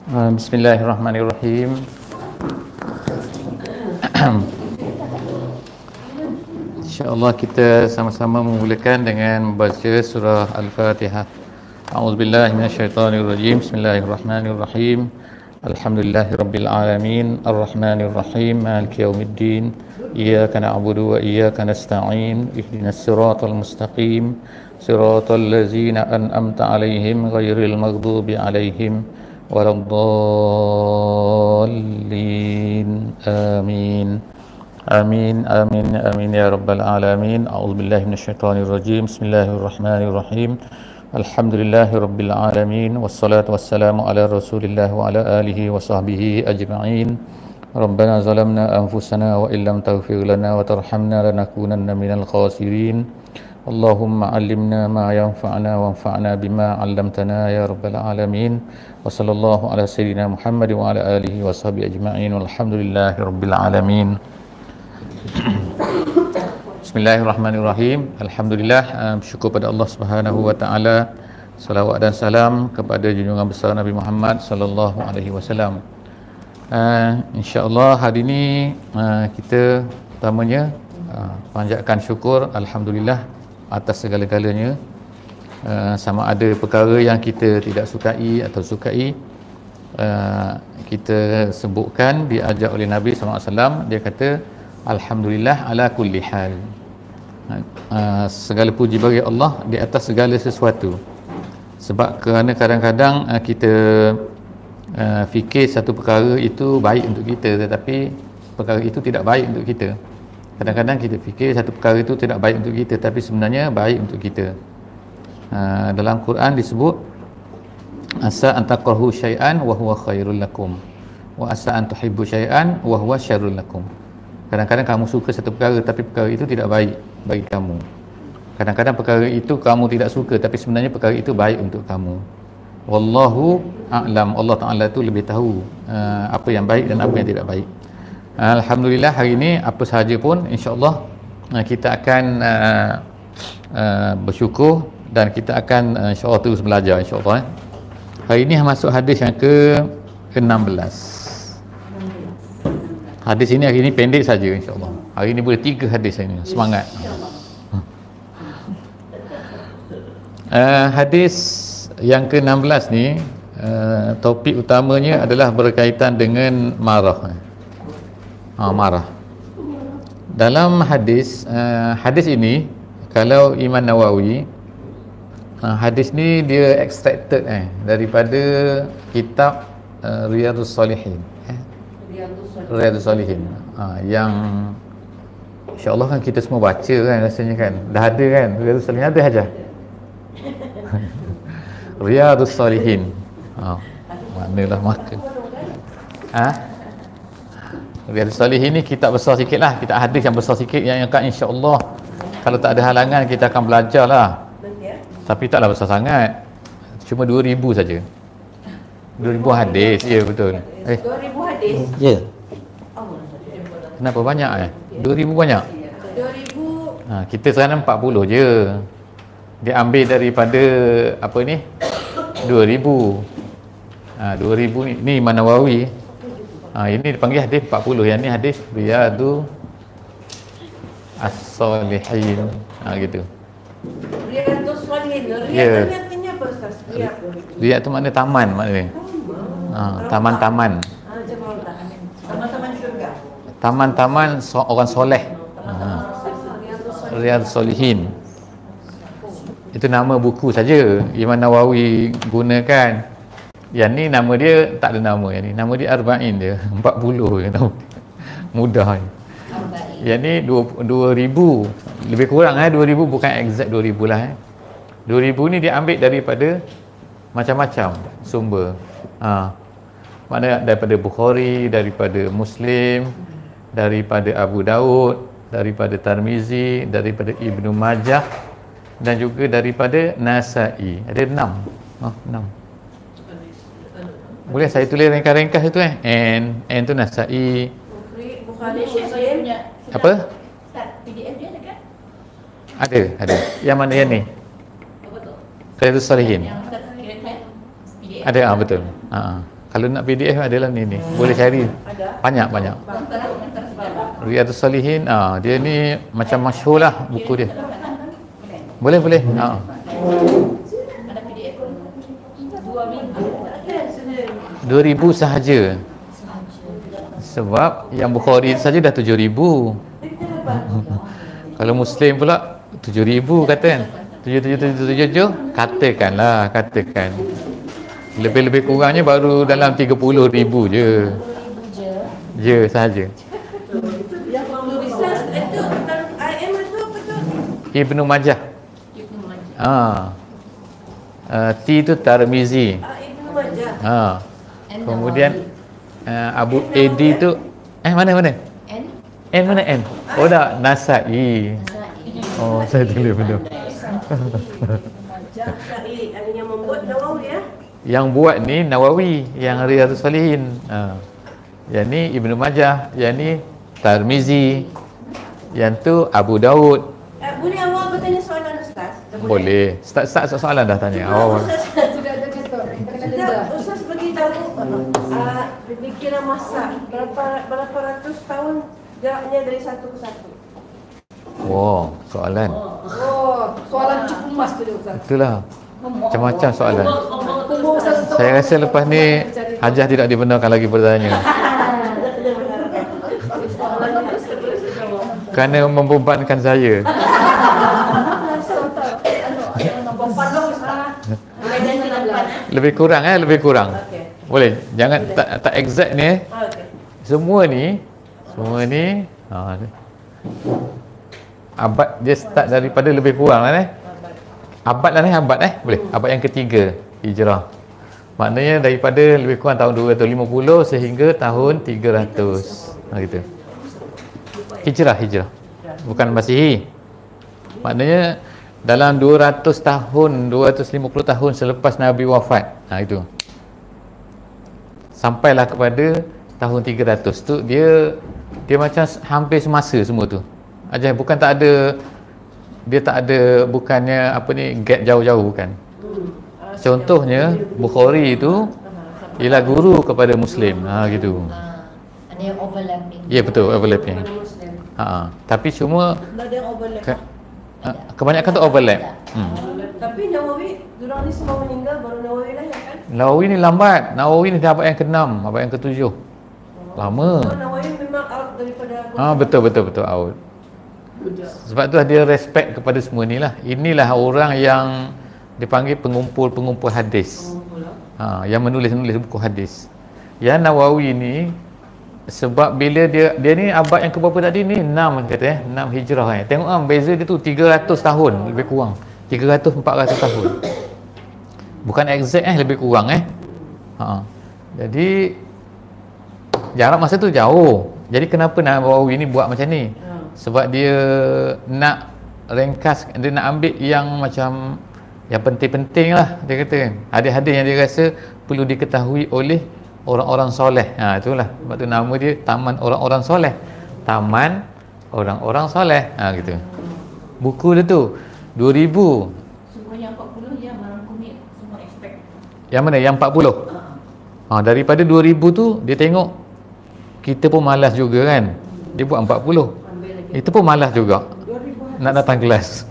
Bismillahirrahmanirrahim. InsyaAllah kita sama-sama memulakan dengan membaca surah Al-Fatihah. A'udzubillahi minasyaitonirrajim. Bismillahirrahmanirrahim. Alhamdulillahirabbil alamin, arrahmanirrahim, maliki yaumiddin. Iyyaka na'budu wa iyyaka nasta'in. Ihdinas siratal mustaqim. Siratal ladzina an'amta 'alaihim ghairil maghdubi 'alaihim waladdallin. Amin. Amin, amin, amin ya rabbal alamin. A'udzubillahi minasyaitonirrajim. Bismillahirrahmanirrahim. Alhamdulillahi rabbil alamin. Wassalatu wassalamu ala rasulillah wa ala alihi wa sahbihi ajma'in. Rabbana zalamna anfusana wa illam taghfir lana wa tarhamna lanakunanna minal khasirin. Allahumma 'allimna ma yanfa'una wanfa'na bima 'allamtana ya rabbal alamin. Wa sallallahu ala sayyidina Muhammad wa ala alihi wa sahbihi ajma'in. Walhamdulillahi rabbil alamin. Bismillahirrahmanirrahim. Alhamdulillah, bersyukur pada Allah Subhanahu wa taala. Salawat dan salam kepada junjungan besar Nabi Muhammad sallallahu alaihi wasallam. Insya-Allah hari ini kita pertamanya panjatkan syukur alhamdulillah atas segala-galanya. Sama ada perkara yang kita tidak sukai atau sukai, kita sebutkan, diajak oleh Nabi sallallahu alaihi wasallam, dia kata alhamdulillah ala kulli hal. Segala puji bagi Allah di atas segala sesuatu. Sebab kerana kadang-kadang kita fikir satu perkara itu baik untuk kita, tetapi perkara itu tidak baik untuk kita. Kadang-kadang kita fikir satu perkara itu tidak baik untuk kita, tapi sebenarnya baik untuk kita. Dalam Quran disebut asa an takrahu syai'an wa huwa khairul lakum wa asa an tuhibbu syai'an wa huwa syarrul lakum. Kadang-kadang kamu suka satu perkara tapi perkara itu tidak baik bagi kamu. Kadang-kadang perkara itu kamu tidak suka tapi sebenarnya perkara itu baik untuk kamu. Wallahu a'lam. Allah Ta'ala itu lebih tahu apa yang baik dan apa yang tidak baik. Alhamdulillah hari ini apa sahaja pun insya-Allah kita akan bersyukur dan kita akan insya-Allah terus belajar insya-Allah. Hari ini masuk hadis yang ke-16. Hadis ini hari ini pendek saja insya-Allah. Hari ini boleh 3 hadis hari ini. Semangat. Hadis yang ke-16 ni topik utamanya adalah berkaitan dengan marah. Marah. Dalam hadis ini kalau Imam Nawawi, hadis ni dia extracted daripada kitab Riyadhus Salihin. Riyadhus Salihin. Yang insya-Allah kan kita semua baca kan rasanya kan. Dah ada kan? Riyadhus Salihin ada aja. Riyadhus Salihin. Manalah maka. Riyadhus Salihin ni kitab besar sikitlah, kitab hadis yang besar sikit yang kan insya-Allah kalau tak ada halangan kita akan belajarlah. Tapi taklah besar sangat. Cuma 2000 saja. 2000 hadis. Ya betul. 2000 hadis. Ya. Kenapa banyak 2000 banyak? 2000. Kita sekarang 40 je. Dia ambil daripada apa ni? 2000. 2000 ni Imam Nawawi. Ini dipanggil hadis 40. Yang ni hadis Riyadhus As-Salihin. Gitu. Riyadhus Salihin. Ya. Riyadh artinya apa Ustaz? Riyadh tu makna taman maknanya. Taman-taman. Taman-taman syurga. Taman-taman orang soleh. Riyadhus Salihin. Itu nama buku saja Imam Nawawi gunakan. Yang ni nama dia tak ada nama yang ni. Nama dia Arba'in dia. 40 je tahu. Mudah je. Yang ni 2000. Lebih kurang 2000, bukan exact 2000 lah 2000 ni dia ambil daripada macam-macam sumber. Maknanya daripada Bukhari, daripada Muslim, daripada Abu Daud, daripada Tirmizi, daripada Ibnu Majah dan juga daripada Nasa'i. Ada 6. 6. Boleh saya tulis ringkas-ringkas itu N tu Nasa'i. Bukhari, Muslim. Apa? PDF dia ada kan? Ada. Yang mana yang ni? Apa tu? Riyadhus Salihin. Yang Ustaz kirim kan? PDF. Ada, betul. Kalau nak PDF adalah ni. Boleh cari. Ada. Banyak. Antara sejarah. Riyadhus Salihin, dia ni macam masyhur lah buku dia. Boleh. Ada PDF. 2,000. 2,000 sahaja. Sebab yang Bukhari saja dah 7,000. Kalau Muslim pula 7,000 kata kan. 7,777 katakan. Lebih kurangnya baru dalam 30,000 je. Je sahaja. Yang tulisan itu IM itu apa tu? Ibnu Majah. T tu Tirmizi. Ibnu Majah. Kemudian Abu Edi tu mana? N mana N? Oh dah, Nasai. Oh, saya tulis betul. Nasai ada yang membuat Nawawi ya. Yang buat ni Nawawi, yang Riyadhus Salihin. Yang ni Ibnu Majah, yang ni Tirmizi, yang tu Abu Daud. Boleh awak bertanya soalan Ustaz? Boleh. Start soalan dah tanya. Ustaz beritahu pemikiran masa berapa ratus tahun jaraknya dari satu ke satu. Soalan. Soalan cukup emas tu dia Ustaz. Itulah. Macam-macam soalan. Saya rasa lepas ni hajah tidak dibenarkan lagi bertanya. Kerana membebankan saya. Lebih kurang. Boleh. Jangan tak exact ni. Semua ni abad dia start daripada lebih kurang lah abad boleh. Abad yang ketiga Hijrah. Maknanya daripada lebih kurang tahun 250 sehingga tahun 300. Gitu. Hijrah. Bukan Masihi. Maknanya dalam 200 tahun, 250 tahun selepas Nabi wafat. Itu. Sampailah kepada tahun 300 tu dia macam hampir semasa semua tu. Aja bukan tak ada, dia tak ada bukannya gap jauh-jauh bukan. Contohnya Bukhari itu ialah guru kepada Muslim. Gitu. Ada yang overlapping. Ya betul, overlapping. Tapi cuma kebanyakan tu overlap. Tapi Nawawi durang ni semua meninggal baru Nawawi lahir kan? Nawawi ni lambat. Nawawi ni dah abad yang ke-6, abad yang ke-7. Lama. Nawawi memang out daripada betul out. Sebab tu dia respect kepada semua ni lah. Inilah orang yang dipanggil pengumpul hadis. Yang menulis buku hadis. Yang Nawawi ni sebab bila dia ni abad yang keberapa tadi ni 6 kata 6 Hijrah kan. Tengok beza dia tu 300 tahun lebih kurang. 300-400 tahun. Bukan exact lebih kurang Jadi jarak masa tu jauh. Jadi kenapa Nawawi ni buat macam ni? Sebab dia nak ringkas, dia nak ambil yang macam yang penting-penting lah dia kata kan. Hadis-hadis yang dia rasa perlu diketahui oleh orang-orang soleh. Itulah sebab tu nama dia Taman Orang-orang Soleh. Taman Orang-orang Soleh. Gitu. Buku dia tu 2,000. semua yang 40 yang merangkumi semua aspek. Yang mana? Yang 40. Daripada 2,000 tu dia tengok kita pun malas juga kan. Dia buat 40. Itu pun malas juga. Nak datang kelas.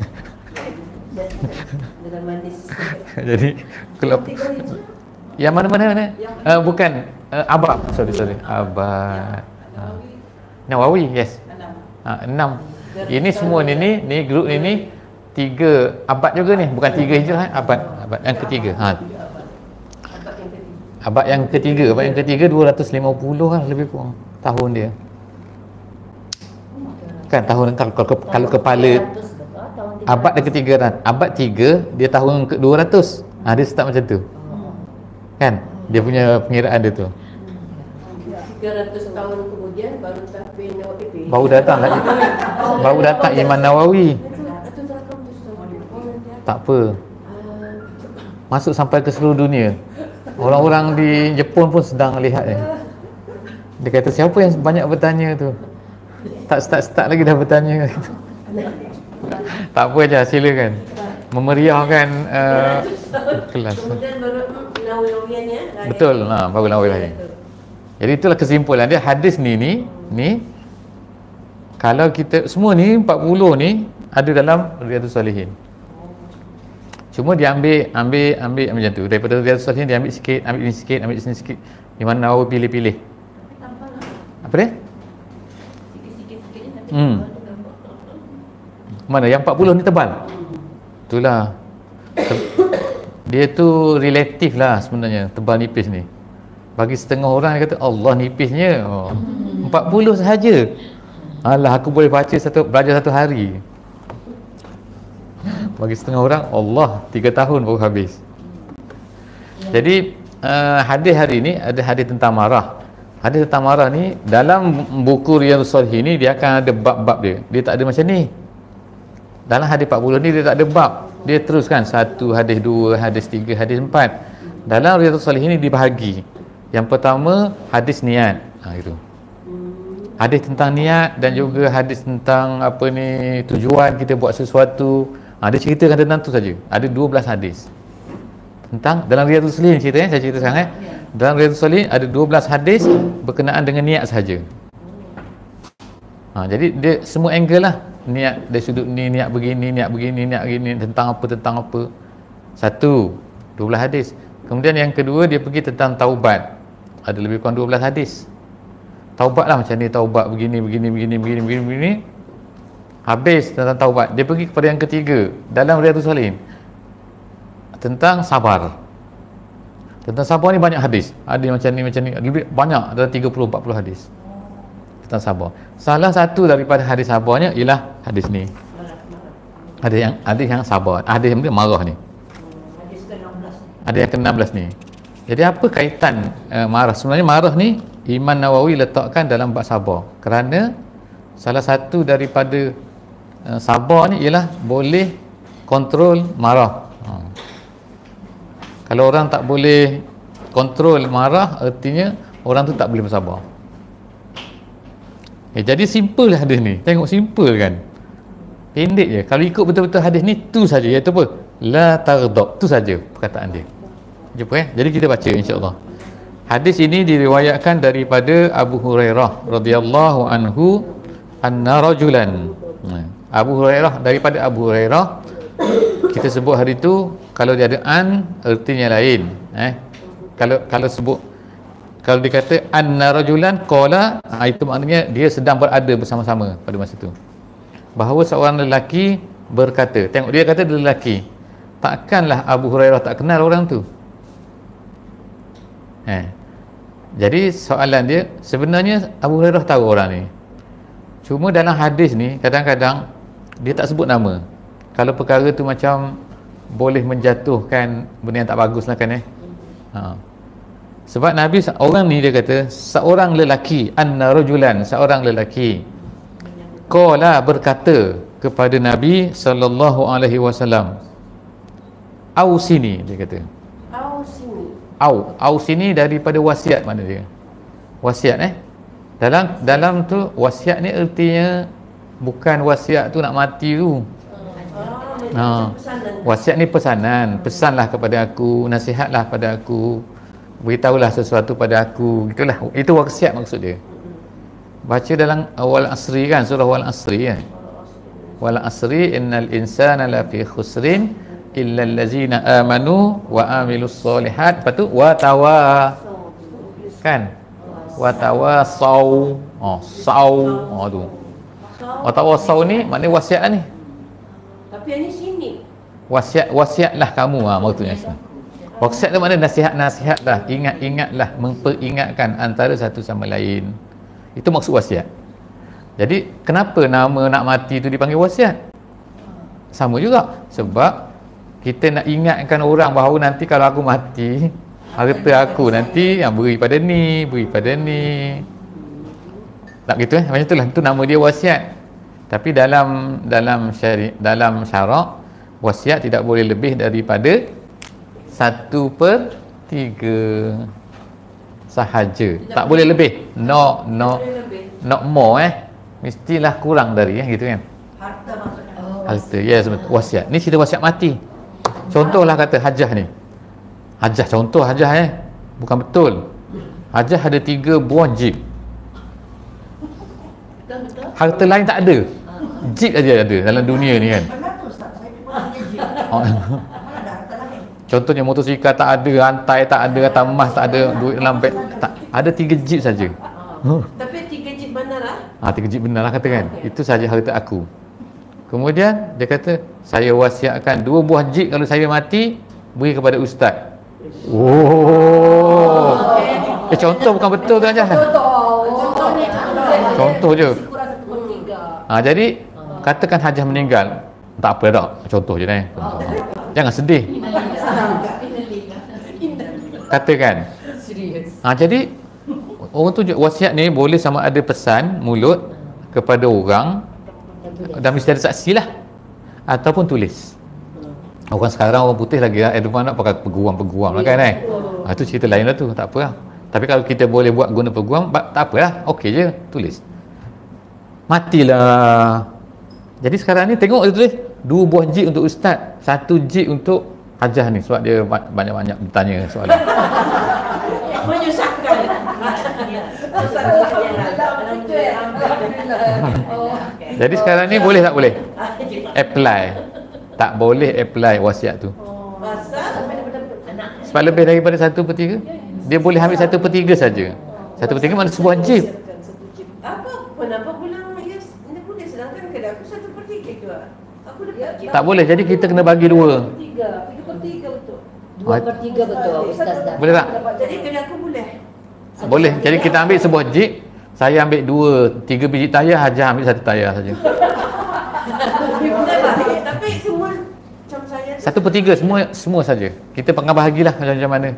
Dalam manis. Jadi kalau yang mana? Bukan abad. Sorry. Abad. Nawawi, yes. 6. Ini semua ni grup ni 3 abad juga ni, bukan 3 Hijrah abad yang ketiga. Abad yang ketiga 250 lah lebih kurang tahun dia. Kan tahun kalau kepala abad yang ketiga kan. Abad 3 dia tahun ke-200. Dia start macam tu. Kan? Dia punya pengiraan dia tu. 300 tahun kemudian baru tahfidz Nawawi. Baru datang Imam Nawawi. Tak apa. Masuk sampai ke seluruh dunia. Orang-orang di Jepun pun sedang lihat ni. Dia kata siapa yang banyak bertanya tu? Tak start lagi dah bertanya. Tak apa je, silakan. memeriahkan kelas. Kemudian baru nawi-nawiannya. Betul, baru nawi lain. Jadi itulah kesimpulan dia. Hadis ni kalau kita semua ni 40 ni ada dalam Riyadhus Salihin. Cuma dia ambil macam tu. Daripada Riyadhus Salihin dia ambil sikit, ambil ni sikit, ambil sini sikit. Di mana Nawawi pilih-pilih. Apa dia? Sikit-sikit Mana yang 40 ni tebal? Itulah. Dia tu relatif lah sebenarnya, tebal nipis ni. Bagi setengah orang dia kata Allah nipisnya. 40 sahaja. Alah, aku boleh belajar satu hari. Bagi setengah orang Allah 3 tahun baru habis. Jadi hadis hari ni ada hadis tentang marah. Hadis tentang marah ni dalam buku Riyadhus Shalihin ni dia akan ada bab-bab dia. Dia tak ada macam ni. Dalam hadis 40 ni dia tak ada bab. Dia teruskan 1 hadis 2, hadis 3, hadis 4. Dalam Riyadhus Shalihin ni dibahagi. Yang pertama hadis niat. Itu. Hadis tentang niat dan juga hadis tentang apa ni tujuan kita buat sesuatu. Dia ceritakan tentang tu saja. Ada 12 hadis. Tentang dalam Riyadhus Shalihin cerita saya cerita sekarang Dalam Riyadhus Shalihin ada 12 hadis berkenaan dengan niat sahaja. Jadi dia semua angle lah. Niat dari sudut ni, niat begini, niat begini, niat begini, tentang apa. 1, 12 hadis. Kemudian yang kedua dia pergi tentang taubat. Ada lebih kurang 12 hadis. Taubat lah macam ni, taubat begini. Habis tentang taubat. Dia pergi kepada yang ketiga dalam Riyadhus Shalihin. Tentang sabar. Tentang sabar ni banyak hadis. Ada macam ni, lebih banyak, dalam 30-40 hadis tentang sabar. Salah satu daripada hadis sabarnya ialah hadis ni. Ada yang sabar, ada yang marah ni. Hadis ke-16. Ada yang ke-16 ni. Jadi apa kaitan marah? Sebenarnya marah ni Imam Nawawi letakkan dalam bab sabar. Kerana salah satu daripada sabar ni ialah boleh kontrol marah. Kalau orang tak boleh kontrol marah, artinya orang tu tak boleh bersabar. Jadi simple lah hadis ni. Tengok simple kan. Pendek je. Kalau ikut betul-betul hadis ni, tu saja. Iaitu apa? La taghdab. Tu saja perkataan dia. Jumpa Jadi kita baca insya-Allah. Hadis ini diriwayatkan daripada Abu Hurairah radhiyallahu anhu anna rajulan. Abu Hurairah, daripada Abu Hurairah, kita sebut hari tu kalau dia ada artinya lain. Kalau dia kata anna rajulan qala, itu maknanya dia sedang berada bersama-sama pada masa itu. Bahawa seorang lelaki berkata, tengok dia kata dia lelaki. Takkanlah Abu Hurairah tak kenal orang tu. Jadi soalan dia, sebenarnya Abu Hurairah tahu orang ni. Cuma dalam hadis ni kadang-kadang dia tak sebut nama. Kalau perkara tu macam boleh menjatuhkan benda yang tak bagus lah kan sebab Nabi, orang ni dia kata seorang lelaki, anna rajulan, seorang lelaki qala, berkata kepada Nabi sallallahu alaihi wasallam, ausini, dia kata ausini daripada wasiat. Mana dia wasiat dalam tu wasiat ni artinya bukan wasiat tu nak mati tu. Wasiat ni pesanan. Pesanlah kepada aku, nasihatlah pada aku, beritahulah sesuatu pada aku. Itulah, itu wasiat maksud dia. Baca dalam Wal Asri kan, surah Wal Asri kan. Wal Asri innal insana lafi khusrin illa allazina amanu wa amilus solihat. Lepas tu kan, watawasau. Tu watawasau ni maknanya wasiat ni. Tapi yang ni sini. Wasiatlah kamu, maksudnya. Wasiat tu maknanya nasihat lah, ingatlah, memperingatkan antara satu sama lain. Itu maksud wasiat. Jadi kenapa nama nak mati tu dipanggil wasiat? Sama juga, sebab kita nak ingatkan orang bahawa nanti kalau aku mati, harta aku nanti yang beri pada ni. Tak gitu macam itulah, itu nama dia wasiat. Tapi dalam syarak wasiat tidak boleh lebih daripada 1/3 sahaja. Tak boleh lebih. Not more mestilah kurang dari gitu kan. Harta maksudnya. Harta, yes, betul. Wasiat. Ni cerita wasiat mati. Contohlah kata hajah ni. Hajah, contoh hajah bukan betul. Hajah ada 3 buah jeep. Harta lain tak ada. Jeep aja ada dalam dunia ni kan. Oh. Contohnya motosikal tak ada, rantai tak ada, atau emas tak ada, duit dalam beg tak ada, 3 jeep saja. Tapi 3 jeep benar lah. 3 jeep benar lah kata kan. Itu saja harta aku. Kemudian dia kata, saya wasiatkan 2 buah jeep kalau saya mati beri kepada ustaz. Oh. Contoh bukan betul tu aja. Contoh je. Jadi katakan hajah meninggal, tak apa dah. Contoh je ni. Jangan sedih. Katakan. Jadi orang tu wasiat ni boleh sama ada pesan mulut kepada orang dan mesti ada saksi lah, ataupun tulis. Orang sekarang orang putih lagi lah, advance nak pakai peguam lah kan itu cerita lain lah tu, tak apa lah. Tapi kalau kita boleh buat guna peguam, tak apa lah, okey je, tulis. Matilah. Jadi sekarang ni tengok dia tulis 2 buah jeep untuk ustaz, 1 jeep untuk hajah ni, sebab dia banyak-banyak bertanya soalan. Menyusahkan. Jadi sekarang ni boleh tak boleh? Apply. Tak boleh apply wasiat tu. Sebab lebih daripada 1/3. Dia boleh ambil 1/3 saja. 1/3 mana sebuah jeep. Kenapa bilang yes, ini boleh, sedangkan kedai aku 1/3 tu. Aku dapat jeep. Tak boleh. Jadi kita kena bagi 2. 3/3 betul. 2/3 betul Ustaz dah. Boleh tak? Jadi kedai aku boleh. Boleh. Jadi kita ambil sebuah jeep, saya ambil 3 biji tayar, hajah ambil 1 tayar saja. Tapi semua macam saya 1/3 semua saja. Kita pangkal bahagilah macam mana.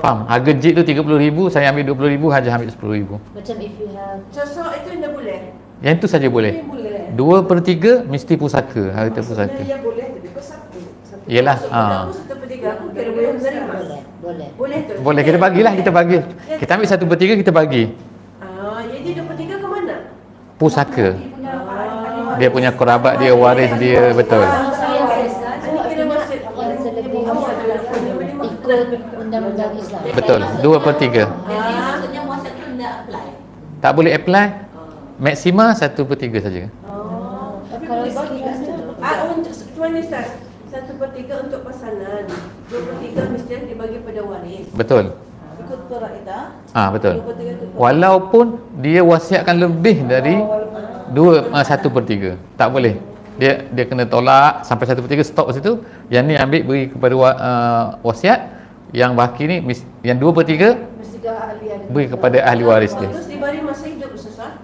Faham? Harga jeep tu 30,000, saya ambil 20,000, hajah ambil 10,000. Macam if you have sosok itu tidak boleh. Yang itu saja boleh. 2/3 mesti pusaka, harta pusaka. Ya boleh, tapi satu. Yalah, Aku 1/3 aku kira boleh menerima. boleh. Boleh tu. Boleh, kita bagilah, kita bagi. Kita ambil 1/3 kita bagi. Jadi 2/3 ke mana? Pusaka. Dia punya kerabat dia, waris dia, betul. Ini kira masuk Yang selebihnya ikut undang-undang Islam. Betul, 2/3. Jadi maksudnya wasiat tu tidak apply. Tak boleh apply. Maksima 1/3 saja. Kalau bagi kat situ. untuk tuan Ustaz, 1/3 untuk pasangan, 2/3 mesti dibagi pada waris. Betul. Ikut perak kita. Betul. Walaupun dia wasiatkan lebih dari 1/3, tak boleh. Dia kena tolak sampai 1/3, stop situ. Yang ni ambil beri kepada wasiat. Yang baki ni yang 2/3 Mesti ke ahli ada. beri kepada ahli waris dia. Terus diberi masa hidup Ustaz.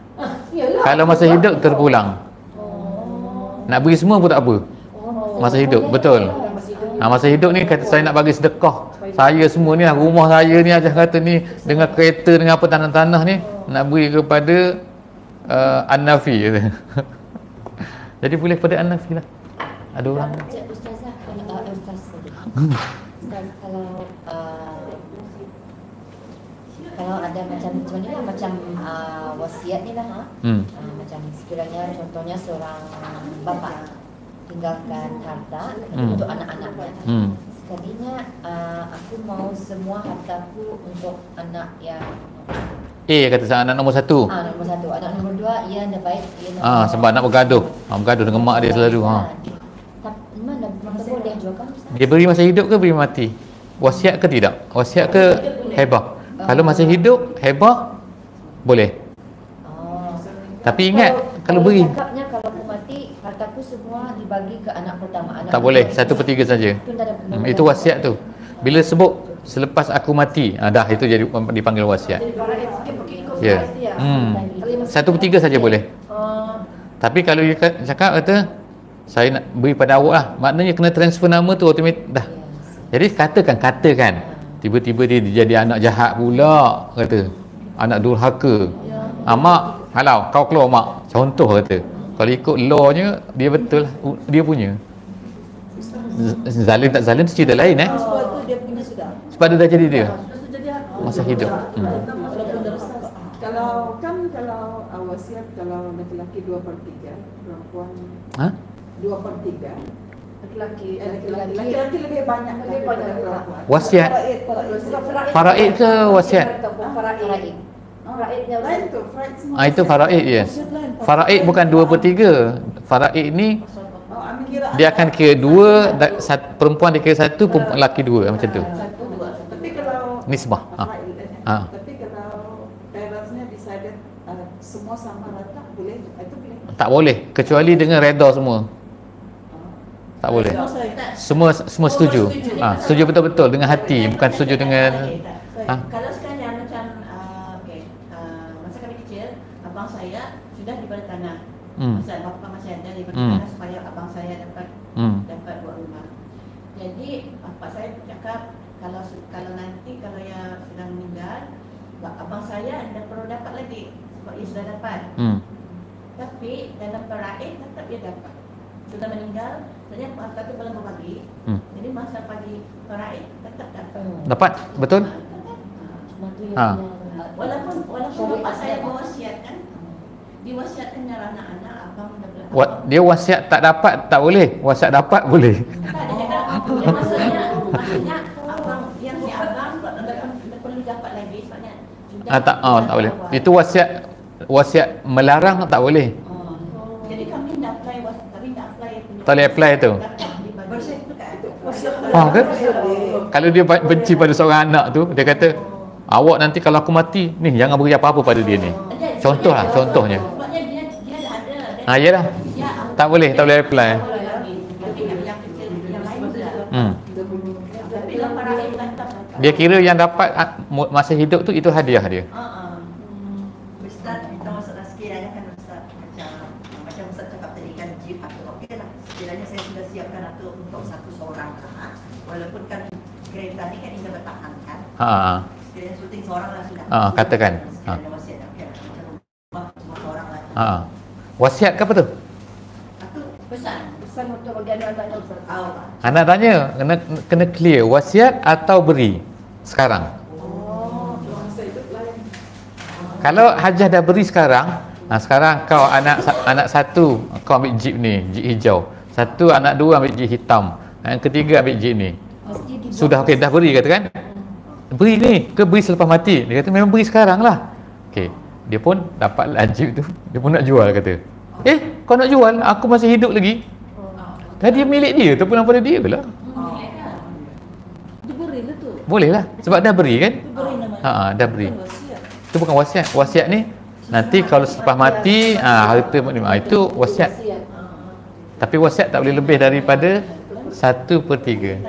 Kalau masa hidup terpulang. Nak beri semua pun tak apa. Masa hidup, betul. Masa hidup ni kata saya nak bagi sedekah. Saya semua ni lah, rumah saya ni aja kata ni dengan kereta dengan apa tanah-tanah ni nak beri kepada An-Nafi kata. Jadi boleh kepada An-Nafi lah. Ada orang Ustazah, Ustaz, kalau ada macam ni lah, macam wasiat ni lah macam sekiranya contohnya seorang bapa tinggalkan harta untuk anak-anaknya. Sekalinya aku mau semua hartaku untuk anak yang kata saya anak nombor 1. Nombor 1. Anak nombor 2 ia dah baik, Sebab nak bergaduh. Bergaduh dengan mak dia selalu. Tapi mana boleh juga kan Ustaz? Dia beri masa hidup ke beri mati? Wasiat ke tidak? Wasiat ke hebah? Kalau masih hidup, hebah boleh. Tapi ingat, kalau beri Cakapnya kalau aku mati, hartaku semua dibagi ke anak pertama. tak boleh, 1/3 saja. Itu wasiat tu. Bila sebut selepas aku mati, dah itu jadi dipanggil wasiat. Ya. 1/3 saja boleh. Tapi kalau dia cakap kata saya nak beri pada awak lah, maknanya kena transfer nama tu automatik dah. Jadi katakan tiba-tiba dia jadi anak jahat pula, kata anak durhaka. Mak, halau kau keluar mak. Contoh kata. Kalau ikut lawnya dia betul lah, dia punya. Zalim tak zalim tu cerita lain Sebab tu dia punya sudah. Sebab dia dah jadi dia masa hidup. Kalau wasiat kalau lelaki 2/3, perempuan 2/3. Laki-laki Laki-laki lebih banyak daripada perempuan. Wasiat. Faraid ke wasiat? Faraid. Faraidnya Lain tu, Faraid semua. Itu faraid ya. Wasiat lain. Faraid bukan 2/3. Faraid ni Amin kira dia akan kira 2, perempuan dia kira 1, perempuan lelaki 2, macam tu. Tapi kalau Nisbah. Tapi kalau parentsnya decided semua sama rata, boleh? Itu boleh. Tak boleh kecuali dengan redha semua. Tak boleh. Semua setuju. Setuju betul-betul dengan hati, bukan setuju dengan Kalau sekalian macam masa kami kecil, abang saya sudah di bawah tanah. Masa bapa masih ada di bawah tanah supaya abang saya dapat buat rumah. Jadi bapak saya cakap kalau nanti kalau yang sudah meninggal, abang saya tidak perlu dapat lagi sebab ia sudah dapat. Tapi dalam faraid tetap dia dapat. Sudah meninggal, sebenarnya harta itu belum berbagi. Jadi masa pagi faraid tetap dapat. dapat, betul? Cuma tu yang Walaupun bapak saya mewasiatkan, diwasiatkannya anak-anak abang dah Dia wasiat tak dapat tak boleh, wasiat dapat boleh. Tak, dia cakap, maksudnya abang yang si abang tak perlu dapat lagi sebabnya sudah Tak boleh. Itu wasiat melarang tak boleh. Jadi kami dah apply kami dah apply Tak boleh apply tu. Kan? Kalau dia benci pada seorang anak tu, dia kata, awak nanti kalau aku mati, ni jangan beri apa-apa pada dia ni. Contohnya. Sebabnya dia dah ada. Yalah. Tak boleh apply. Yang kecil yang lain sudah. Tapi dalam faraid tetap. Dia kira yang dapat masa hidup tu itu hadiah dia. Ustaz, kita masalah sekiranya kan Ustaz macam Ustaz cakap tadi kan jeep atau okey lah. Sekiranya saya sudah siapkan atau untuk satu seorang walaupun kan kereta ni kan ingin bertahan kan. Sekiranya syuting seorang lah sudah. Katakan. Sekiranya wasiat okey lah. Macam rumah cuma seorang lah. Wasiat ke apa tu? Satu pesan untuk bagi anak-anak Ustaz. Anak tanya, kena clear wasiat atau beri sekarang. Kalau hajah dah beri sekarang, sekarang kau anak satu kau ambil jeep ni, jeep hijau. Satu anak dua ambil jeep hitam. Yang ketiga ambil jeep ni. Sudah okey dah beri katakan. Beri ni ke beri selepas mati? Dia kata memang beri sekarang lah. Okey, dia pun dapatlah jeep tu. Dia pun nak jual kata. Kau nak jual? Aku masih hidup lagi. Dia milik dia tu pulang pada dia lah. Dia berilah tu. Boleh lah sebab dah beri kan. Beri namanya. Dah beri. Itu bukan wasiat. Wasiat ni nanti kalau selepas mati harta itu wasiat. Tapi wasiat tak boleh lebih daripada 1/3.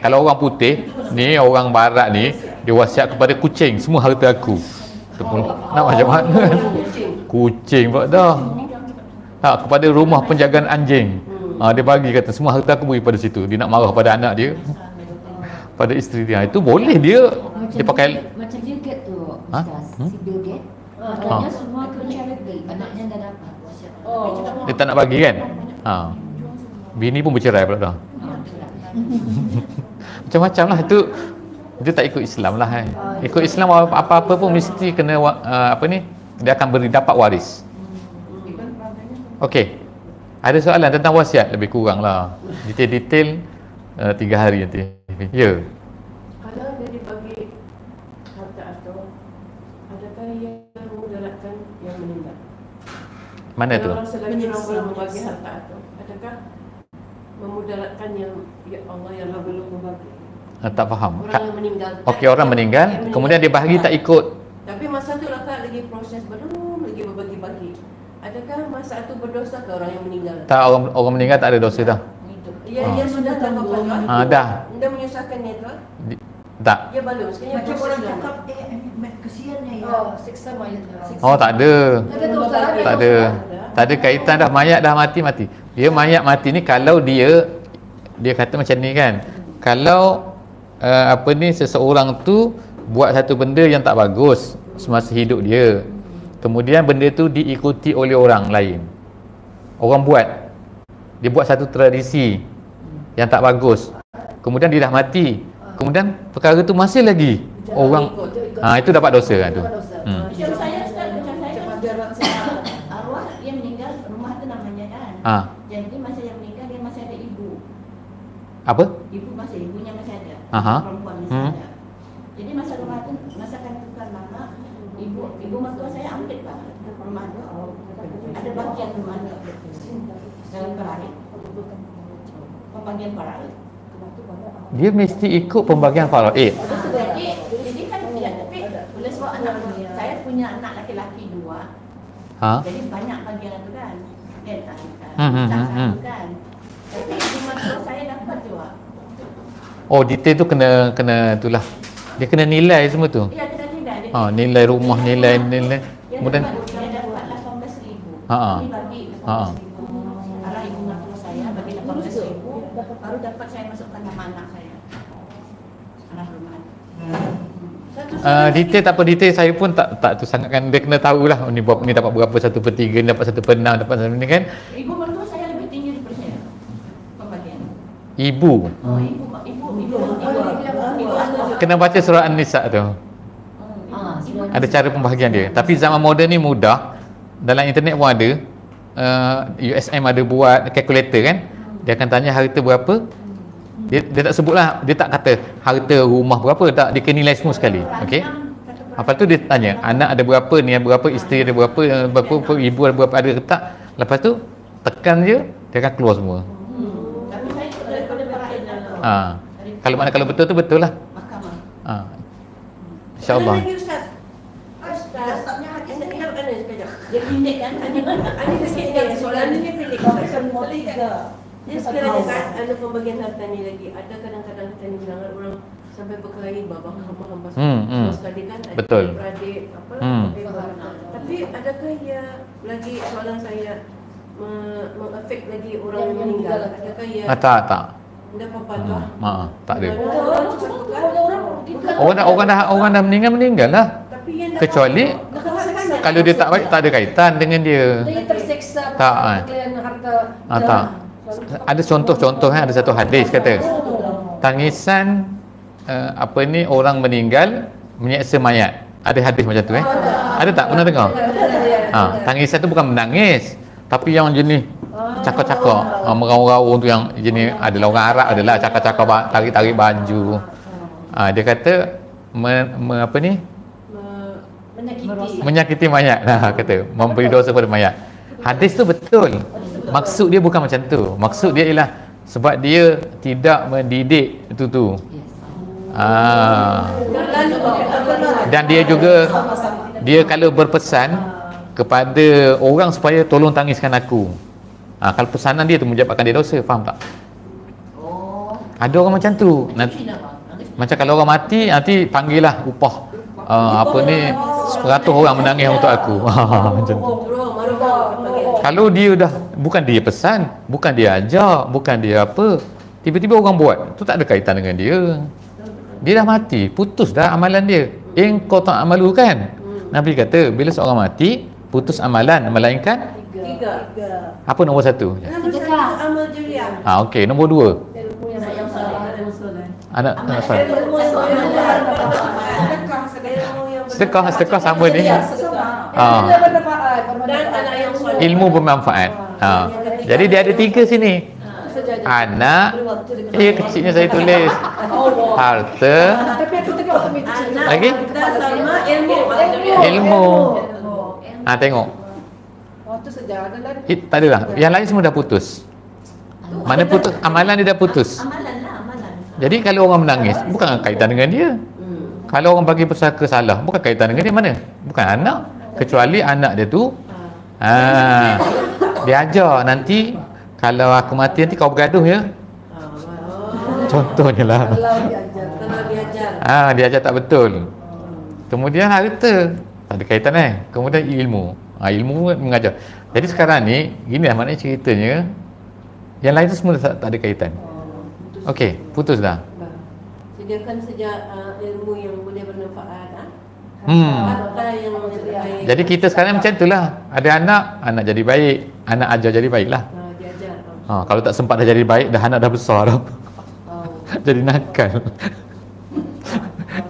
Kalau orang putih ni, orang barat ni, dia wasiat kepada kucing semua harta aku. Nak macam mana kan? Kucing pula dah. Kepada rumah penjagaan anjing. Dia bagi kata semua harta aku beri pada situ. Dia nak marah pada anak dia, pada isteri dia. Itu boleh dia pakai macam Bill Gates tu, Ustaz. Si Bill Gates katanya semua ke charity, anaknya dah dapat. dia tak nak bagi kan. Bini pun bercerai pula dah. Macam-macam lah itu. Dia tak ikut Islam lah kan. Ikut Islam apa-apa pun mesti kena dia akan dapat waris. Okey. Ada soalan tentang wasiat lebih kurang lah. Detail-detail 3 hari nanti. Ya. Kalau dia dibagi harta atau adakah yang memudaratkan yang meninggal? Mana tu? Orang selagi orang belum membagi harta atau adakah memudaratkan yang Allah yang belum membagi? Tak faham. Orang yang meninggal. Okey, orang meninggal, kemudian dia bahagi tak ikut. Tapi masa tu lah Kak lagi proses belum lagi berbagi-bagi. Adakah masa itu berdosa ke orang yang meninggal? Tak, orang meninggal tak ada dosa dah. Ia sudah tak apa-apa. Dah. Anda menyusahkan dia tu? Tak. Ya belum. Sebenarnya Macam proses orang lama. cakap kesiannya ya. Siksa mayat. Tak ada. Ada dosa lagi. Tak ada. Tak ada kaitan dah, mayat dah mati. Dia mayat mati ni kalau dia kata macam ni kan. Kalau seseorang tu buat satu benda yang tak bagus semasa hidup dia, kemudian benda tu diikuti oleh orang lain, orang dia buat satu tradisi yang tak bagus, kemudian dia dah mati, kemudian perkara tu masih lagi orang itu dapat dosa kan tu. Macam saya arwah yang meninggal rumah Jadi masa yang meninggal dia masih ada ibu. Apa? Ibunya masih ada. Aha. Perempuan masih ada. Jadi masa rumah itu masakan tukar lama. Ibu mertua saya ambil Pak rumah itu. Ada bagian rumah itu dalam perarit. Pembagian perarit. Dia mesti ikut pembagian faraid. Jadi kan ya, tapi oleh sebab anak saya punya anak laki-laki 2. Jadi banyak bagian itu kan. Satu kan. Tapi ibu mertua saya dapat juga. Oh, detail tu kena itulah. Dia kena nilai semua tu. Ya, kena nilai. Nilai rumah, nilai. Kemudian dia dapat 18,000. Ini bagi 18,000. Arah ibu mertua saya bagi 18,000, baru dapat saya masukkan nama anak saya. Arah rumah. Detail tak apa detail, saya pun tak tu sangat kan. Dia kena tahulah ni dapat berapa 1/3, ni dapat 1/6, dapat 1/6 ni kan. Ibu mertua saya lebih tinggi daripada saya pembagian. Ibu. Ibu Kena baca surah An-Nisa tu. Ada cara pembahagian dia. Tapi zaman moden ni mudah. Dalam internet pun ada. USM ada buat kalkulator kan. Dia akan tanya harta berapa. Dia tak sebutlah, dia tak kata harta rumah berapa, tak, dia kena nilai semua sekali. Okey. Lepas tu dia tanya anak ada berapa, ni ada berapa, isteri ada berapa, ibu ada berapa, ada ke tak. Lepas tu tekan je, dia akan keluar semua. Tapi saya ikut daripada perarit dulu. Kalau betul tu betul lah. Mahkamah. InsyaAllah. Ada lagi Ustaz. Ustaznya hadis nak ingat mana sekejap. Dia pendek kan? Ada sikit dia soalan ni pilih. Dia sekiranya kan ada pembagian harta ni lagi. Ada kadang-kadang kita ni bilang orang sampai berkelahi babak hamba-hamba semua sekali kan. Betul. Beradik apa. Tapi adakah ia lagi soalan saya mengefek lagi orang yang meninggal? Adakah ia Tak. Ada apa-apa Tak ada. Orang Orang dah meninggal lah. tapi yang Kecuali kalau dia tak baik, tak ada kaitan dengan dia. Dia terseksa Tak. kalian harta. Tak. Ada contoh-contoh ada satu hadis kata tangisan orang meninggal menyeksa mayat. Ada hadis macam tu Ada tak pernah dengar? Tangisan tu bukan menangis, tapi yang jenis cakap-cakap, meraung-raung tu yang jenis, adalah orang Arab, adalah cakap-cakap, tarik-tarik baju. Dia kata menyakiti mayat lah, kata memberi dosa pada mayat. Hadis tu betul. Maksud dia bukan macam tu. Maksud dia ialah sebab dia tidak mendidik itu tu. Dan dia juga kalau berpesan kepada orang supaya tolong tangiskan aku. Kalau pesanan dia tu menyebabkan dia dosa, faham tak? Ada orang macam tu. Macam kalau orang mati nanti panggillah upah. 100 orang menangis untuk aku. Macam tu. Kalau dia dah, bukan dia pesan, bukan dia ajak, bukan dia apa, tiba-tiba orang buat, tu tak ada kaitan dengan dia. Dia dah mati, putus dah amalan dia. Engkau tak amalu kan? Nabi kata bila seorang mati, putus amalan, melainkan 3. apa nombor 1? Sedekah. Amal jariah. Okey, nombor 2. Anak soleh. Sedekah sama ni. Dan anak yang soleh. Ilmu bermanfaat. Jadi dia ada 3 sini. Anak, kecilnya saya tulis harta, lagi Kita sama ilmu. Tengok. Itu saja. Ada lagi. Tak ada lah. Yang lain semua dah putus. Mana putus? Amalan dia dah putus. Amalan. Jadi kalau orang menangis, bukan kaitan dengan dia. Kalau orang bagi pesaka salah, bukan kaitan dengan dia. Mana? Bukan anak. Kecuali anak dia tu dia ajar nanti kalau aku mati nanti kau bergaduh ya. Contohnya lah. Kalau diajar. Dia ajar tak betul. Kemudian harta, tak ada kaitan Kemudian ilmu. Ilmu mengajar. Jadi sekarang ni gini lah maknanya ceritanya. Yang lain tu semua tak ada kaitan. Okey, putus dah. Sediakan saja ilmu yang boleh bermanfaat. Harta yang baik. Jadi kita sekarang macam itulah. Ada anak jadi baik, anak ajar jadi baiklah. Diajar. Kalau tak sempat dah jadi baik, dah anak dah besar dah. Jadi nakal.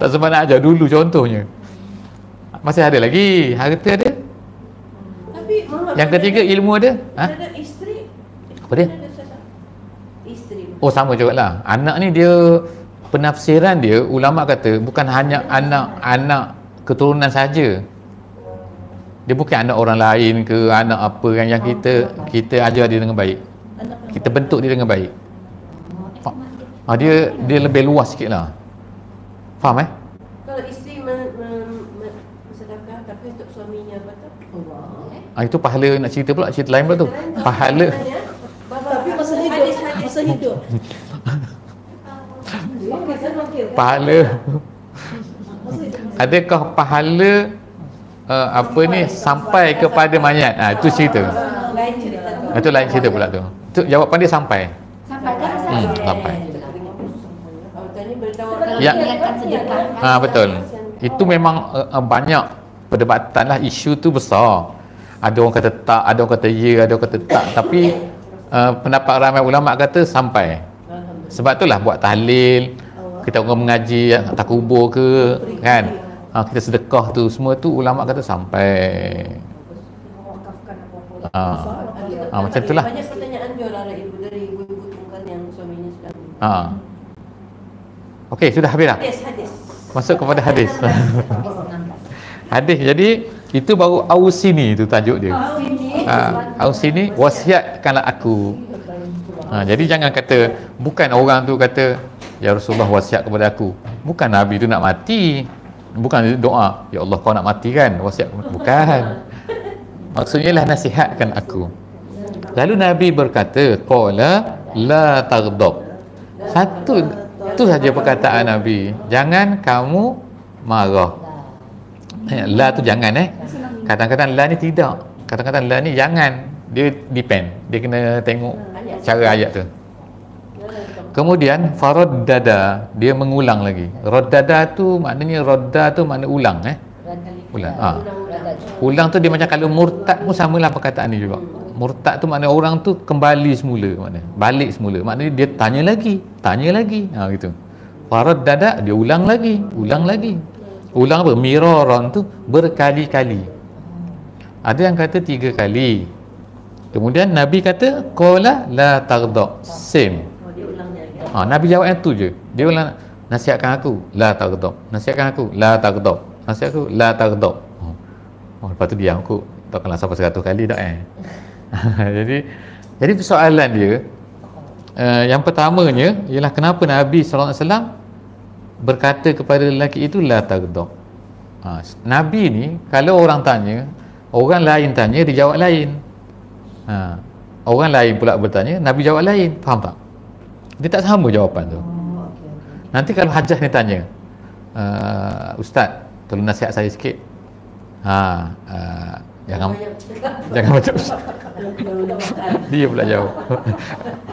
Tak sempat nak ajar dulu contohnya. Masih ada lagi, harta ada. Tapi Yang ketiga ilmu ada. ada isteri Apa dia? Isteri. Oh, sama jugalah. Anak ni dia, penafsiran dia, ulama kata bukan hanya anak keturunan saja. Dia bukan anak orang lain ke, anak apa yang kita ajar dia dengan baik. Kita bentuk dia dengan baik. Dia lebih luas sikit lah. Faham Kalau isteri bersedekah tapi untuk suaminya apa tu? Itu pahala, nak cerita pula, cerita lain pula tu. Pahala. Tapi masa hidup. Masa hidup. Pahala. Adakah pahala apa ni sampai kepada mayat? Itu cerita. Lain cerita tu. Itu lain cerita pula tu. Itu jawapan dia sampai. Sampai kan masa Sampai. Tadi beritahu Ya. niatkan sedekah. Betul. Itu memang banyak perdebatan lah, isu tu besar. Ada orang kata tak, ada orang kata ya, ada orang kata tak. Tapi pendapat ramai ulama kata sampai. Sebab itulah buat tahlil, kita orang mengaji hantar kubur ke, kan, kita sedekah tu, semua tu ulama kata sampai. Macam itulah. Banyak pertanyaan dia lah dari ibu-ibu tunggal yang suaminya sudah. Okey, sudah habis dah. Hadis. Masuk kepada hadis. Habis 16. Hadis. Jadi itu baru Ausini tu tajuk dia. Ausini, wasiatkanlah aku. Jadi jangan kata, bukan orang tu kata ya Rasulullah wasiat kepada aku. Bukan Nabi tu nak mati. Bukan doa, ya Allah kau nak mati kan, wasiat. Bukan. Maksudnya lah nasihatkan aku. Lalu Nabi berkata, qala la taghdab. Itu saja perkataan Nabi. Jangan kamu marah. La tu jangan Kadang-kadang la ni tidak. Kadang-kadang la ni jangan. Dia depend. Dia kena tengok cara ayat tu. Kemudian faraddada, dia mengulang lagi. Raddada tu maknanya radda tu makna ulang ulang. Ulang tu dia macam kalau murtad pun samalah perkataan ni juga. Murtad tu makna orang tu kembali semula, makna balik semula. Maknanya dia tanya lagi gitu. Faraddada, dia ulang lagi. Ulang apa? Miraran tu berkali-kali. Ada yang kata 3 kali. Kemudian Nabi kata qala la taghdab. Same. Nabi jawab yang tu je. Dia ulang, nasihatkan aku la taghdab. Nasihatkan aku la taghdab. Nasihat aku la taghdab. Lepas tu diam aku. Takkanlah sampai 100 kali tak Jadi persoalan dia yang pertamanya ialah kenapa Nabi SAW berkata kepada lelaki itu la taghdab. Nabi ni kalau orang tanya, orang lain tanya, dia jawab lain. Orang lain pula bertanya, Nabi jawab lain. Faham tak? Dia tak sama jawapan tu. Nanti kalau Hajjah ni tanya, Ustaz, tolong nasihat saya sikit. Jangan macam dia pula jawab.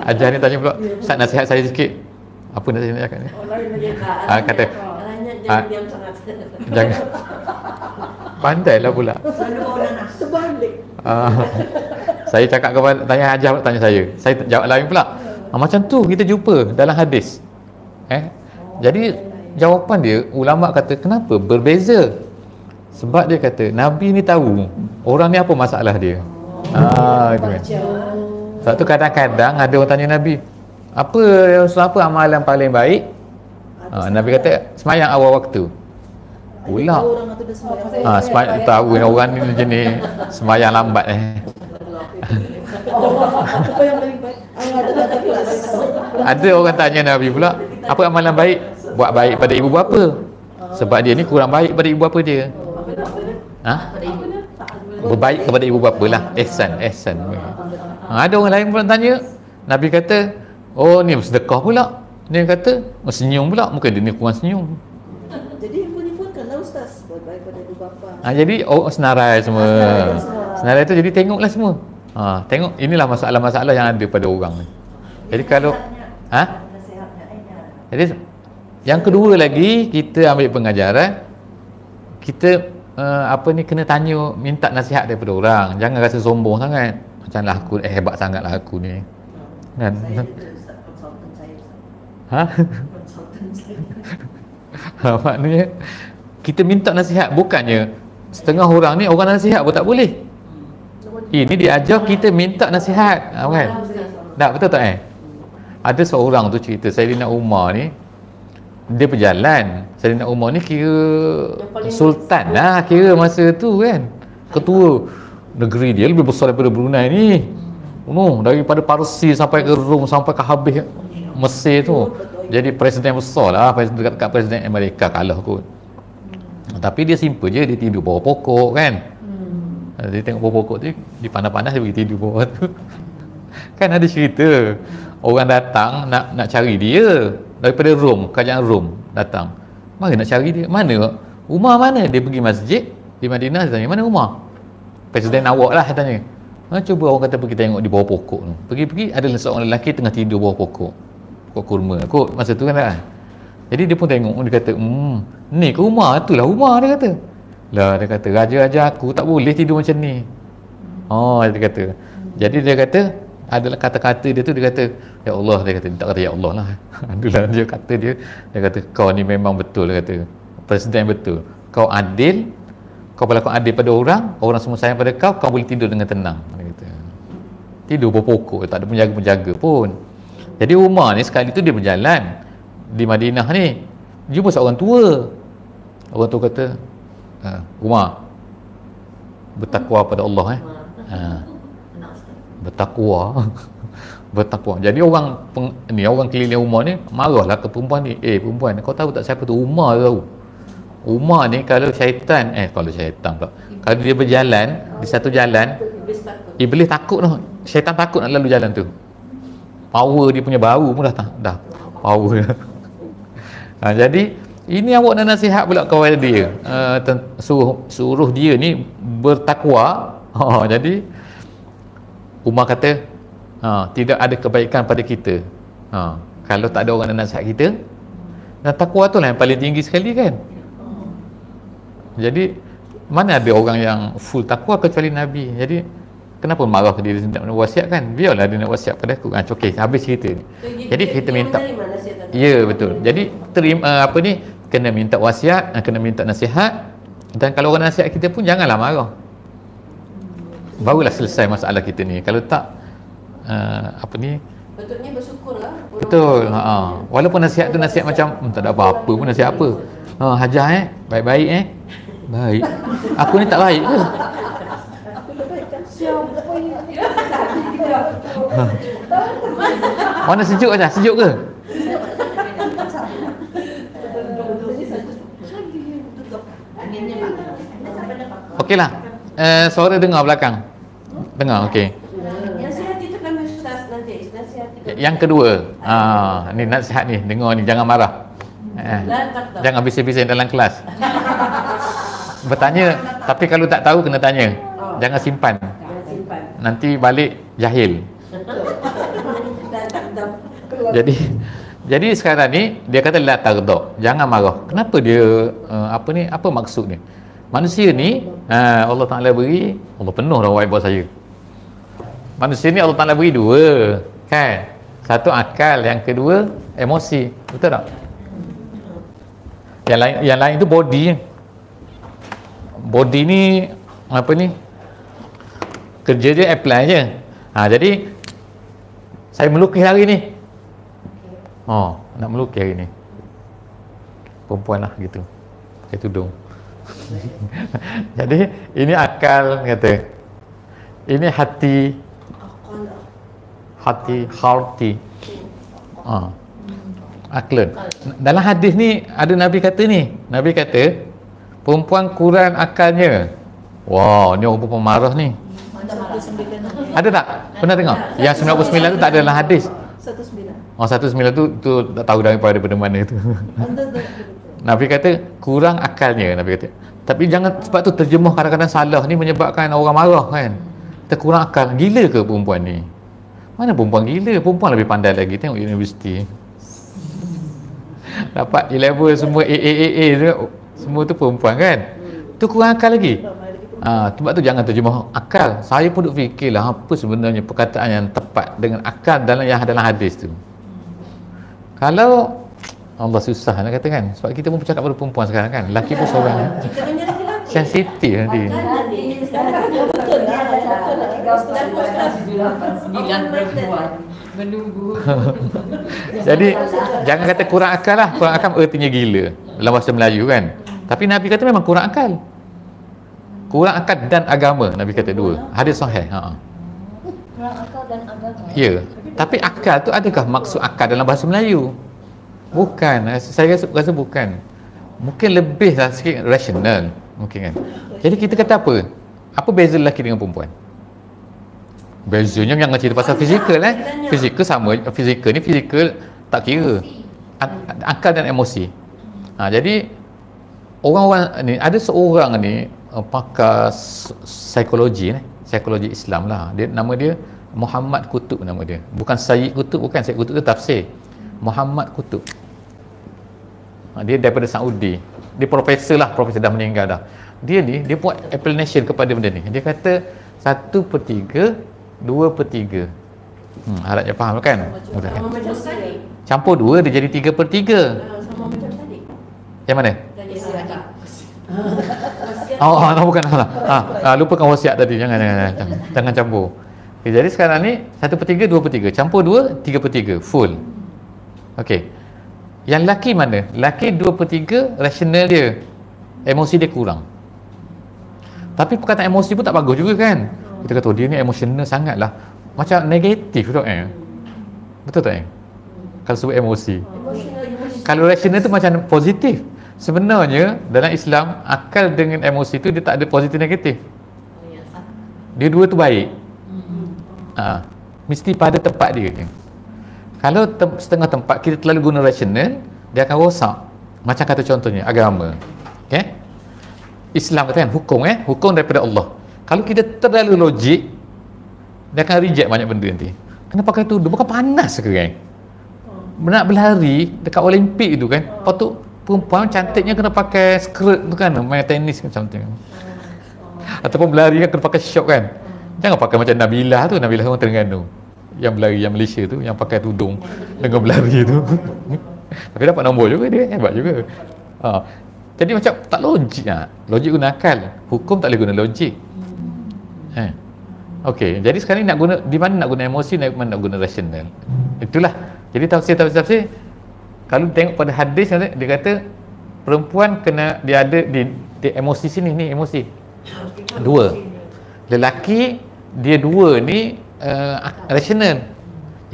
Hajjah ni tanya pula, Ustaz nasihat saya sikit. Apa nasihat ni? Kata diam sangat. Jangan. Pandailah pula. Terbalik. Saya cakap kepada, tanya Hajjah pula tanya saya. Saya jawab lain pula. Macam tu kita jumpa dalam hadis. Jadi jawapan dia, ulama kata kenapa berbeza? Sebab dia kata Nabi ni tahu orang ni apa masalah dia. Itu kan. Sebab tu kadang-kadang ada orang tanya Nabi, apa amalan paling baik? Nabi kata semayang awal waktu. Pula semayang, tahu orang ni jenis semayang lambat Apa yang paling baik? Ada orang tanya Nabi pula, apa amalan baik? Buat baik pada ibu bapa. Sebab dia ni kurang baik pada ibu bapa dia. Berbaik kepada ibu bapa lah. Ihsan. Ada orang lain pula tanya, Nabi kata, oh ni sedekah pula. Dia kata, senyum pula. Mungkin dia ni kurang senyum. Jadi pun kalau Ustaz buat baik pada ibu bapa. Jadi senarai semua. Senarai tu jadi tengoklah semua. Tengok inilah masalah-masalah yang ada pada orang ni. Jadi kalau jadi yang kedua lagi, kita ambil pengajaran, kita kena tanya, minta nasihat daripada orang. Jangan rasa sombong sangat. Macamlah aku hebat sangatlah aku ni. Kan? Maknanya kita minta nasihat, bukannya setengah orang ni orang nasihat pun tak boleh. Ini diajar kita minta nasihat, kan? Tak, betul tak Ada seorang tu cerita, Sayyidina Umar ni, dia berjalan. Sayyidina Umar ni kira sultan lah, kira masa tu kan. Ketua negeri dia lebih besar daripada Brunei ni. Daripada Parsi sampai ke Rom, sampai ke habis Mesir tu. Jadi presiden besar lah, dekat presiden Amerika kalah kot. Tapi dia simple je, dia tidur bawah pokok kan. Dia tengok bawah pokok tu, dia panas-panas dia pergi tidur bawah tu. Kan ada cerita orang datang nak cari dia daripada Rom, kerajaan Rom datang. Mari nak cari dia. Mana? Umar mana? Dia pergi masjid di Madinah, dia tanya, mana Umar? Presiden awak lah, dia tanya. Cuba orang kata pergi tengok di bawah pokok tu. Pergi ada seorang lelaki tengah tidur bawah pokok kurma kot masa tu kan. Jadi dia pun tengok, dia kata ni ke Umar? Itulah Umar, dia kata. Lah, dia kata raja-raja aku tak boleh tidur macam ni. Dia kata. Jadi dia kata adalah kata-kata dia tu, dia kata ya Allah, dia kata, dia tak kata ya Allah lah. Adalah dia kata dia kata kau ni memang betul, dia kata presiden betul, kau adil, kau berlaku adil pada orang semua sayang pada kau boleh tidur dengan tenang, dia kata. Tidur bawah pokok, tak ada penjaga-penjaga pun. Jadi Umar ni sekali tu dia berjalan di Madinah ni, jumpa seorang tua. Orang tu kata, Umar, bertakwa pada Allah bertakwa. Bertakwa. Jadi orang keliling Umar ni marahlah ke perempuan ni. Perempuan, kau tahu tak siapa tu? Umar tahu. Umar ni kalau syaitan pula, kalau dia berjalan di satu jalan, Iblis takut tau. Syaitan takut nak lalu jalan tu. Power dia punya bau pun dah power. Jadi ini awak nak nasihat pula kepada dia, suruh dia ni bertakwa. Jadi Umar kata tidak ada kebaikan pada kita kalau tak ada orang nak nasihat kita, dan takwa tu lah yang paling tinggi sekali kan. Jadi mana ada orang yang full takwa kecuali Nabi. Jadi kenapa marah ke dia nak wasiat kan? Biarlah dia nak wasiat pada aku. Okey, habis cerita ni. Jadi kita minta. Ya, betul. Jadi terima kena minta wasiat, kena minta nasihat, dan kalau orang nasihat kita pun janganlah marah. Barulah selesai masalah kita ni. Kalau tak betulnya bersyukurlah. Betul. Walaupun nasihat tu nasihat macam tak ada apa-apa pun, nasihat apa? Hajar baik-baik baik. Aku ni tak baik ke? Mana sejuk aja? Sejuk ke? Okeylah. Suara dengar belakang. Dengar, okey. Nasihat itu kan Ustaz nanti. Nasihat itu. Yang kedua, ni nasihat ni, dengar ni, jangan marah. Jangan bising-bising dalam kelas. Bertanya, tapi kalau tak tahu kena tanya. Jangan simpan. Nanti balik jahil. Jadi sekarang ni dia kata la tarda, jangan marah. Kenapa dia apa maksud ni? Manusia ni Allah Taala beri, Allah penuh dah wipe saya. Manusia ni Allah Taala beri dua, kan? Satu akal, yang kedua emosi. Betul tak? Yang lain tu body. Body ni kerja dia apply je. Jadi saya melukis hari ni. Nak melukis hari ni. Perempuan lah gitu. Pakai tudung. Jadi ini akal kata. Ini hati. Aklan. Dalam hadis ni ada Nabi kata ni. Nabi kata perempuan kurang akalnya. Wow, ni orang perempuan marah ni. Ada tak? Pernah tengok? Yang 99 tu tak ada dalam hadis. 19 tu tak tahu daripada mana tu. Nabi kata kurang akalnya, Nabi kata. Tapi jangan, sebab tu terjemah kadang-kadang salah ni menyebabkan orang marah kan. Kita kurang akal. Gila ke perempuan ni? Mana perempuan gila? Perempuan lebih pandai lagi. Tengok universiti. Dapat A-level semua A. Semua tu perempuan kan. Tu kurang akal lagi. Sebab tu jangan terjemah akal. Saya pun duk fikirlah apa sebenarnya perkataan yang tepat dengan akal dalam hadis tu. Kalau Allah susah nak kata kan, sebab kita pun bercakap pada perempuan sekarang kan, lelaki pun seorang sensitif nanti. Betul lah, satu nak 3 perempuan. Menunggu. Jadi jangan kata kurang akal lah. Kurang akal artinya gila dalam bahasa Melayu kan. Tapi Nabi kata memang kurang akal. Kurang akal dan agama, Nabi kata dua. Hadis sahih. Kurang akal dan agama. Ya. Tapi akal tu adakah maksud akal dalam bahasa Melayu? Bukan. Saya rasa bukan. Mungkin lebih lah sikit rasional. Mungkin kan. Jadi kita kata apa? Apa beza lelaki dengan perempuan? Bezanya jangan cerita pasal fizikal Fizikal sama. Fizikal ni fizikal tak kira. Akal dan emosi. Jadi orang-orang ni, ada seorang ni pakar psikologi psikologi Islam lah. Nama dia Muhammad Qutub nama dia. Bukan Sayyid Qutub, bukan. Sayyid Qutub tu tafsir. Muhammad Qutub. Dia daripada Saudi. Dia profesor lah, profesor dah meninggal dah. Dia buat explanation kepada benda ni. Dia kata 1/3 2/3. Harapnya faham kan? Sama macam tadi. Campur 2 dia jadi 3/3. Sama macam tadi. Yang mana? Tadi wasiat. Bukan lupakan wasiat tadi. Jangan campur. Okay, jadi sekarang ni 1/3 2/3. Campur 2 3/3 full. Okey. Yang laki mana? Laki 2/3 rasional dia. Emosi dia kurang. Tapi perkataan emosi pun tak bagus juga kan? Kita kata dia ni emosional sangat lah. Macam negatif tu betul tak kalau sebut emosi? Kalau rasional tu macam positif. Sebenarnya dalam Islam, akal dengan emosi tu dia tak ada positif negatif. Dia dua tu baik. Mesti pada tempat dia. Kalau setengah tempat kita terlalu guna rasional, dia akan rosak. Macam kata contohnya agama. Okay? Islam kata kan hukum hukum daripada Allah. Kalau kita terlalu logik, dia akan reject banyak benda nanti. Kena pakai tudung, bukan panas ke kan? Nak berlari dekat Olimpik tu kan, patut perempuan cantiknya kena pakai skirt tu kan, main tenis macam tu. Ataupun berlari kan kena pakai short kan. Jangan pakai macam Nabilah tu, Nabilah orang Terengganu. Yang berlari, yang Malaysia tu, yang pakai tudung dengan berlari tu. Tapi dapat nombor juga dia, hebat juga. Jadi macam tak logik lah. Logik guna akal, hukum tak boleh guna logik. Okey, jadi sekarang ni nak guna, di mana nak guna emosi, di mana nak guna rasional. Itulah. Jadi tafsir kalau tengok pada hadis dia kata perempuan kena dia ada di emosi sini ni emosi. Dua. Lelaki dia dua ni rasional.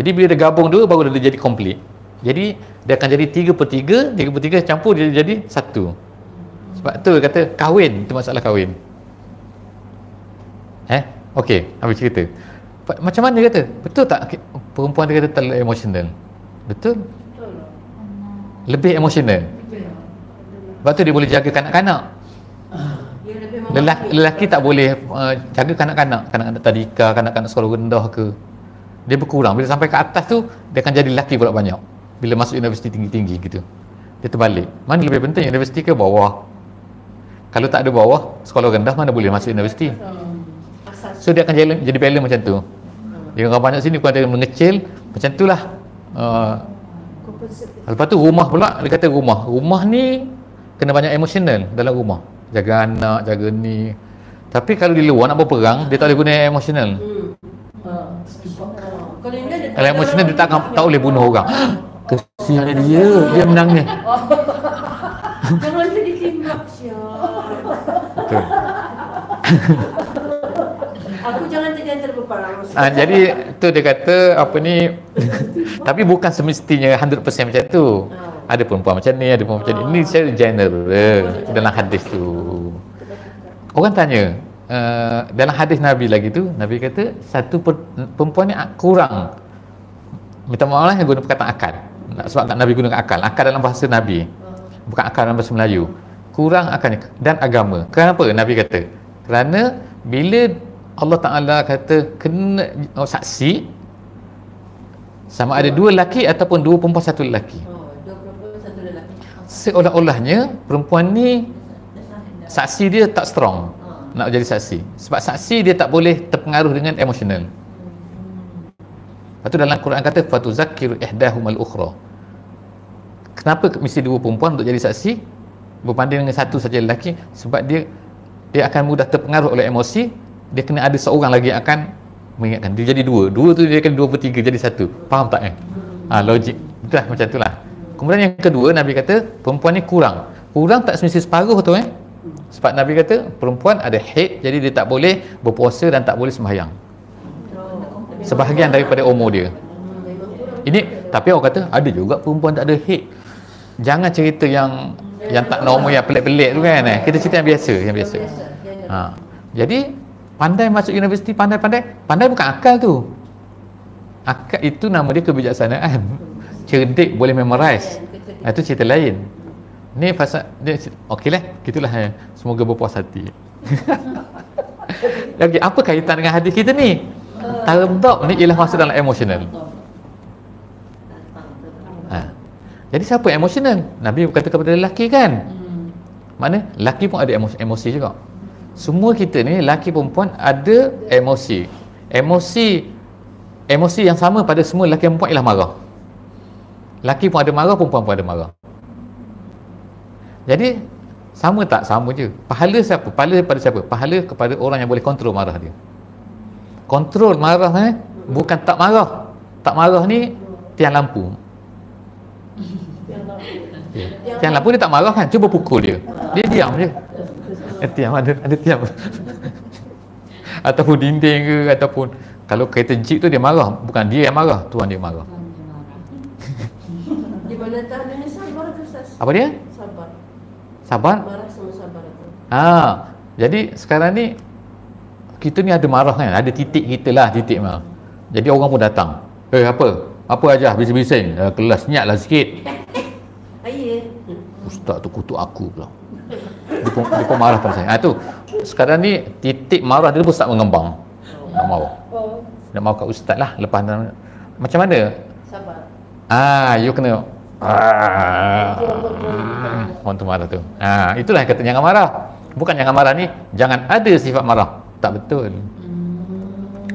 Jadi bila dia gabung dua baru dia jadi komplit. Jadi dia akan jadi 3/3, 3/3 campur dia jadi 1. Sebab tu dia kata kahwin, itu masalah kahwin. Okey, habis cerita. Macam mana dia kata? Betul tak perempuan dia kata terlalu emosional? Betul? Lebih emosional. Sebab tu dia boleh jaga kanak-kanak. Lelaki tak boleh jaga kanak-kanak tadika, kanak-kanak sekolah rendah ke. Dia berkurang. Bila sampai ke atas tu, dia akan jadi lelaki pula banyak. Bila masuk universiti tinggi-tinggi gitu. Dia terbalik. Mana lebih penting, universiti ke bawah? Kalau tak ada bawah, sekolah rendah mana boleh masuk universiti? So dia akan jadi balance macam tu. Dia orang banyak sini bukan ada mengecil, macam tu lah. Lepas tu rumah pula, dia kata rumah ni kena banyak emosional dalam rumah. Jaga anak, jaga ni. Tapi kalau di luar nak berperang, dia tak boleh guna emosional. Kalau emosional dia tak boleh bunuh orang. Kesian dia menangnya. Jangan jadi timbak siap. Betul. Aku jangan jadi terberperang. Jadi tu dia kata apa ni tapi bukan semestinya 100% macam tu. Ada perempuan macam ni, ada perempuan macam ni. Ini secara general dalam hadis tu. Orang tanya dalam hadis Nabi lagi tu, Nabi kata perempuan ni kurang. Minta maaf lah guna perkataan akal. Sebab Nabi guna akal. Akal dalam bahasa Nabi. Bukan akal dalam bahasa Melayu. Kurang akalnya dan agama. Kenapa Nabi kata? Kerana bila Allah Ta'ala kata kena saksi sama ada dua lelaki ataupun dua perempuan satu lelaki. Dua perempuan satu lelaki. Seolah-olahnya perempuan ni saksi dia tak strong nak jadi saksi. Sebab saksi dia tak boleh terpengaruh dengan emosional. Lepas tu dalam Quran kata fatuzakkiru ihdahumal ukhra. Kenapa mesti dua perempuan untuk jadi saksi berbanding dengan satu saja lelaki? Sebab dia akan mudah terpengaruh oleh emosi. Dia kena ada seorang lagi yang akan mengingatkan. Dia jadi dua. Dua tu dia akan 2/3 jadi satu. Faham tak kan? Logik. Itulah macam itulah. Kemudian yang kedua, Nabi kata perempuan ni kurang. Kurang tak semestinya separuh tu Sebab Nabi kata perempuan ada haid, jadi dia tak boleh berpuasa dan tak boleh sembahyang. Sebahagian daripada umur dia. Ini tapi orang kata ada juga perempuan tak ada haid. Jangan cerita yang tak normal, yang pelik-pelik tu kan. Kita cerita yang biasa. Jadi pandai masuk universiti, pandai bukan akal tu. Akal itu nama dia kebijaksanaan. Cerdik boleh memorize. Itu cerita lain. Ni fasa dia okeylah, gitulah. Semoga berpuas hati. Lagi apa kaitan dengan hadis kita ni? Taradab ni ialah masuk dalam emosional. Jadi siapa yang emosional? Nabi berkata kepada lelaki kan? Mana? Lelaki pun ada emosi juga. Semua kita ni, lelaki perempuan ada emosi. Emosi yang sama pada semua lelaki dan perempuan ialah marah. Lelaki pun ada marah, perempuan pun ada marah. Jadi sama tak? Sama je. Pahala siapa? Pahala kepada siapa? Pahala kepada orang yang boleh kontrol marah dia. Kontrol marah bukan tak marah. Tak marah ni tiang lampu. Tiang lampu dia tak marah kan? Cuba pukul dia. Dia diam je. Tiang ada tiang. Ataupun dinding ke, ataupun kalau kereta jeep tu dia marah, bukan dia yang marah, tuan dia marah. Di mana tahanannya sabar ke Ustaz? Apa dia? Sabar. Marah sama sabar itu. Jadi sekarang ni kita ni ada marah kan, ada titik kita lah, titik marah. Jadi orang pun datang. Apa aja bising-bising, kelas nyatlah sikit. Ustaz tu kutuk aku pula. Dia pun marah pada saya. Tu sekarang ni titik marah dia pun start mengembang. Nak marah kat ustaz lah. Lepas macam mana? Sabar. You kena orang tu marah tu. Itulah yang kata jangan marah. Bukan jangan marah ni, jangan ada sifat marah. Tak betul.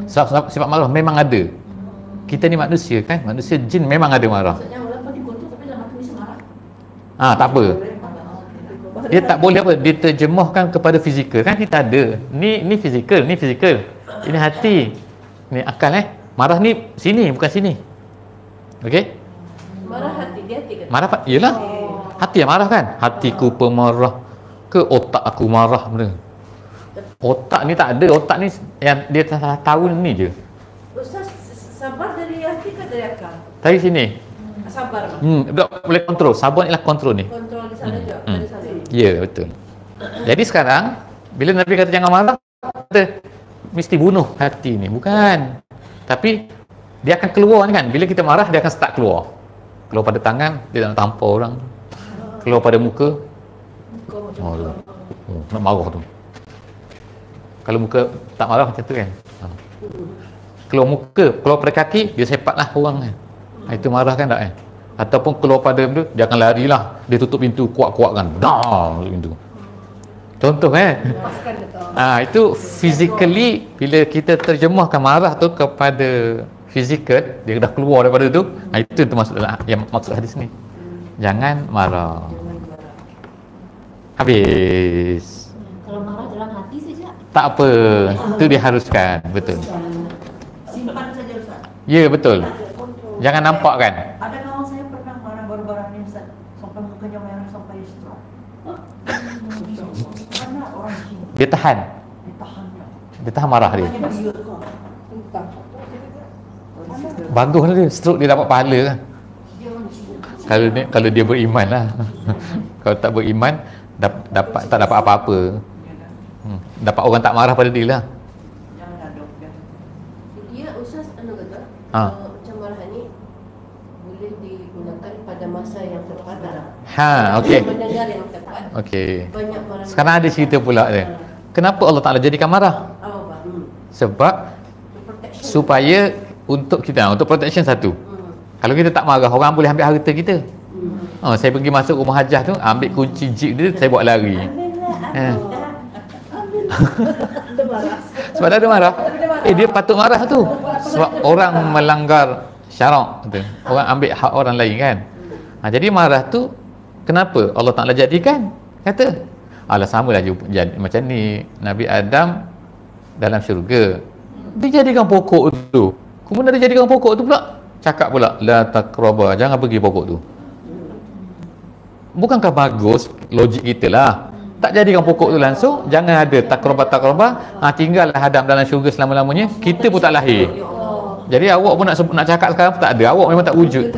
Sifat marah memang ada. Kita ni manusia kan, manusia jin memang ada marah. Maksudnya walaupun dikontrol tapi dalam hati bisa marah. Tak apa. Dia tak boleh apa, diterjemahkan kepada fizikal kan. Kita ada ni fizikal, ni fizikal, ini hati, ni akal. Marah ni sini, bukan sini. Okey? Marah hati dia kan? Marah iyalah. Hati yang marah kan? Hatiku pemarah ke otak aku marah benda. Otak ni tak ada. Otak ni yang dia tahu ni je. Ustaz, sabar dari hati ke dari akal? Dari sini. Sabar. Boleh kontrol. Sabar ialah kontrol ni. Kontrol di sana juga, dari sana. Ya, betul. Jadi sekarang bila Nabi kata jangan marah, kata mesti bunuh hati ni. Bukan. Tapi dia akan keluar ni kan. Bila kita marah, dia akan start keluar. Keluar pada tangan, dia nak tampar orang. Keluar pada muka. Nak marah tu. Kalau muka tak marah macam tu kan. Keluar muka, keluar pada kaki, dia sepatlah orang kan. Itu marah kan tak kan? Ataupun keluar pada tu, dia akan larilah. Dia tutup pintu, kuat-kuatkan. Dah, tutup pintu. Contoh kan? Itu physically, bila kita terjemahkan marah tu kepada fizikal, dia dah keluar daripada tu. Itu termasuk dalam yang maksud hadis ni. Jangan marah. Habis. Kalau marah dalam hati saja. Tak apa. Itu diharuskan. Betul. Simpan saja Ustaz. Ya, betul. Jangan nampak kan. Ada kawan saya pernah marah baru-baru ni Ustaz, sampai mukanya merah sampai stroke. Karena orang Cina. Dia tahan. Dia tahan marah dia. Bagus lah dia. Stroke dia dapat pahala kan. Kalau dia beriman lah. Kalau tak beriman, tak dapat apa-apa. Dapat orang tak marah pada dia lah. Ya, Ustaz, kata macam marah ni boleh digunakan pada masa yang tepat. Okey. Mendengar yang tepat. Okey. Banyak marah. Sekarang ada cerita pula dia. Kenapa Allah Ta'ala jadikan marah? Sebab supaya untuk kita, untuk protection satu. Kalau kita tak marah, orang boleh ambil harta kita. Saya pergi masuk rumah hajah tu, ambil kunci jeep dia, saya buat lari. Sebab dia marah. Dia patut marah tu. Sebab orang melanggar syarak tu. Orang ambil hak orang lain kan. Jadi marah tu kenapa Allah Ta'ala jadikan? Kata samalah macam ni. Nabi Adam dalam syurga, Dijadikan pokok tu. Kemudian dijadikan pokok tu pula cakap pula la taqraba, jangan pergi pokok tu. Bukankah bagus logik kita lah? Tak jadikan pokok tu langsung, jangan ada taqraba, tinggallah hadam dalam syurga selama-lamanya, kita pun tak lahir. Jadi awak pun nak cakap sekarang pun tak ada, awak memang tak wujud.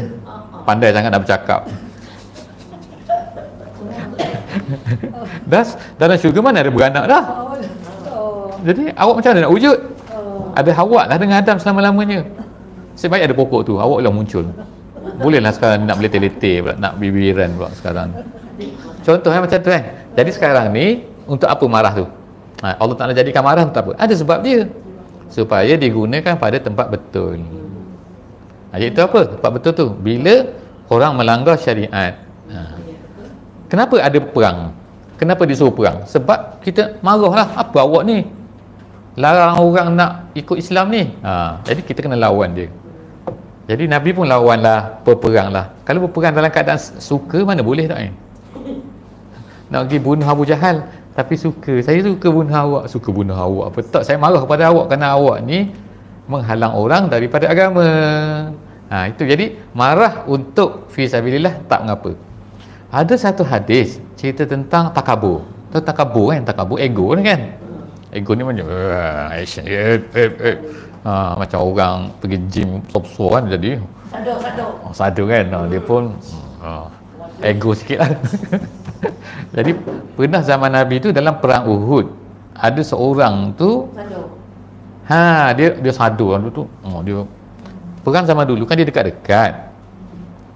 Pandai sangat nak bercakap. Dalam syurga mana ada beranak dah. Jadi awak macam mana nak wujud? Ada awak lah dengan Adam selama-lamanya. Sebaik ada pokok tu, awak lah muncul. Bolehlah sekarang nak letih-letih pula, nak bibiran pula sekarang. Contoh macam tu kan. Jadi sekarang ni untuk apa marah tu? Allah Ta'ala jadikan marah untuk apa? Ada sebab dia. Supaya digunakan pada tempat betul. Iaitu apa? Tempat betul tu bila orang melanggar syariat. Kenapa ada perang? Kenapa disuruh perang? Sebab kita marahlah, apa awak ni larang orang nak ikut Islam ni. Jadi kita kena lawan dia. Jadi Nabi pun lawanlah, berperanglah. Kalau berperang dalam keadaan suka, mana boleh tak ni? Nak pergi bunuh Abu Jahal, tapi saya suka bunuh awak, apa tak, saya marah kepada awak kerana awak ni menghalang orang daripada agama. Itu jadi marah untuk fi sabilillah tak mengapa. Ada satu hadis cerita tentang takabur. Tahu takabur kan? Takabur ego kan? Ego ni macam action macam orang pergi gym top-top kan, jadi sado kan, dia pun ego sikit lah. Jadi pernah zaman Nabi tu dalam perang Uhud, ada seorang tu dia sado tu, dia perang zaman dulu kan, dia dekat-dekat,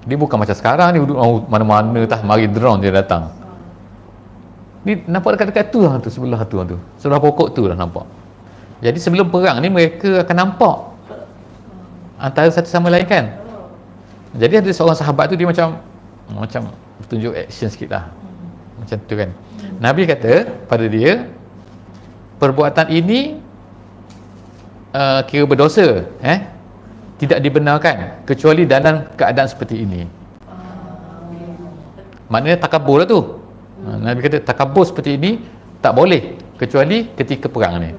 dia bukan macam sekarang ni duduk mana-mana tah mari drone dia datang. Ni nampak dekat-dekat tu lah tu, sebelah pokok tu lah nampak. Jadi sebelum perang ni mereka akan nampak antara satu sama lain kan. Jadi ada seorang sahabat tu, dia macam tunjuk action sikit lah, macam tu kan. Nabi kata pada dia, perbuatan ini kira berdosa, tidak dibenarkan kecuali dalam keadaan seperti ini. Maknanya takabur lah tu. Nabi kata takabur seperti ini tak boleh kecuali ketika perang ni.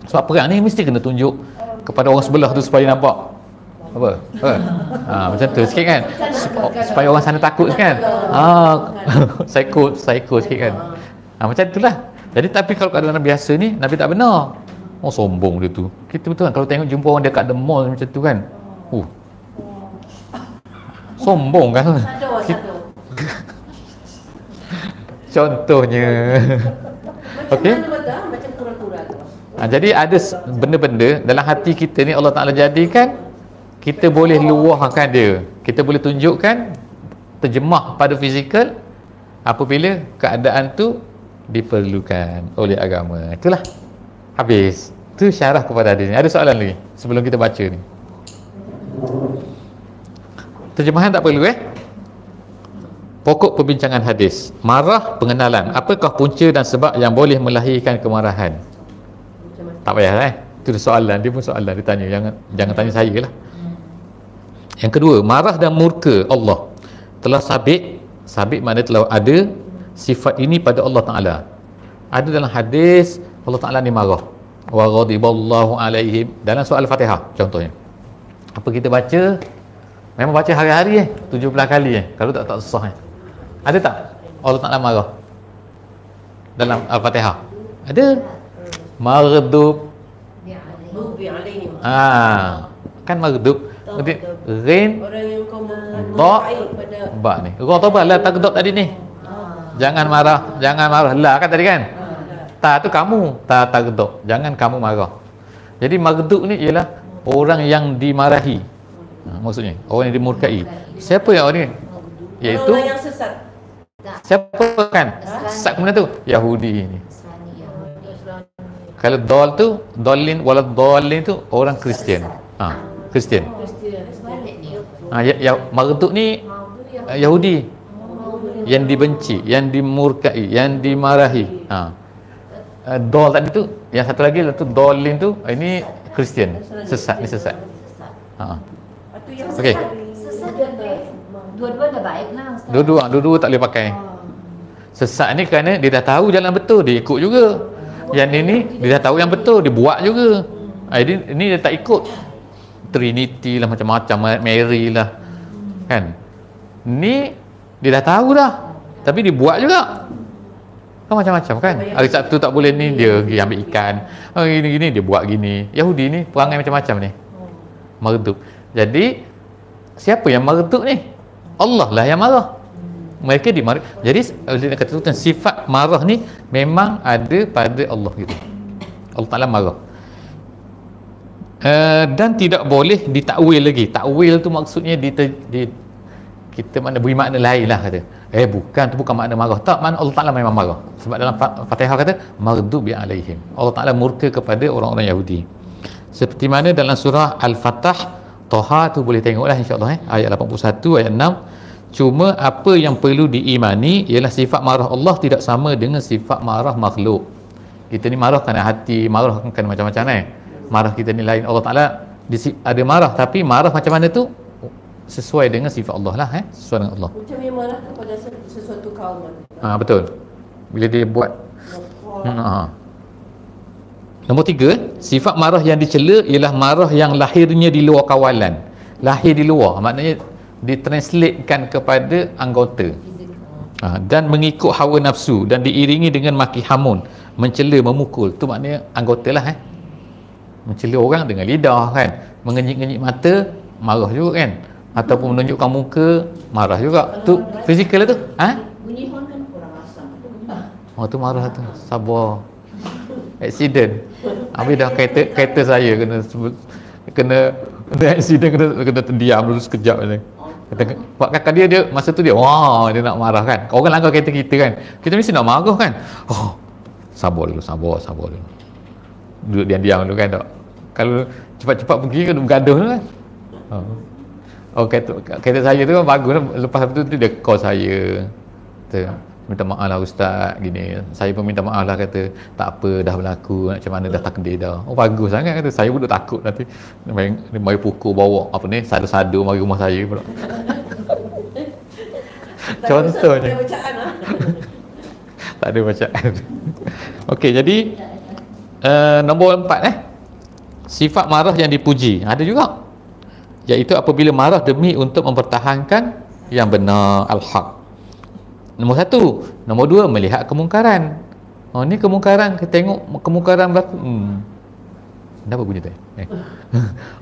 Sebab perang ni mesti kena tunjuk kepada orang sebelah tu supaya nampak apa? Macam tu sikit kan, supaya orang sana takut kan. Psycho sikit kan. Macam itulah. Jadi tapi kalau keadaan biasa ni Nabi tak benar. Sombong dia tu. Kita betul kan kalau tengok jumpa orang dekat the mall macam tu kan. Sombong kan. Contohnya. Okey. Macam kura-kura tu. Jadi ada benda-benda dalam hati kita ni Allah Ta'ala jadikan kita boleh luahkan dia, kita boleh tunjukkan, terjemah pada fizikal apabila keadaan tu diperlukan oleh agama. Itulah, habis. Itu syarah kepada hadis ni. Ada soalan lagi sebelum kita baca ni? Terjemahan tak perlu Pokok perbincangan hadis. Marah pengenalan. Apakah punca dan sebab yang boleh melahirkan kemarahan? Tak payah Itu soalan, dia pun soalan, dia tanya, jangan tanya saya lah. Yang kedua, marah dan murka Allah telah sabit makna telah ada sifat ini pada Allah Ta'ala. Ada dalam hadis Allah Ta'ala ni marah, wa ghadiballahu alaihim, dalam surah Al-Fatihah contohnya. Apa kita baca, memang baca hari-hari 17 kali kalau tak susah Ada tak Allah Ta'ala marah dalam Al-Fatihah? Ada. Maghdub kan maghdub, ghain ba ni ghadab la taghdab tadi ni, jangan marah la kan tadi kan. Ta tu kamu, ta taghdab, jangan kamu marah. Jadi maghdub ni ialah orang yang dimarahi, maksudnya orang yang dimurkai. Siapa yang orang ni? Iaitu orang yang sesat. Siapa kan? Sesat kemudian tu Yahudi ni. Kalau dol tu, dolin wala dolin tu orang Kristian. Kristian. Maghdub ni Yahudi yang dibenci, yang dimurkai, yang dimarahi. Dol tadi tu, yang satu lagi tu dolin tu, ini Kristian, sesat ni sesat. Okey. Dua-dua dah baik lah Ustaz. Dua-dua tak boleh pakai. Sesat ni kerana dia dah tahu jalan betul, dia ikut juga. Yang ini dia dah tahu yang betul, dia buat juga. Ini dia tak ikut Trinity lah, macam-macam, Mary lah, kan? Ni dia dah tahu dah, tapi dia buat juga kan, macam-macam kan. Hari Sabtu tak boleh ni, dia pergi ambil ikan. Gini-gini dia buat gini. Yahudi ni perangai macam-macam ni, marduk. Jadi siapa yang marduk ni? Allah lah yang marah. Mereka dimarah. Jadi dia kata tu, sifat marah ni memang ada pada Allah gitu. Allah Ta'ala marah. Dan tidak boleh ditakwil lagi. Takwil tu maksudnya kita mana beri makna lain lah, kata bukan, tu bukan makna marah. Tak, makna Allah Ta'ala memang marah. Sebab dalam Fatihah kata maghdubi alaihim, Allah Ta'ala murka kepada orang-orang Yahudi. Seperti mana dalam surah Al-Fatah, Toha tu boleh tengoklah insya-Allah, ayat 81, ayat 6. Cuma apa yang perlu diimani ialah sifat marah Allah tidak sama dengan sifat marah makhluk. Kita ni marah kerana hati, marah kerana macam-macam marah kita ni lain. Allah Ta'ala ada marah, tapi marah macam mana tu sesuai dengan sifat Allah lah, sesuai dengan Allah. Macam yang marah kepada sesuatu kaum. Betul. Bila dia buat. Nombor 3, sifat marah yang dicela ialah marah yang lahirnya di luar kawalan. Lahir di luar, maknanya ditranslatekan kepada anggota. Dan mengikut hawa nafsu dan diiringi dengan maki hamun, mencela, memukul. Tu maknanya anggota lah, mencela orang dengan lidah kan, mengenyik-ngenyik mata, marah juga kan, ataupun menunjukkan muka, marah juga. Tu fizikal tu. Bunyi horn kan kurang asam. Tu marah tu, sabar. Accident. Habis dah kereta saya kena accident, kena terdiam dulu sekejap ni. Buat kakak dia masa tu dia nak marah kan. Orang langgar kereta kita kan, kita mesti nak marah kan. Sabar dulu. Duduk diam-diam dulu kan. Tak, kalau cepat-cepat pergi kan bergaduh kan. Kereta saya tu kan bagus. Lepas tu dia call saya, minta maaf lah ustaz, gini. Saya pun minta maaf lah, kata tak apa, dah berlaku, macam mana dah takdir dah. Bagus sangat, kata. Saya pun duduk takut nanti mari pukul, bawa sadu-sadu mari rumah saya pula. Contohnya tak ada bacaan. Okey, jadi nombor 4, sifat marah yang dipuji ada juga, iaitu apabila marah demi untuk mempertahankan yang benar, al-haq. Nombor 1. Nombor 2, melihat kemungkaran. Ni kemungkaran, kita tengok kemungkaran berlaku. Kenapa bunyi tu?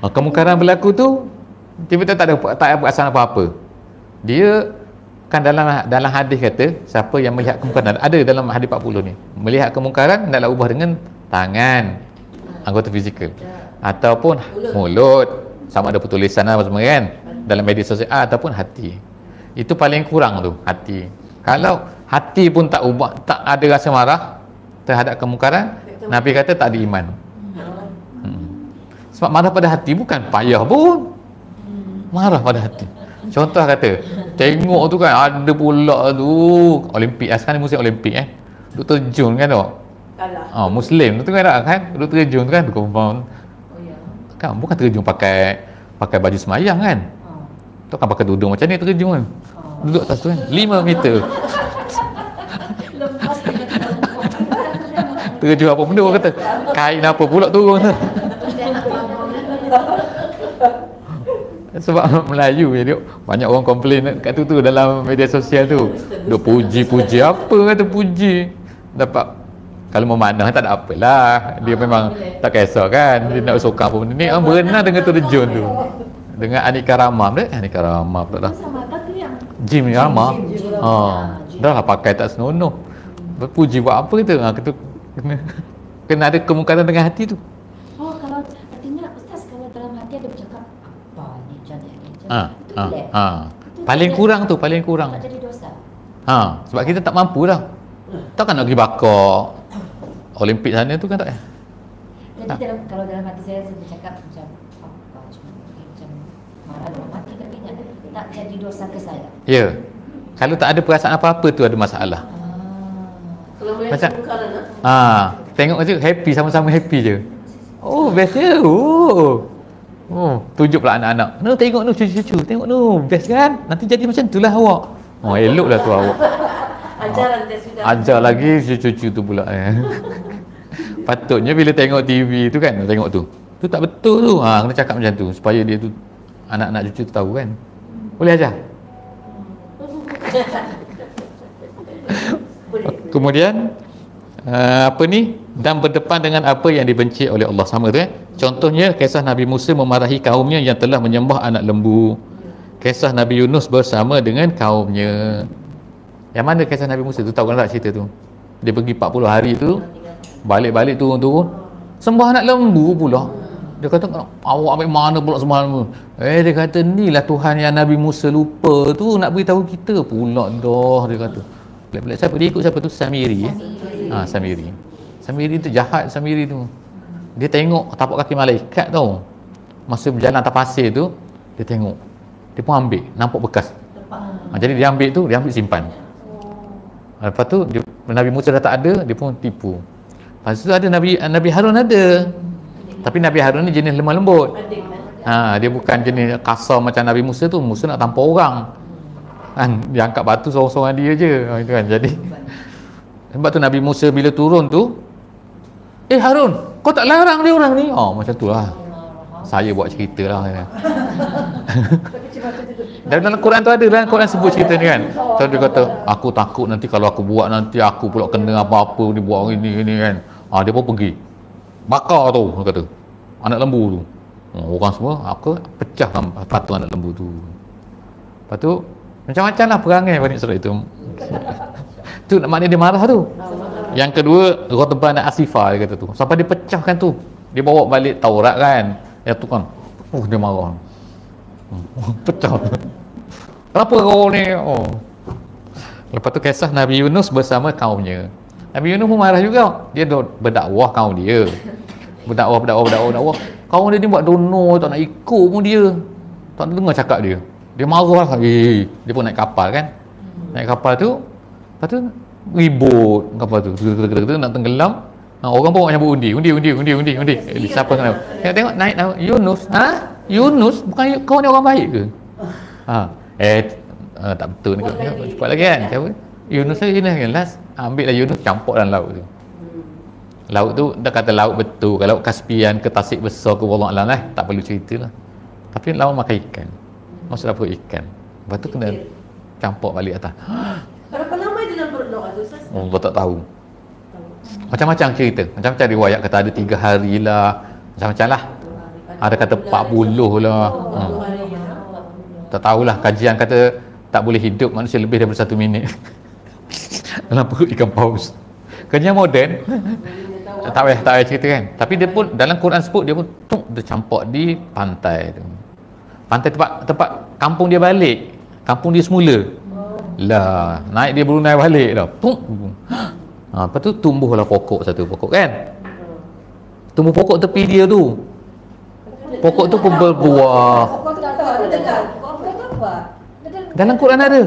Kemungkaran berlaku tu, tiba-tiba tak ada perasaan apa-apa. Dia kan dalam hadis kata, siapa yang melihat kemungkaran, ada dalam hadis 40 ni, melihat kemungkaran hendaklah ubah dengan tangan, anggota fizikal, ataupun mulut, sama ada tulisan apa semua kan, dalam media sosial, ataupun hati. Itu paling kurang tu, hati. Kalau hati pun tak ubah, tak ada rasa marah terhadap kemungkaran, Nabi kata tak ada iman. Sebab marah pada hati bukan payah pun, marah pada hati. Contoh kata, tengok tu kan, ada pula tu Olimpik, sekarang ni musim Olimpik duk terjun kan tu. Muslim tu kan tak kan, duk terjun tu kan, kan bukan terjun pakai baju semayang kan. Tu kan pakai tudung macam ni terjun kan. Duduk atas tu kan 5 meter. Terjun apa benda, orang kata kain apa pula turun tu. Sebab Melayu jadi banyak orang komplain kat tu dalam media sosial tu. Duk puji apa kata puji. Dapat kalau memandang tak ada apalah. Dia memang tak kisah kan. Dia nak sokang apa benda ni. Berenang dengan terjun tu. Dengan Anika Rama. Anika Rama pula dah. Jim Rama. Dah lah pakai tak senonoh. Berpuji buat apa kita? Kena ada kemungkaran dengan hati tu. Kalau artinya ustaz, kalau dalam hati ada bercakap apa ni macam paling kurang tu, paling kurang. Tak jadi dosa. Sebab kita tak mampu dah. Takkan nak pergi bakar Olimpik sana tu kan tak. Jadi kalau dalam hati saya bercakap macam apa, macam marah dalam hati, tapi tak jadi dosa ke saya. Ya. Kalau tak ada perasaan apa-apa tu ada masalah. Kalau melihat Macam kemungkaran tengok je happy, sama-sama happy je. Best je. Tunjuk pula anak-anak. Tengok cucu-cucu, tengok best kan? Nanti jadi macam itulah awak. Eloklah tu awak. Ajaran dia sudah. Ajar lagi cucu-cucu tu pula. Patutnya bila tengok TV tu kan, tengok tu. Tu tak betul tu. Kena cakap macam tu supaya dia tu anak-anak cucu tu tahu kan. Boleh ajar. Kemudian apa ni, dan berdepan dengan apa yang dibenci oleh Allah, sama tu kan. Contohnya kisah Nabi Musa memarahi kaumnya yang telah menyembah anak lembu. Kisah Nabi Yunus bersama dengan kaumnya. Yang mana kisah Nabi Musa tu, tahu kan tak cerita tu? Dia pergi 40 hari tu, balik-balik turun-turun sembah anak lembu pula. Dia kata, awak ambil mana pula sembah lembu? Dia kata, inilah Tuhan yang Nabi Musa lupa tu nak beritahu kita pula dah. Dia kata pelik-pelik. Siapa dia ikut? Siapa tu? Samiri. Samiri tu jahat. Samiri tu dia tengok tapak kaki malaikat tau, masa berjalan atas pasir tu, dia tengok, dia pun ambil, nampak bekas. Jadi dia ambil tu, dia ambil simpan. Lepas tu Nabi Musa dah tak ada, dia pun tipu. Lepas tu ada Nabi Harun ada, tapi Nabi Harun ni jenis lemah lembut. Dia bukan jenis kasar macam Nabi Musa tu. Musa nak tampar orang kan, dia angkat batu seorang-seorang dia je itu kan. Jadi sebab tu Nabi Musa bila turun tu, Harun, kau tak larang dia orang ni? Macam tu lah. Saya buat cerita lah. Dan dalam Quran tu ada, dalam Quran sebut cerita ni kan. So dia kata, aku takut nanti kalau aku buat, nanti aku pula kena apa-apa, dia buat ini kan. Dia pun pergi bakar tu, dia kata, anak lembu tu. Orang semua pecahkan patung anak lembu tu. Lepas tu macam-macam lah perangai Bani Israil itu. Tu maknanya dia marah tu. Yang kedua, Ghadban Asifah, dia kata tu. Sampai dia pecahkan tu, dia bawa balik Taurat kan. Yang tu kan, dia marah. Pecah. Kenapa kau ni? Lepas tu kisah Nabi Yunus bersama kaumnya. Nabi Yunus pun marah juga. Dia berdakwah kaum dia. Berdakwah. Kaum dia ni buat dono, tak nak ikut pun dia. Tak nak dengar cakap dia. Dia marah. Dia pun naik kapal kan. Naik kapal tu, lepas tu ribut kapal tu. Nak tenggelam. Orang pun nyambut undi. Siapa kena? Tengok naik Yunus. Yunus, bukan kau ni orang baik ke? Tak betul ni. Cepat lagi kan. Yunus kan last ambil lah Yunus, campur dalam laut tu. Laut tu dah kata laut betul. Kalau laut Kaspian ke Tasik besar ke wallah alam tak perlu cerita lah. Tapi laut makan ikan. Maksud apa ikan? Lepas tu kena campur balik atas. Berapa lama dia dalam perut laut tu, Ustaz? Allah tak tahu. Macam-macam cerita. Macam-macam riwayat kata ada 3 hari lah. Macam-macam lah. Ada kata 40 lah. Tak tahulah. Kajian kata tak boleh hidup manusia lebih daripada 1 minit dalam perut ikan paus. Kajian moden tak payah cerita kan. Tapi dia pun dalam Quran sebut, dia pun dia campak di pantai tu. Pantai tempat kampung dia balik. Kampung dia semula. Lah, naik dia Brunei balik dah. Lepas tu tumbuhlah pokok satu pokok kan. Tumbuh pokok tepi dia tu. Pokok tu pun berbuah. Dalam Quran ada.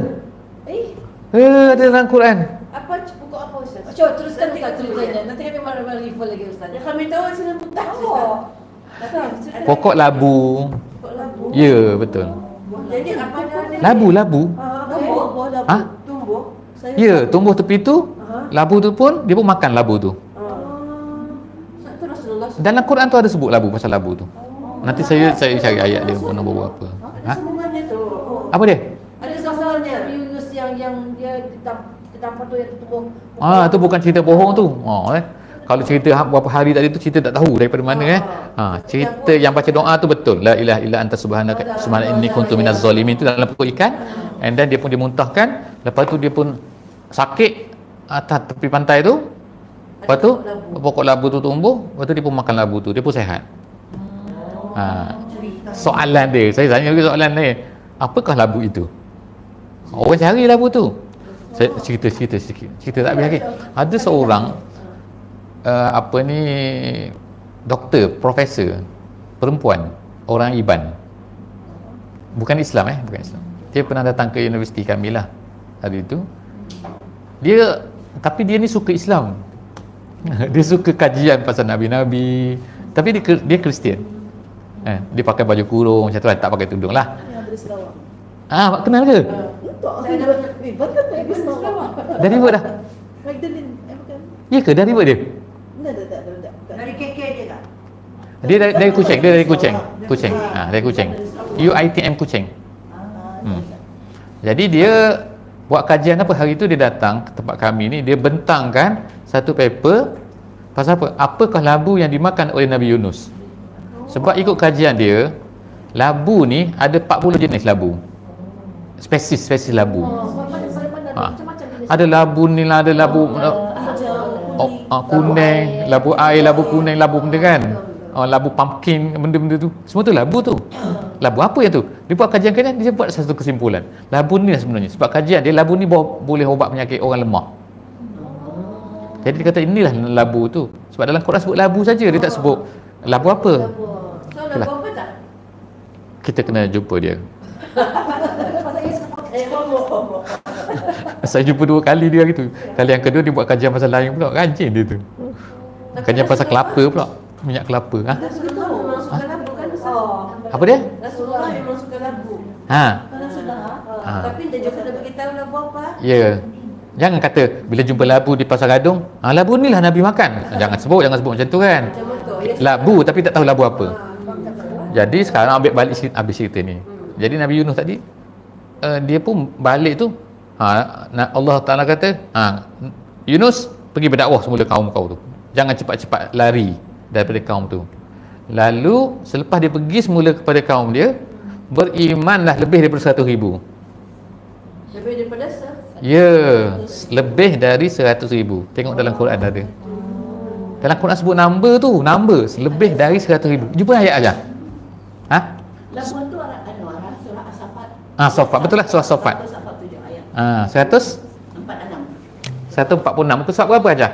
Ada dalam Quran. Apa pokok apa, Ustaz? Teruskan Ustaz ceritanya. Nanti kami malah refer lagi Ustaz. Yang kami tahu silang putih, Ustaz. Pokok labu. Pokok labu. Ya, betul. Jadi apa dia? Labu. Tumbuh. Ya, tumbuh tepi tu. Labu tu pun dia pun makan labu tu. Itu Rasulullah. Dalam Quran tu ada sebut labu, pasal labu tu. Nanti saya cari ayat dia nombor berapa. Ada sambungannya tu. Apa dia? Ada sambungannya. Nabi Yunus yang dia ditampar tu yang tumbuh. Tu bukan cerita bohong tu. Kalau cerita berapa hari tadi tu cerita tak tahu daripada mana cerita yang baca doa tu betul. La ilaha illa anta subhanaka inni kuntu minaz zalimin tu dalam perut ikan. And then dia pun dimuntahkan. Lepas tu dia pun sakit atas tepi pantai tu. Lepas tu pokok labu tu tumbuh. Lepas tu dia pun makan labu tu. Dia pun sihat. Soalan dia, saya tanya lagi soalan ni, apakah labu itu? Orang cari labu tu. Saya cerita sikit. Tak habis lagi. Ada seorang doktor, profesor perempuan, orang Iban. Bukan Islam bukan Islam. Dia pernah datang ke universiti kami lah hari itu. Tapi dia ni suka Islam. Dia suka kajian pasal nabi-nabi. Tapi dia Kristian. Dia pakai baju kurung macam tu lah, tak pakai tudung lah. Yang dari Sarawak. Kenal ke? Dari Sarawak. Dari mana dah? Magdalene, bukan? Ya ke? Dari mana dia? Tak. Dari KK dia tak? Dia dari Kuching, dia dari Kuching. Kuching. Dari Kuching. UiTM Kuching. Jadi dia buat kajian apa hari tu, dia datang ke tempat kami ni, dia bentangkan satu paper pasal apa? Apakah labu yang dimakan oleh Nabi Yunus? Sebab ikut kajian dia, labu ni ada 40 jenis labu. Spesies labu. Ada labu ni lah, ada labu kuning, labu air, labu kuning, labu benda kan. Labu pumpkin, benda-benda tu. Semua tu labu tu. Labu apa yang tu? Dia buat kajian-kajian, dia buat satu kesimpulan. Labu ni lah sebenarnya. Sebab kajian dia, labu ni boleh ubat penyakit orang lemah. Jadi dia kata inilah labu tu. Sebab dalam Quran sebut labu saja, dia tak sebut labu apa. So lagu apa tak? Kita kena jumpa dia. Homo. Saya jumpa 2 kali dia gitu. Kali yang kedua dia buat kajian pasal lain pula. Rajin dia tu. Kajian pasal kelapa pula. Minyak kelapa. Rasulullah memang suka labu kan? Apa dia? Rasulullah memang suka labu. Tapi dia juga nak beritahu labu apa? Ya. Jangan kata bila jumpa labu di pasar gadung, labu ni lah Nabi makan. Jangan sebut macam tu kan. Labu tapi tak tahu labu apa. Jadi sekarang ambil balik habis cerita ni. Jadi Nabi Yunus tadi dia pun balik tu, Allah Ta'ala kata, Yunus pergi berdakwah semula kaum kau tu. Jangan cepat-cepat lari daripada kaum tu. Lalu selepas dia pergi semula kepada kaum dia, berimanlah lebih daripada 100,000. Lebih daripada Ya, lebih dari 100,000. Tengok dalam Quran ada. Dalam Quran sebut number tu, lebih dari 100,000. Jumpa ayat aja. Labuan tu arah surah As-Saffat. Safat, betul lah surah Safat. 147 ayat. 146. Muka surat berapa aja?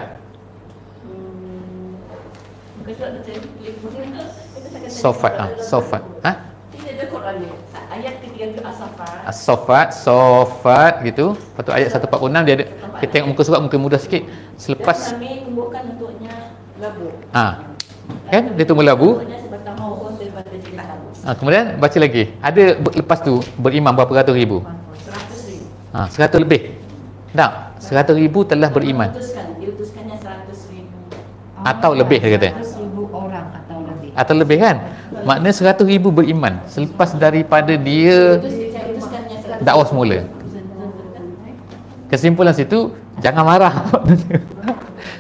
Bukan surat betul. Safat. tidak ada Quran ni. Ayat ketiga tu As-Saffat. Safat gitu. Lepas tu ayat 146 dia ada. Kita tengok muka surat, muka mudah sikit. Selepas kami tumbuhkan untuknya labu. kan dia tumbuh labu. Untuknya sebatang pohon daripada jenis labu. Kemudian baca lagi. Ada lepas tu beriman berapa ratus ribu? 100,000. 100 lebih. Tak, 100,000 telah beriman. Diutuskannya 100,000. Atau lebih dia kata. 100,000 orang Atau lebih kan? Maknanya 100,000 beriman selepas daripada dia Diutuskannya 100,000. dakwah semula. Kesimpulan situ, jangan marah.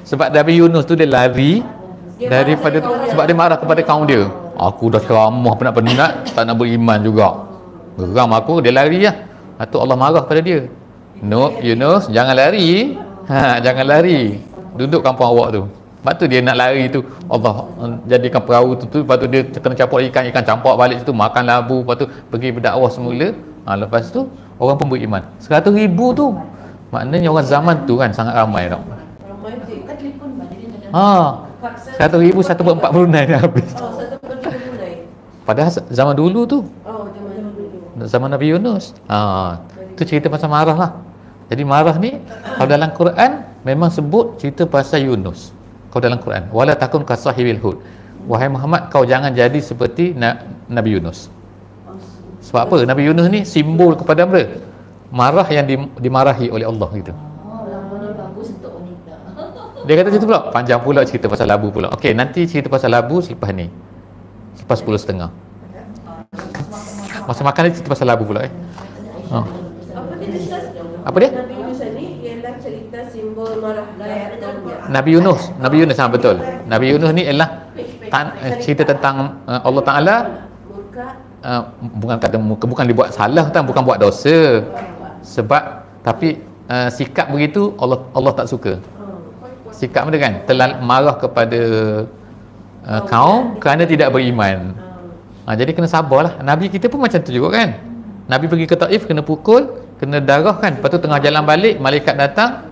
Sebab Nabi Yunus tu dia lari daripada sebab dia marah kepada kaum dia. Aku dah ceramah penat-penat, tak nak beriman juga. Geram aku, dia lari lah. Lepas tu Allah marah pada dia. No, Yunus, jangan lari. Jangan lari. Duduk kampung awak tu. Lepas tu dia nak lari tu, Allah jadikan perahu tu, lepas tu dia kena campur ikan campak balik situ, makan labu, lepas tu pergi berdakwah semula. Lepas tu orang pun beriman. 100,000 tu. Maknanya orang zaman tu kan sangat ramai tau. Ramai tu. Kan telefon balik. 100,000 1/4 Brunei dah habis. Satu pergi ke Brunei. Padahal zaman dulu tu, Zaman dulu. zaman Nabi Yunus. Tu cerita pasal marah lah. Jadi marah ni kalau dalam Quran memang sebut cerita pasal Yunus. Kalau dalam Quran, wala takun ka sahibil hud. Wahai Muhammad, kau jangan jadi seperti Nabi Yunus. Sebab apa? Nabi Yunus ni simbol kepada apa? Marah yang dimarahi oleh Allah gitu. Labu ni bagus untuk wanita. Dia kata cerita pula, panjang pula cerita pasal labu pula. Okey, nanti cerita pasal labu selepas ni. Selepas 10:30. Masa makan ni cerita pasal labu pula Apa dia discuss? Apa dia? Nabi Yunus ni ialah cerita simbol marah dan Nabi Yunus betul. Nabi Yunus ni ialah cerita tentang Allah Ta'ala, murka. bukan dia buat salah, bukan buat dosa. Sebab tapi sikap begitu Allah tak suka. Sikap dia kan marah kepada kaum kerana tidak beriman. Jadi kena sabarlah. Nabi kita pun macam tu juga kan. Nabi pergi ke Taif kena pukul, kena darah kan. Lepas tu tengah jalan balik malaikat datang,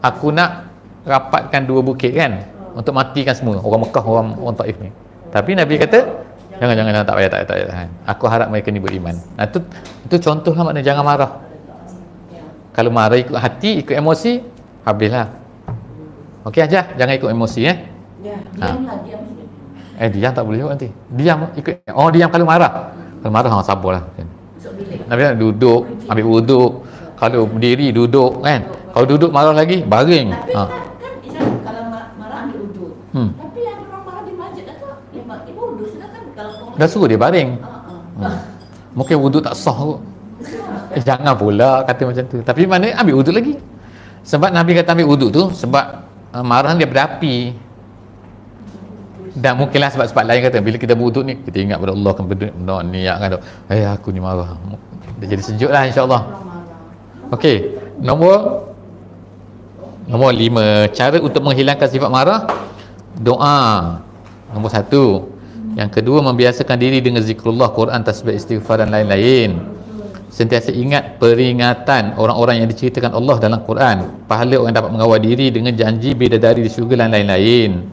aku nak rapatkan 2 bukit kan untuk matikan semua orang Mekah, orang Taif ni. Tapi Nabi kata jangan tak payah. Aku harap mereka ni beriman. Itu contohlah makna jangan marah. Kalau marah ikut hati, ikut emosi, habislah. Okey aja, jangan ikut emosi Ya. Diam. Diam tak boleh juga nanti. Diam ikut. Diam kalau marah. Kalau marah sabarlah. Nabi nak duduk, ambil wuduk. Kalau berdiri duduk kan. Kalau duduk marah lagi, baring. Kan Islam kalau marah ambil uduk. Tapi ada orang marah di masjid atau ibu uduk Dah suruh dia baring. Mungkin wuduk tak sah kot. Jangan pula kata macam tu. Tapi mana ambil wuduk lagi. Sebab Nabi kata ambil wuduk tu sebab marah daripada api. Dan mungkinlah sebab-sebab lain kata bila kita berwuduk ni kita ingat pada Allah kan benda niat kan. Aku ni marah. Dia jadi sejuk lah insya-Allah. Okey, nombor 5, cara untuk menghilangkan sifat marah, doa. Nombor 1. Yang kedua, membiasakan diri dengan zikrullah, Quran, tasbih, istighfar dan lain-lain. Sentiasa ingat peringatan orang-orang yang diceritakan Allah dalam Quran, pahala orang dapat mengawal diri dengan janji bidadari di syurga dan lain-lain.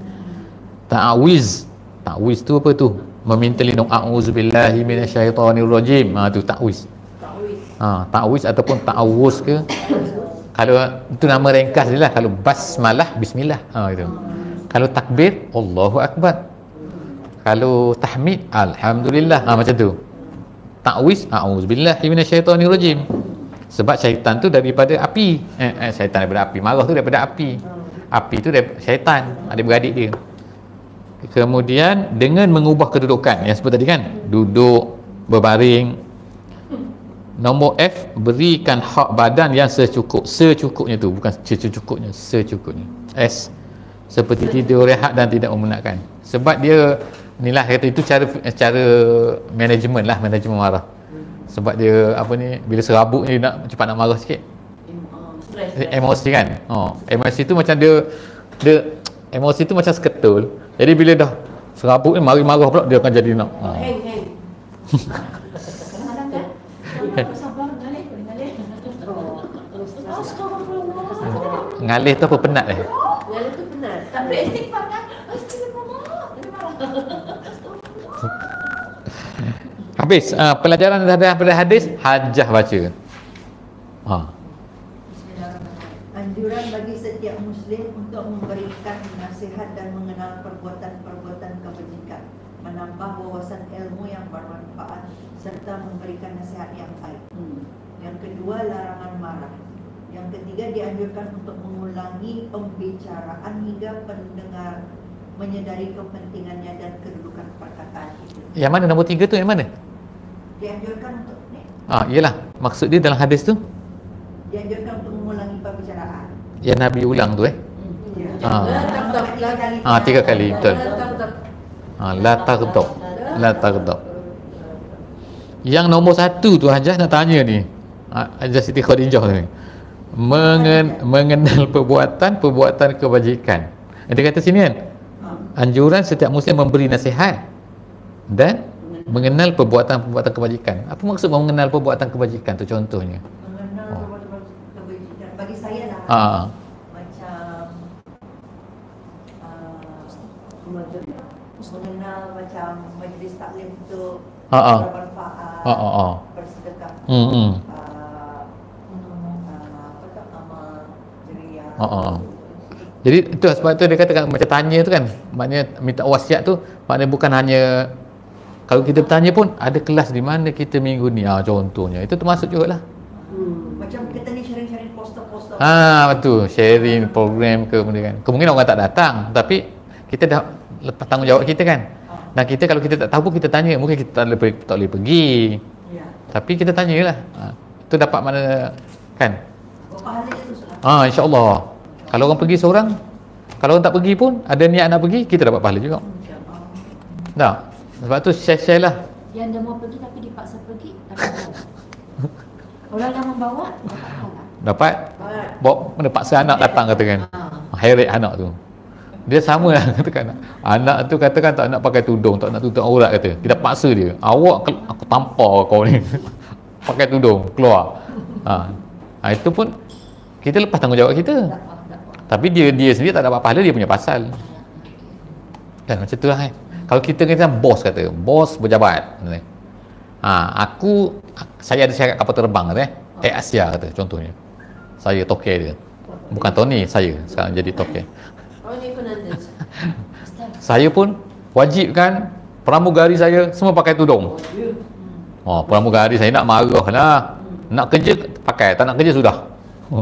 Ta'awiz tu apa tu? Meminta lindung, a'udzubillahi minasyaitonirrajim. Tu ta'awiz. Ta'awiz ataupun ta'awuz ke. Kalau itu nama ringkas dia lah. Kalau basmalah, bismillah. Itu. Kalau takbir, Allahu Akbar. Kalau tahmid, alhamdulillah. Macam tu. Ta'wiz, a'udzubillahi minasyaitonirrajim. Sebab syaitan tu daripada api. Syaitan daripada api. Marah tu daripada api. Api tu daripada syaitan, adik-beradik dia. Kemudian dengan mengubah kedudukan yang sebut tadi kan, duduk, berbaring. Nombor F, berikan hak badan yang secukupnya tu, bukan secukupnya. S, seperti tidur, rehat dan tidak memenatkan. Sebab dia inilah kata itu cara manajemen marah. Sebab dia apa ni, bila serabut ni nak cepat nak marah sikit. Emosi kan. Emosi tu macam dia emosi tu macam seketul. Jadi bila dah serabut ni mari-marah pula dia akan jadi nak Hang. ngalih tu apa, penat Ngalih tu penat. Tak boleh istighfar kan? Astagfirullah. habis. Pelajaran daripada hadis, hajah baca. Anjuran bagi setiap Muslim untuk memberikan nasihat dan mengenal perbuatan-perbuatan kebajikan, menambah wawasan ilmu yang bermanfaat serta memberikan nasihat yang baik. Yang kedua, larangan marah. Yang ketiga, dianjurkan untuk mengulangi pembicaraan hingga pendengar menyedari kepentingannya dan kedudukan perkataan itu. Yang mana nombor 3 tu, yang mana? Dianjurkan untuk Iyalah, maksud dia dalam hadis tu dianjurkan untuk mengulangi pembicaraan. yang Nabi ulang tu 3 kali, betul. La taghdab. Yang nombor 1 tu Hajah nak tanya ni, Hajah Siti Khadijah ni, mengenal perbuatan kebajikan. Dia kata sini kan, anjuran setiap Muslim memberi nasihat dan mengenal perbuatan kebajikan. Apa maksud mengenal perbuatan kebajikan tu contohnya? Mengenal perbuatan kebajikan bagi saya lah. Mengenal macam majlis taklim tu bermanfaat, bersedekah, amal jariah. Jadi itu sebab tu dia katakan macam tanya tu kan, maknanya minta wasiat tu, maknanya bukan hanya kalau kita bertanya pun ada kelas di mana kita minggu ni, contohnya itu termasuk jugalah. Macam kita ni sharing poster-poster. Betul, sharing program ke benda kan. Kemungkinan orang tak datang, tapi kita dah lepas tanggungjawab kita kan. Dan kita kalau kita tak tahu pun kita tanya, mungkin kita tak boleh pergi. Tapi kita tanyalah. Itu dapat mana kan? Pahala itu sudah. Insya-Allah. Kalau orang pergi seorang, kalau orang tak pergi pun ada niat nak pergi, kita dapat pahala juga. Tak? Sebab tu share-share lah. Yang dia mau pergi tapi dipaksa pergi, dapat pahala. Orang yang membawa, dapat pahala. Dapat? Bawa mana paksa anak datang katakan. Heret anak tu. Dia sama lah katakan. Anak tu katakan tak nak pakai tudung, tak nak tutup aurat kata. Kita paksa dia. Awak aku tampar kau ni. Pakai tudung, keluar. Itu pun kita lepas tanggungjawab kita. Tapi dia sendiri tak dapat pahala, dia punya pasal. Kan macam tu lah kan. Kalau kita kata bos kata, bos berjabat. Saya ada syarat kapal terbang kata. Air Asia kata contohnya. Saya toke dia. Bukan Tony, saya sekarang jadi toke. Saya pun wajibkan pramugari saya semua pakai tudung. Pramugari saya nak marah lah. Nak kerja pakai, tak nak kerja sudah.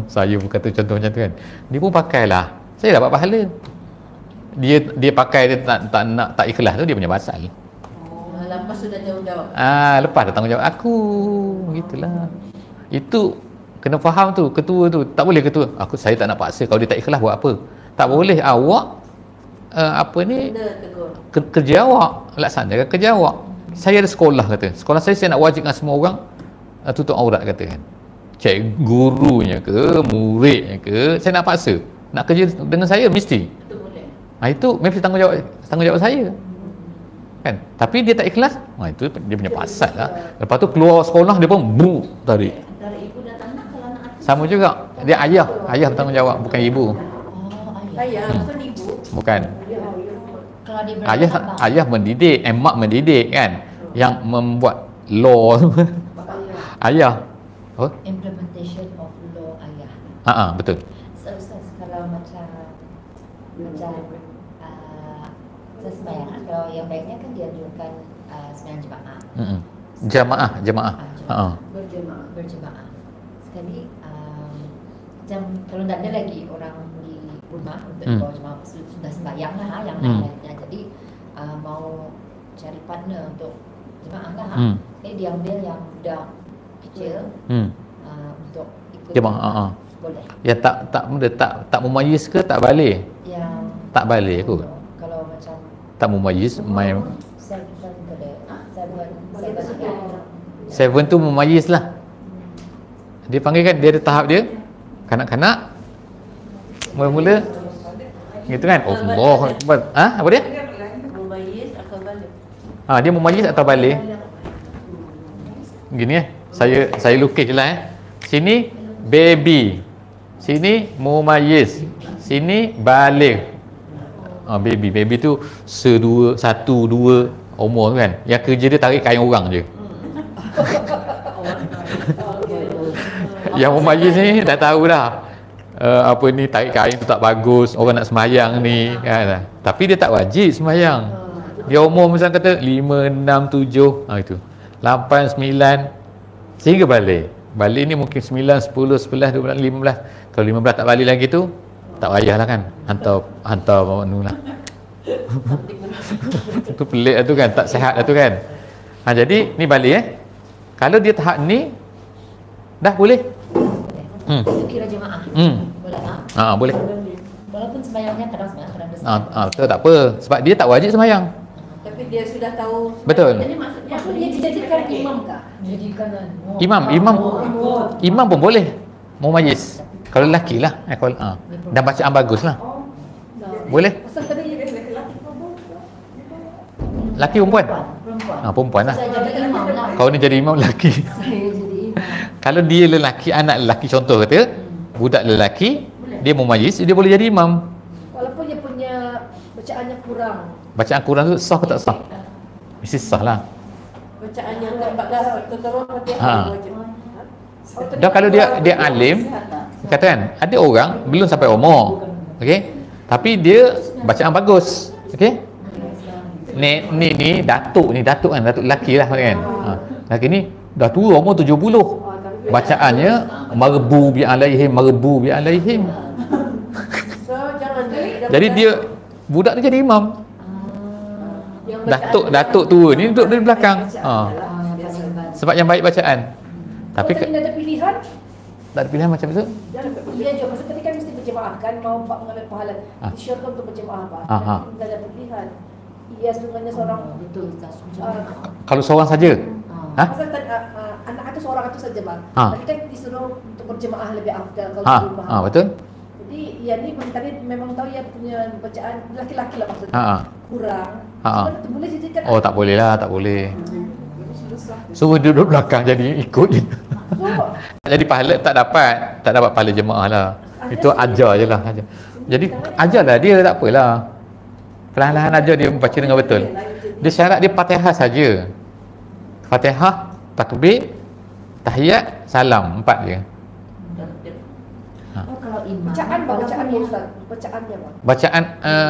Saya pun kata contoh macam tu kan. Dia pun pakailah. Saya dapat pahala. Dia pakai, dia tak ikhlas tu dia punya pasal. Lepas sudah tanggungjawab. Lepas dah tanggungjawab aku. Gitulah. Itu kena faham tu, ketua tu. Tak boleh ketua. Saya tak nak paksa, kalau dia tak ikhlas buat apa? Tak boleh. Awak kerja awak, laksanakan kerja awak. Saya ada sekolah kata. Sekolah saya nak wajibkan semua orang tutup aurat kata kan. Cikgu gurunya ke, muridnya ke, saya nak paksa. Nak kerja dengan saya mesti. Itu boleh. Itu mesti tanggungjawab saya. Kan? Tapi dia tak ikhlas, itu dia punya pasal lah. Lepas tu keluar sekolah dia pun tarik. Antara ibu dan anak, kalau anak Sama juga. Dia ayah bertanggungjawab, bukan ibu. Ayah, bukan ibu. Bukan. Kalau dia berani abang. Ayah mendidik, mak mendidik kan. Yang membuat law ayah. Implementation of law ayah. Betul. So Ustaz, kalau macam saya sembahyang, kalau yang baiknya kan dianjurkan sembahyang jemaah. Jemaah. Berjemaah. Sekali macam kalau tak ada lagi orang di rumah untuk bawa jemaah, sudah sembahyang lah yang lainnya. Jadi mau cari partner untuk jemaah lah. Jadi diambil yang budak kecil untuk ikut Jemaah. boleh. Ya tak memayis ke tak balik? Yang Tak balik kot. kalau macam Tak memayis, main seven tu memayis lah. Dia panggil kan, dia ada tahap dia. Kanak-kanak mula-mula gitu kan. Allah Akbar. Apa dia? Memayis akal balik. Dia memayis atau balik. Gini saya lukis je lah Sini baby, sini mumayyiz, sini balik. Baby tu satu dua umur tu kan. Yang kerja dia tarik kain orang je. Yang mumayyiz ni dah tahu dah. Tarik kain tu tak bagus, orang nak semayang ni kan. Tapi dia tak wajib semayang. Dia umur misalnya kata 5, 6, 7 itu 8, 9 sehingga balik ni mungkin 9, 10, 11, 12, 15. Kalau 15 tak balik lagi tu tak payahlah kan, hantar mana lah. Tu pelik lah tu kan, tak sihat lah tu kan. Jadi ni balik kalau dia tahap ni dah boleh. Itu kira jemaah. Boleh tak? Boleh. Walaupun sembahyangnya kadang sembahyang. Betul, tak apa. Sebab dia tak wajib sembahyang. Tapi dia sudah tahu. Betul. Jadi maksudnya Maksudnya dijadikan imam kah? Jadikan Imam pun boleh mumayyiz. Kalau lelaki lah. Dan bacaan bagus lah. Boleh. Pasal tadi Lelaki perempuan? Perempuan lah. Saya jadi imam lah. Kau ni jadi imam lelaki. Saya jadi imam. Kalau dia lelaki, anak lelaki contoh kata, budak lelaki, dia mumayyiz, dia boleh jadi imam. walaupun dia punya bacaannya kurang. Bacaan Quran tu sah ke tak sah? Mesti sah lah. Bacaan yang ke-14 terus wajib. Dah kalau dia alim, kata kan, ada orang belum sampai umur, okey, tapi dia bacaan bagus, okey. Ni datuk kan, datuk lelaki lah kan. Lelaki ni dah tua, umur 70. Bacaannya marbu bi alaihim. So jangan Jadi dia budak tu jadi imam. Datuk tua ni duduk di belakang. Sebab yang baik bacaan. Tapi Tapi ada pilihan. tak ada pilihan macam tu. Iya juga, pasal tadi kan mesti berjemaah kan, mau Pak mengambil pahala. Disyorkan untuk berjemaah Pak. Tidak ada pilihan. Iya sebenarnya seorang Betul Ustaz. Kalau seorang saja. pasal tadi anak itu seorang itu saja Bang. Tapi kan disuruh untuk berjemaah lebih afdal kalau di rumah. Betul. Jadi ya ni tadi memang tahu ya punya bacaan laki-laki lah maksudnya. Kurang. Itu boleh jadikan. Oh tak boleh lah, tak boleh. Suruh duduk belakang jadi ikut je. Jadi pahala tak dapat pahala jemaah lah. Itu ajar je lah. Jadi ajarlah dia, tak apalah. Perlahan-lahan ajar dia membaca dengan betul. Dia syarat dia Fatihah saja. Fatihah, takbir, tahiyat, salam, 4 je. Kalau imam. Bacaan ya Ustaz. Bacaannya Bang. Bacaan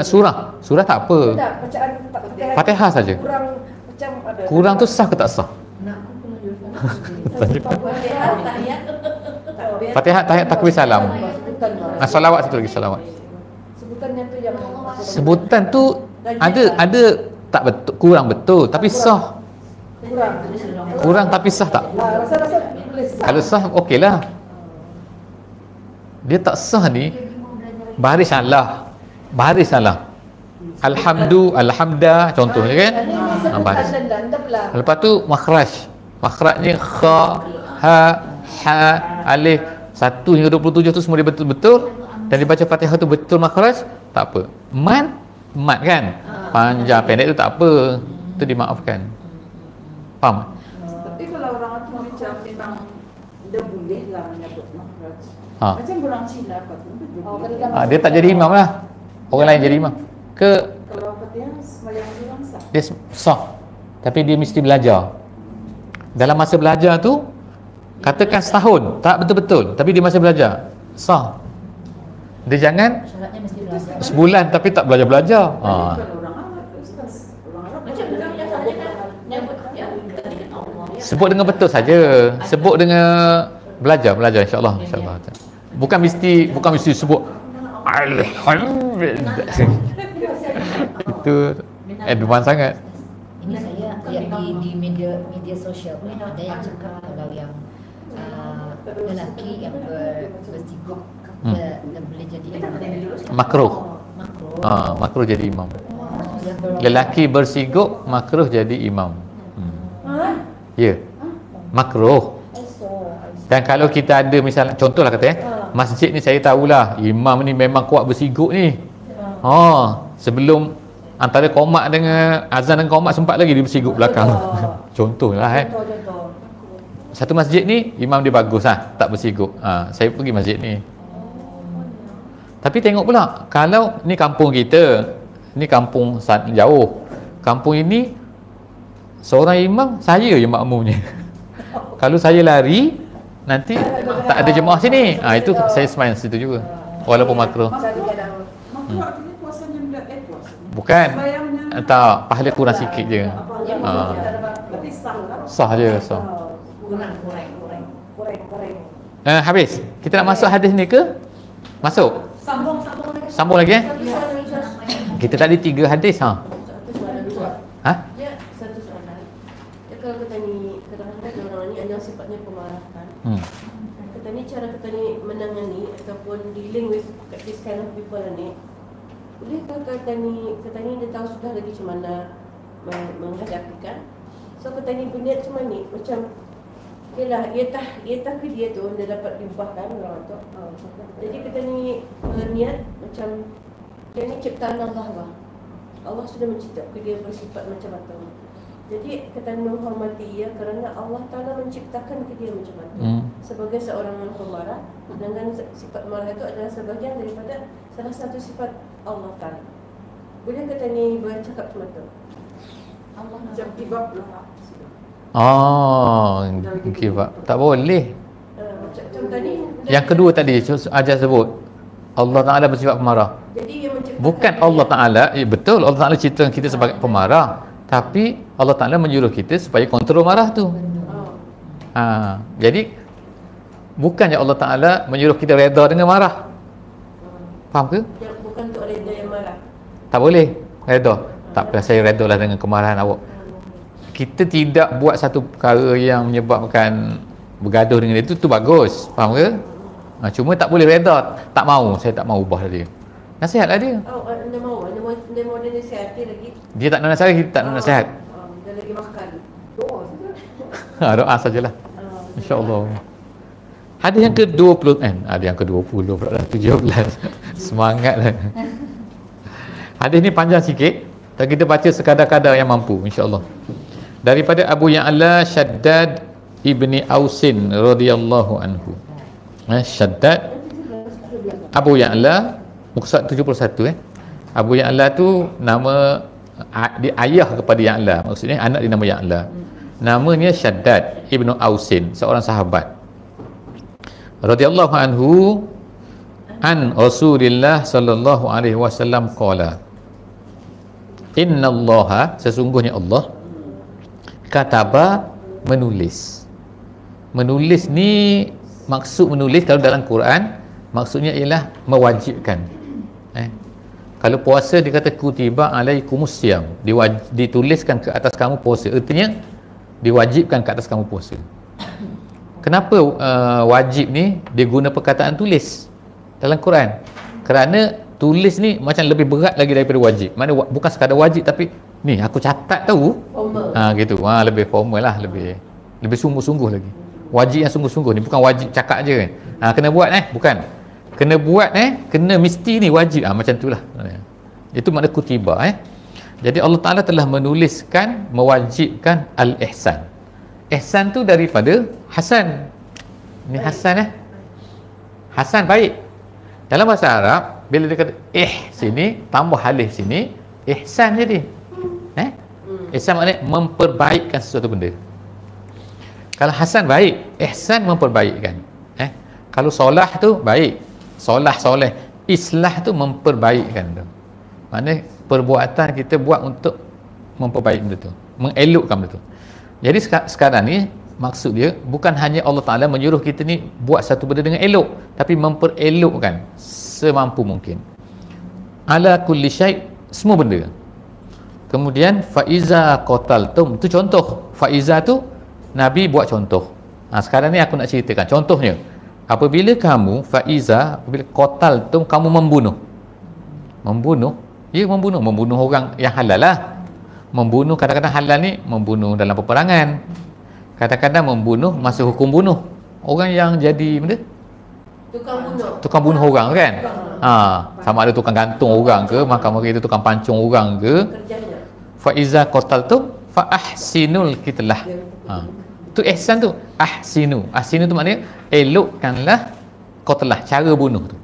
surah tak apa. Tidak, bacaan Fatihah saja. Kurang macam ada. Kurang tu sah ke tak sah? Fatihah, tahiyat, takbir, salam. Salawat satu lagi, salawat. Sebutannya tu yang Sebutan tu ada tak betul, kurang betul, tapi sah. Kurang tapi sah tak? Rasa-rasa boleh sah. Kalau sah okey lah. Dia tak sah ni baris salah. Baris salah. Alhamdulillah contohnya kan. Ini sebut baris. azan dah belah. Lepas tu makhraj. Makhrajnya kha, ha, ha, alif 1 hingga 27 tu semua dia betul-betul dan dibaca Fatihah tu betul makhraj, tak apa. Mat kan? Panjang pendek tu tak apa. Tu dimaafkan. Faham? Tapi kalau orang tu macam memang dia boleh lah menyebut makhraj. Ha. Macam orang Cina apa tu dia boleh. Dia tak jadi imam lah. Orang lain jadi imam. Kalau Fatihah sembahyang orang sah. Dia sah. Tapi dia mesti belajar. Dalam masa belajar tu katakan setahun tak betul-betul, tapi dia masih belajar, sah. Dia jangan Syaratnya mesti belajar. sebulan tapi tak belajar-belajar. Bukan orang Arab, Ustaz. Orang Arab Macam orang yang saja kan nyebut ya tadi kan Allah. Sebut dengan betul saja. Sebut dengan belajar insya-Allah. Bukan mesti sebut alhamdulillah. Itu advance sangat. Ini saya lihat di media sosial pun ada yang cakap kalau yang lelaki yang bersiguk dia boleh jadi imam. Makruh. Makruh jadi imam. Lelaki bersiguk makruh jadi imam. Ya. Makruh. Dan kalau kita ada misalnya contohlah kata masjid ni saya tahulah imam ni memang kuat bersiguk ni. Sebelum antara qomat dengan azan dan qomat sempat lagi dia bersiguk belakang. Contohlah Contoh. Satu masjid ni imam dia bagus tak bersiguk. Saya pergi masjid ni. Tapi tengok pula kalau ni kampung kita, ni kampung jauh. Kampung ini seorang imam, saya je makmumnya. Kalau saya lari nanti tak ada jemaah sini. Itu saya sembahyang situ juga. Walaupun makruh. Makruh artinya puasanya puasa. Bukan. Tak, pahala kurang sikit je. Tapi sah lah. Sah je, sah. Korek. Habis. Kita nak masuk hadis ni ke? Masuk. Sambung lagi Kita tadi 3 hadis Ya, satu soalan. Kalau kita ni kadang-kadang orang ni ada sifatnya pemarah kan. Kita ni cara kita ni menangani ataupun dealing with this kind of people ni. Bolehkah kita ni dia tahu sudah lagi macam mana menghadapi kan. So kita ni berniat macam ni macam yalah ia tak ke dia tu dia dapat diubahkan orang tu. Jadi kita ni berniat macam dia ni ciptaan Allah lah. Allah sudah menciptakan dia bersifat macam itu. Jadi kita menghormati ia kerana Allah Ta'ala menciptakan dia macam itu. Sebagai seorang yang pemarah, dengan sifat marah itu adalah sebahagian daripada salah satu sifat Allah Ta'ala. Boleh kita ni bercakap macam itu? Allah Macam give up lah. Give up. Tak boleh. Macam tadi. Yang kedua tadi ajar sebut Allah Ta'ala bersifat pemarah. Jadi dia menciptakan Bukan Allah Ta'ala, betul Allah Ta'ala ciptakan kita sebagai pemarah, tapi Allah Ta'ala menyuruh kita supaya kontrol marah tu. Jadi bukannya Allah Ta'ala menyuruh kita reda dengan marah. Faham ke? Bukan untuk reda yang marah. Tak boleh reda. Tak apa, saya reda lah dengan kemarahan awak. Kita tidak buat satu perkara yang menyebabkan bergaduh dengan dia, itu bagus. Faham ke? Cuma tak boleh reda. Tak mau, saya tak mau ubah dia. Nasihatlah dia. Anda mau dia nasihati lagi. Dia tak nak nasihat, kita tak nak nasihat. Dia lagi makan. Doa sajalah. InsyaAllah. Hadis yang ke-20 ada yang ke-20 pula 17. Semangatlah. Hadis ni panjang sikit, tapi kita baca sekadar-kadar yang mampu insya-Allah. Daripada Abu Ya'la Shaddad ibni Ausin radhiyallahu anhu. Shaddad Abu Ya'la muka surat 71 Abu Ya'la tu nama dia ayah kepada Ya'la, maksudnya anak dia nama Ya'la. Namanya Shaddad ibnu Ausin, seorang sahabat radhiyallahu anhu an Rasulillah sallallahu alaihi wasallam qala innallaha, sesungguhnya Allah kataba, menulis ni maksud menulis kalau dalam Quran maksudnya ialah mewajibkan. Kalau puasa dia kata kutiba alaikumus siyam, dituliskan ke atas kamu puasa, artinya diwajibkan ke atas kamu puasa. Kenapa wajib ni dia guna perkataan tulis dalam Quran? Kerana tulis ni macam lebih berat lagi daripada wajib. Maknanya bukan sekadar wajib, tapi ni aku catat tahu. Gitu. Lebih formal lah, lebih sungguh-sungguh lagi. Wajib yang sungguh-sungguh ni, bukan wajib cakap je kan. Kena buat bukan. Kena buat kena mesti ni wajib. Macam itulah. Itu makna kutiba Jadi Allah Ta'ala telah menuliskan, mewajibkan al-ihsan. Ihsan tu daripada Hasan. Ni Hasan Hasan baik. Dalam bahasa Arab, bila dia kata sini, tambah alif sini, ihsan jadi. Ihsan maknanya memperbaikkan sesuatu benda. Kalau Hasan baik, ihsan memperbaikkan. Kalau solah tu baik, soleh. Islah tu memperbaikkan tu. Maknanya perbuatan kita buat untuk memperbaiki benda tu, mengelokkan benda tu. Jadi sekarang ni maksud dia bukan hanya Allah Ta'ala menyuruh kita ni buat satu benda dengan elok, tapi memperelokkan semampu mungkin. Ala kulli syai', semua benda. Kemudian faiza qataltum, tu contoh. Faiza tu Nabi buat contoh. Sekarang ni aku nak ceritakan contohnya. Apabila kamu apabila qataltum, kamu membunuh. Membunuh orang yang halal lah. Membunuh kadang-kadang halal ni membunuh dalam peperangan. Kadang-kadang membunuh masa hukum bunuh. Orang yang jadi benda tukang bunuh orang kan. Sama ada tukang gantung orang ke, mahkamah itu tukang pancung orang ke. Fa iza qataltum fa ahsinul qitlah. Tu ihsan tu ahsinu. Ahsinu tu maknanya elokkanlah qatlah, cara bunuh tu.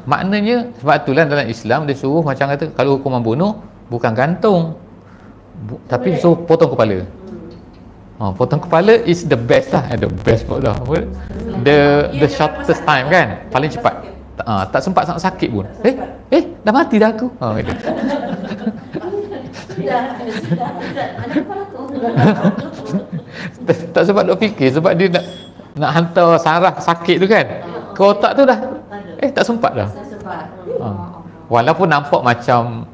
Maknanya sebab itulah dalam Islam dia suruh macam kata kalau hukuman bunuh bukan gantung, tapi suruh potong kepala. Potong kepala is the best lah. The best pun dah. The shortest time kan, paling cepat. Tak sempat sangat sakit pun. Dah mati dah aku. Gitu. Tak sempat duk fikir, sebab dia nak hantar saraf sakit tu kan. Ke otak tu dah tak sempat dah. Walaupun nampak macam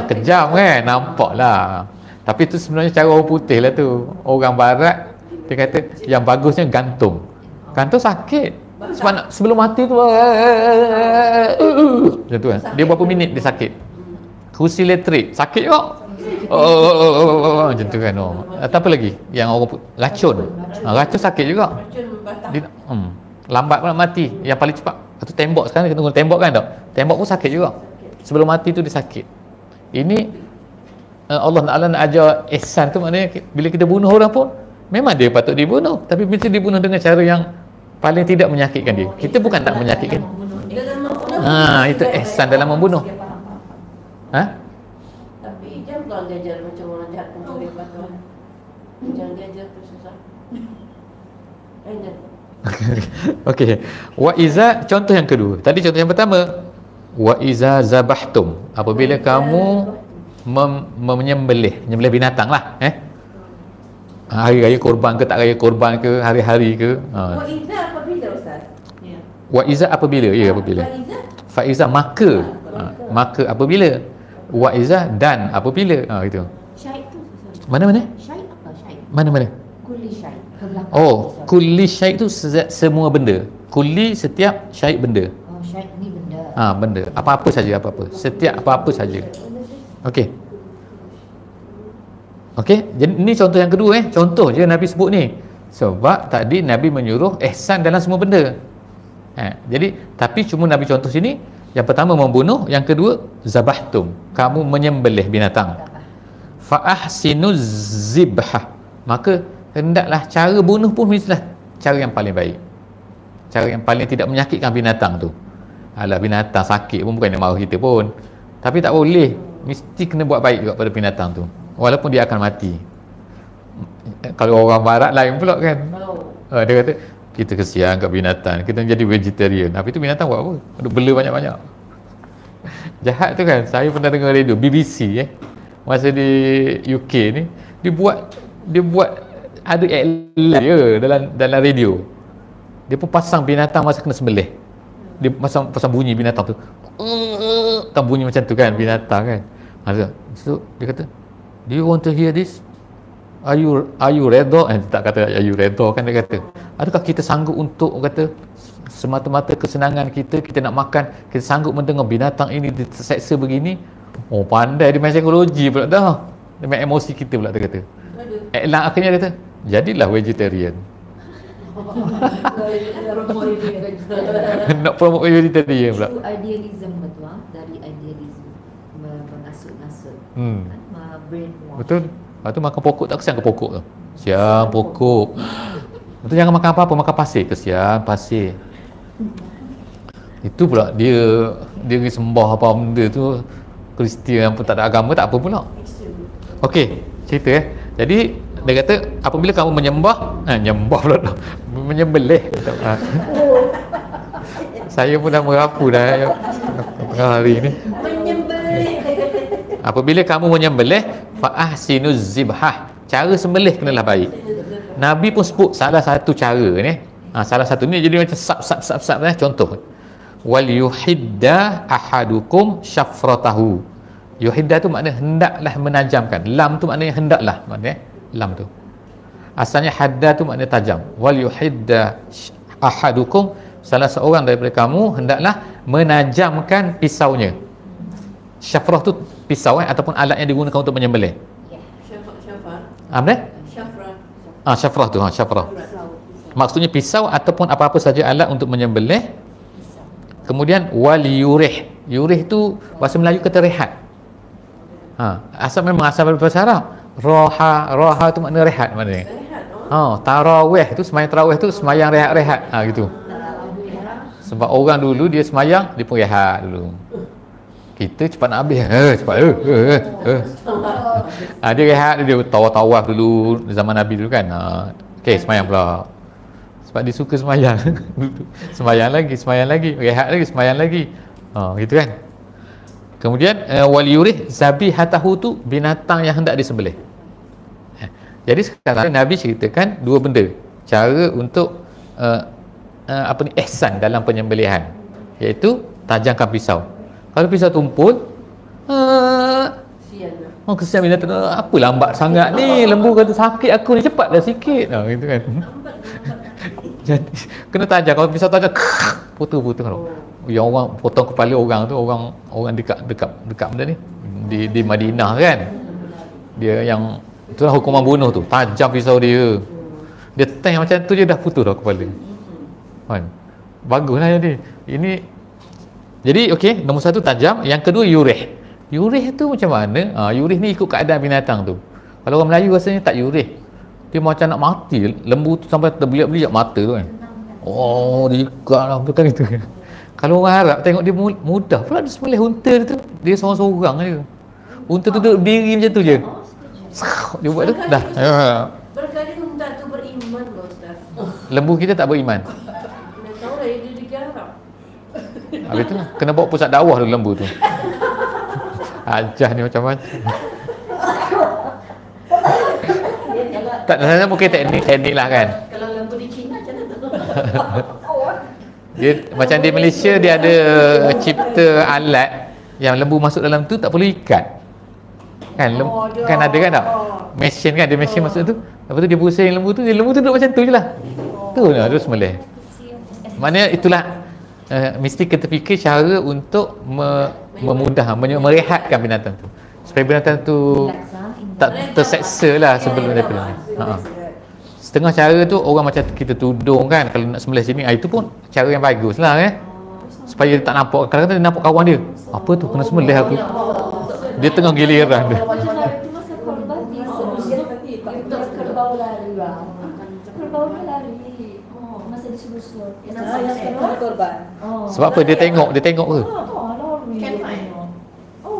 kejam kan, nampak lah. Tapi tu sebenarnya cara orang putih lah tu. Orang barat dia kata yang bagusnya gantung. Gantung sakit. Sebab sebelum mati tu macam tu kan. Dia berapa minit dia sakit. Kursi elektrik sakit kok. Macam tu kan. Atau apa lagi yang orang racun. Racun sakit juga. Dia, lambat pun nak mati. Yang paling cepat atau tembok, sekarang kita tunggu tembok kan tak? Tembok pun sakit juga. Sebelum mati tu dia sakit. Ini Allah Ta'ala nak ajar ihsan tu, maknanya bila kita bunuh orang pun memang dia patut dibunuh, tapi mesti dibunuh dengan cara yang paling tidak menyakitkan dia. Kita bukan tak menyakitkan. Itu ihsan dalam membunuh. Tapi jangan diajar macam orang jahat pencuri patut. Jangan diajar tu susah. Okey. Wa iza, contoh yang kedua. Tadi contoh yang pertama. Wa iza zabahtum, apabila kamu menyembelih binatang lah. Hari raya korban ke, tak raya korban ke, hari-hari ke. Wa iza apabila Ustaz? Wa iza apabila, ya apabila. Fa iza maka apabila. Wa iza dan apabila. Itu. Syait tu Mana? Syait apa syait? Mana? Kulli syait. Kulli syait tu semua benda. Kulli setiap, syait benda. Syait ni benda. Benda. Apa-apa saja, apa-apa. Setiap apa-apa saja. Okey. Jadi ni contoh yang kedua Contoh je Nabi sebut ni. Sebab tadi Nabi menyuruh ihsan dalam semua benda. Jadi tapi cuma Nabi contoh sini, yang pertama membunuh, yang kedua zabahtum, kamu menyembelih binatang. Fa ahsinuz zibhah, maka hendaklah cara bunuh pun mestilah cara yang paling baik. Cara yang paling tidak menyakitkan binatang tu. Alah, binatang sakit pun bukan dia marah kita pun. Tapi tak boleh, mesti kena buat baik juga pada binatang tu. Walaupun dia akan mati. Kalau orang barat lain pula kan. Dia kata kita kesian kat binatang, kita jadi vegetarian. Tapi tu binatang buat apa? Duk bela banyak-banyak. Jahat tu kan. Saya pernah dengar radio BBC masa di UK ni, dia buat ada iklan dia dalam radio. Dia pun pasang binatang masa kena sembelih. Dia pasang bunyi binatang tu. Kan bunyi macam tu kan binatang kan. So dia kata, "Do you want to hear this?" are you redha? Tak kata are you redha kan, dia kata adakah kita sanggup untuk kata semata-mata kesenangan kita nak makan, kita sanggup mendengar binatang ini terseksa begini. Oh, pandai dia main psikologi pula dah, dia main emosi kita pula, dia kata. Akhirnya dia kata jadilah vegetarian. Nak promote vegetarian pula. Itu idealism betul, dari idealism mengasut-ngasut, brainwash. Betul. Lepas tu makan pokok, tak kesian ke pokok tu? Kesian pokok. Betul, jangan makan apa-apa, makan pasir. Kesian pasir. Itu pula dia pergi sembah apa benda tu, Kristian pun tak ada agama, tak apa pula. Okey, cerita Jadi dia kata apabila kamu nyembah pula dah, menyembelih. Saya pun dah merapu dah hari ni. Apabila kamu menyembelih, fa ahsinuz zibhah, cara sembelih kenalah baik. Nabi pun sebut salah satu cara ni. Salah satu ni jadi macam sap contoh. Wal yuhidda ahadukum syafratahu. Yuhidda tu maknanya hendaklah menajamkan. Lam tu maknanya hendaklah, maknanya lam tu. Asalnya hadda tu maknanya tajam. Wal yuhidda ahadukum, salah seorang daripada kamu hendaklah menajamkan pisaunya. Syafrah tu pisau ataupun alat yang digunakan untuk menyembelih. Syafrah tu, syafrah. Maksudnya pisau ataupun apa-apa saja alat untuk menyembelih. Kemudian wal yurih. Yurih tu bahasa Melayu kata rehat. Asal dari bahasa Arab. Roha tu makna rehat maknanya. Tarawih tu, sembahyang tarawih tu sembahyang rehat-rehat. Gitu. Sebab orang dulu dia sembahyang, dia pun rehat dulu. Kita cepat nak habis. Cepat. Dia rehat, dia tawaf dulu zaman Nabi dulu kan. Okey, sembahyang pula. Sebab dia suka sembahyang. Sembahyang lagi, rehat lagi, sembahyang lagi. Gitu kan. Kemudian wal yurih zabihatahu tu binatang yang hendak disembelih. Jadi sekarang Nabi ceritakan dua benda, cara untuk ihsan dalam penyembelihan, iaitu tajamkan pisau. Kalau pisau tumpul, kesian binatang, apa lambat sangat ni, lembu kata sakit aku ni, cepatlah sikit. Gitu kan. Jadi kena tajam. Kalau pisau tajam, putus. Yang orang potong kepala orang tu, orang dekat benda ni di Madinah kan, dia yang itulah hukuman bunuh tu, tajam pisau dia teh macam tu je dah putus dah kepala kan. Baguslah jadi ini. Jadi okey, nombor satu tajam, yang kedua yurih tu macam mana? Yurih ni ikut keadaan binatang tu. Kalau orang Melayu rasanya tak yurih, dia macam nak mati, lembu tu sampai terbeliak-beliak mata tu kan. Dia ikat lah betul kan itu. Kalau orang Arab tengok dia mudah pula, dia sembelih unta tu, dia seorang-seorang je. Unta tu duduk berdiri macam tu je. Dia buat tu dah. Berkali unta tu beriman loh Ustaz. Lembu kita tak beriman. Dah tahu lah dia digarap. Habis tu kena bawa pusat dakwah dulu lembu tu. Ajar ni macam-macam. Tak, saya mungkin teknik lah kan. Kalau lembu di China macam mana tu? Dia macam di Malaysia dia ada cipta alat yang lembu masuk dalam tu tak perlu ikat. Kan kan ada kan tak? Mesin kan, dia mesin masuk tu. Lepas tu dia pusing lembu tu duduk macam tu je lah. Tu lah, terus sembelih. Maknanya itulah mesti kita fikir cara untuk merehatkan binatang tu, supaya binatang tu tak terseksa lah sebelum daripada ni. Setengah cara tu orang macam kita tudung kan, kalau nak sembelih sini, itu pun cara yang bagus lah supaya dia tak nampak. Kadang-kadang dia nampak kawan dia, apa tu kena sembelih aku, dia tengah giliran dia. Sebab apa dia tengok ke?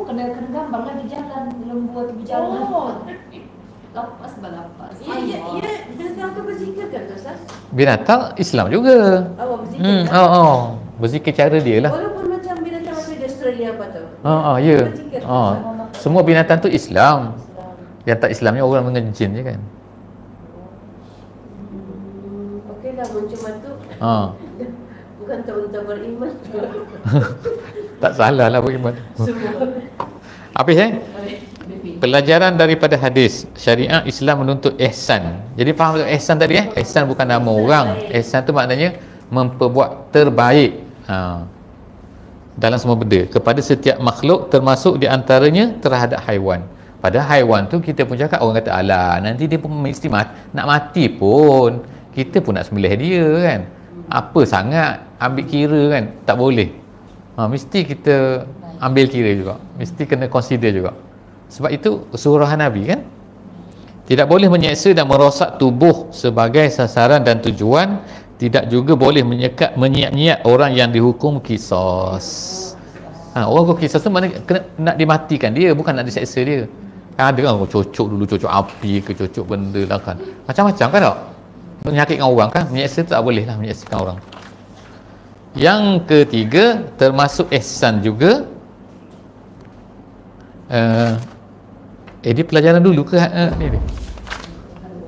Kena gambar lagi jalan lembu tu berjalan. Lapas. Binatang tu berzikir kan Ustaz? Binatang Islam juga. Berzikir. Berzikir cara dia lah. Walaupun macam binatang apa di Australia apa tu? Ya. Semua binatang tu Islam. Yang tak Islamnya orang mengejin je kan. Okeylah, cuma tu. Bukan tak beriman. Tak salah lah beriman. Habis pelajaran daripada hadis. Syariat Islam menuntut ihsan. Jadi faham tak ihsan tadi Ihsan bukan nama orang. Ihsan tu maknanya memperbuat terbaik dalam semua benda kepada setiap makhluk, termasuk di antaranya terhadap haiwan. Pada haiwan tu kita pun cakap, orang kata alah nanti dia pun mesti nak mati pun kita pun nak sembelih dia kan. Apa sangat ambil kira kan? Tak boleh. Mesti kita ambil kira juga. Mesti kena consider juga. Sebab itu suruhan Nabi kan, tidak boleh menyeksa dan merosak tubuh sebagai sasaran dan tujuan. Tidak juga boleh menyiap-nyiap orang yang dihukum kisos. Orang hukum kisos tu mana kena, nak dimatikan dia, bukan nak diseksa dia. Ada kan cocok dulu, cocok api ke cocok benda lah kan, macam-macam kan tak, menyakitkan orang kan. Menyeksa tu tak boleh lah, menyeksakan orang. Yang ketiga, termasuk ihsan juga dia pelajaran dulu ke ni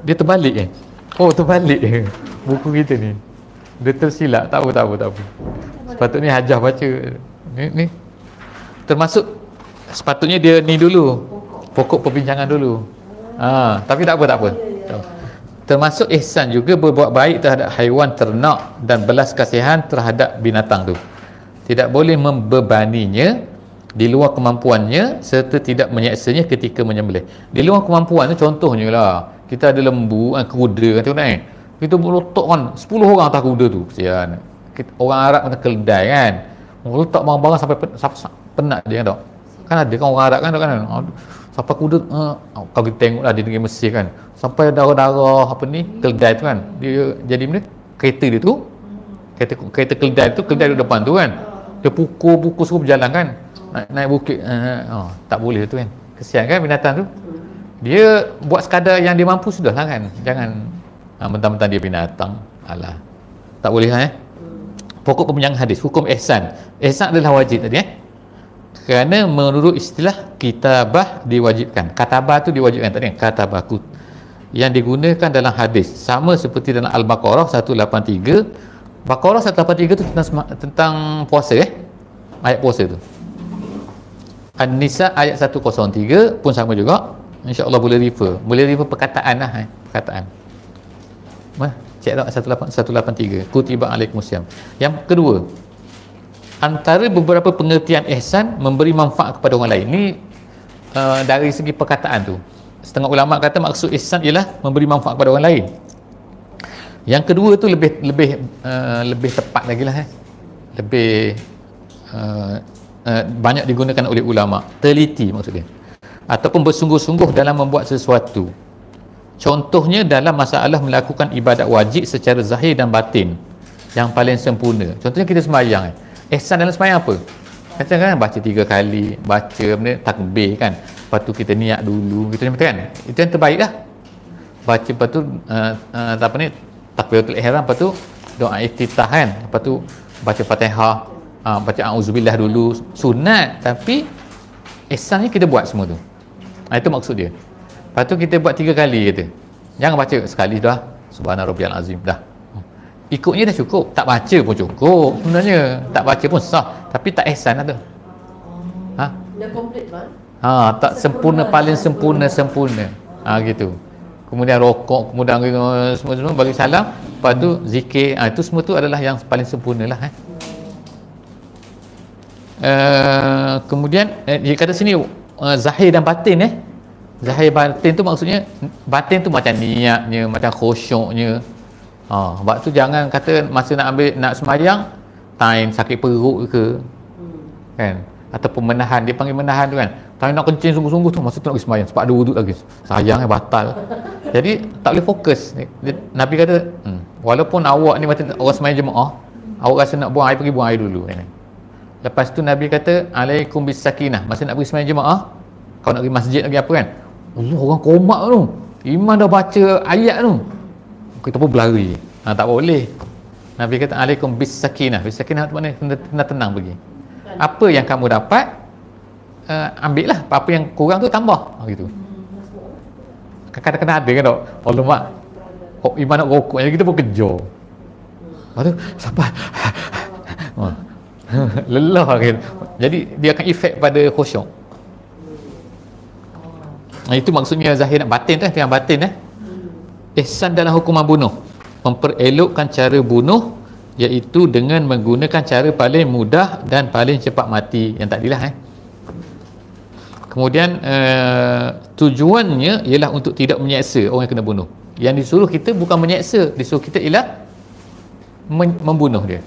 dia terbalik terbalik buku kita ni, dia tersilap. Tak apa. Sepatutnya Hajah baca ni. Termasuk sepatutnya dia ni dulu, pokok perbincangan dulu. Tapi tak apa. Termasuk ihsan juga berbuat baik terhadap haiwan ternak dan belas kasihan terhadap binatang tu. Tidak boleh membebaninya di luar kemampuannya serta tidak menyeksanya ketika menyembelih. Di luar kemampuan tu contohnya lah, kita ada lembu, kuda kan, tengok kita letak kan 10 orang atas kuda tu, kesian. Orang Arab kata keldai kan, letak barang-barang sampai penat dia kan tak. Kan ada kan orang Arab kan sampai kuda kalau kita tengok lah di negeri Mesir kan, sampai darah-darah apa ni keldai tu kan, dia jadi benda kereta dia tu, kereta keldai tu, keldai di depan tu kan, dia pukul suruh berjalan kan, naik bukit. Tak boleh tu kan, kesian kan binatang tu. Dia buat sekadar yang dia mampu sudah lah kan, jangan mentang-mentang dia binatang, alah, tak boleh lah Pokok perbincangan hadis, hukum ihsan. Ihsan adalah wajib tadi kerana menurut istilah kitabah diwajibkan. Katabah tu diwajibkan tadi, katabah yang digunakan dalam hadis sama seperti dalam Al-Baqarah 183. Baqarah 183 tu tentang puasa ayat puasa tu. An-Nisa ayat 103 pun sama juga. InsyaAllah boleh refer perkataan lah perkataan. Cek tak 183 kutiba alaikumusiyam. Yang kedua, antara beberapa pengertian ihsan memberi manfaat kepada orang lain. Ni dari segi perkataan tu, setengah ulama kata maksud ihsan ialah memberi manfaat kepada orang lain. Yang kedua tu lebih tepat lagi lah lebih banyak digunakan oleh ulama, teliti maksudnya, ataupun bersungguh-sungguh dalam membuat sesuatu. Contohnya dalam masalah melakukan ibadat wajib secara zahir dan batin yang paling sempurna. Contohnya kita sembahyang. Ihsan dalam sembahyang apa? Kata kan baca 3 kali, baca benda takbir kan. Lepas tu kita niat dulu, gitu kan. Itu yang terbaik lah. Baca lepas tu takbiratul ihram, lepas tu doa iftitah kan. Lepas tu baca Fatihah, baca auzubillah dulu, sunat, tapi ihsannya kita buat semua tu. Itu maksud dia. Lepas tu kita buat 3 kali kata. Jangan baca sekali dah. Subhana rabbiyal azim dah. Ikutnya dah cukup. Tak baca pun cukup sebenarnya. Tak baca pun sah. Tapi tak ihsan lah tu. Dah komplit bang. Tak sempurna, paling sempurna gitu. Kemudian rokok, kemudian semua bagi salam, lepas tu zikir. Itu semua tu adalah yang paling sempurna lah. Kemudian dia kata sini zahir dan batin Zahir batin tu maksudnya, batin tu macam niatnya, macam khusyuknya. Sebab tu jangan kata masa nak sembahyang time sakit perut ke kan, ataupun menahan, dia panggil menahan tu kan, time nak kencing sungguh-sungguh tu masa tu nak pergi sembahyang, sebab ada wuduk lagi, sayang batal. Jadi tak boleh fokus. Nabi kata walaupun awak ni macam orang sembahyang jemaah, awak rasa nak buang air, pergi buang air dulu kan. Lepas tu Nabi kata alaikum bis sakinah, masa nak pergi sembahyang jemaah, kau nak pergi masjid lagi apa kan, Allah, orang komak tu, imam dah baca ayat tu, kita pun berlari. Tak boleh. Nabi kata alaikum bis sakinah. Bis sakinah tu maknanya kena tenang pergi. Apa yang kamu dapat, ambil lah. Apa yang kurang tu tambah gitu. Kadang-kadang ada kan tak, Allah mak imam nak rokok, kita pun kejar. Lepas tu sampai lelah gitu. Jadi dia akan efek pada khusyuk. Itu maksudnya zahir dan batin tu, yang batin ihsan dalam hukuman bunuh, memperelokkan cara bunuh, iaitu dengan menggunakan cara paling mudah dan paling cepat mati, yang tadilah Kemudian tujuannya ialah untuk tidak menyeksa orang yang kena bunuh. Yang disuruh kita bukan menyeksa, disuruh kita ialah membunuh dia.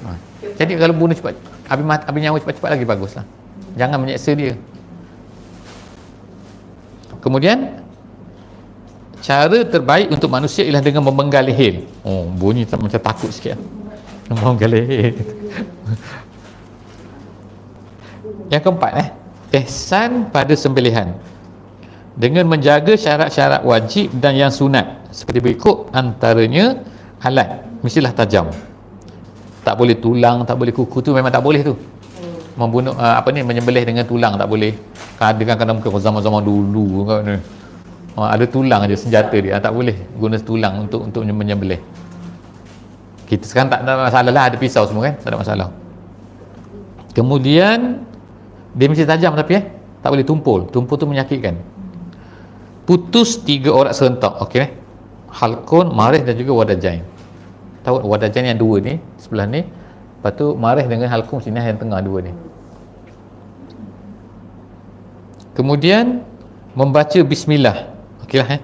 Jadi kalau bunuh cepat, habis nyawa cepat-cepat lagi baguslah. Jangan menyeksa dia. Kemudian cara terbaik untuk manusia ialah dengan memenggal leher. Bunyi macam takut sikit. Memenggal leher. Yang keempat, ihsan pada sembelihan dengan menjaga syarat-syarat wajib dan yang sunat seperti berikut. Antaranya alat mestilah tajam, tak boleh tulang, tak boleh kuku, tu memang tak boleh tu. Membunuh menyembelih dengan tulang tak boleh. Ada kan kadang mungkin zaman-zaman dulu kan, ada tulang aja senjata dia, tak boleh guna tulang untuk menyembelih. Kita sekarang tak ada masalah lah, ada pisau semua kan, tak ada masalah. Kemudian dia mesti tajam tapi tak boleh tumpul. Tumpul tu menyakitkan. Putus 3 orat serentak. Okey halqun, marih dan juga wadajain. Tahu wadajain yang dua ni sebelah ni, lepas tu marih dengan halqun sini yang tengah dua ni. Kemudian membaca bismillah. Okeylah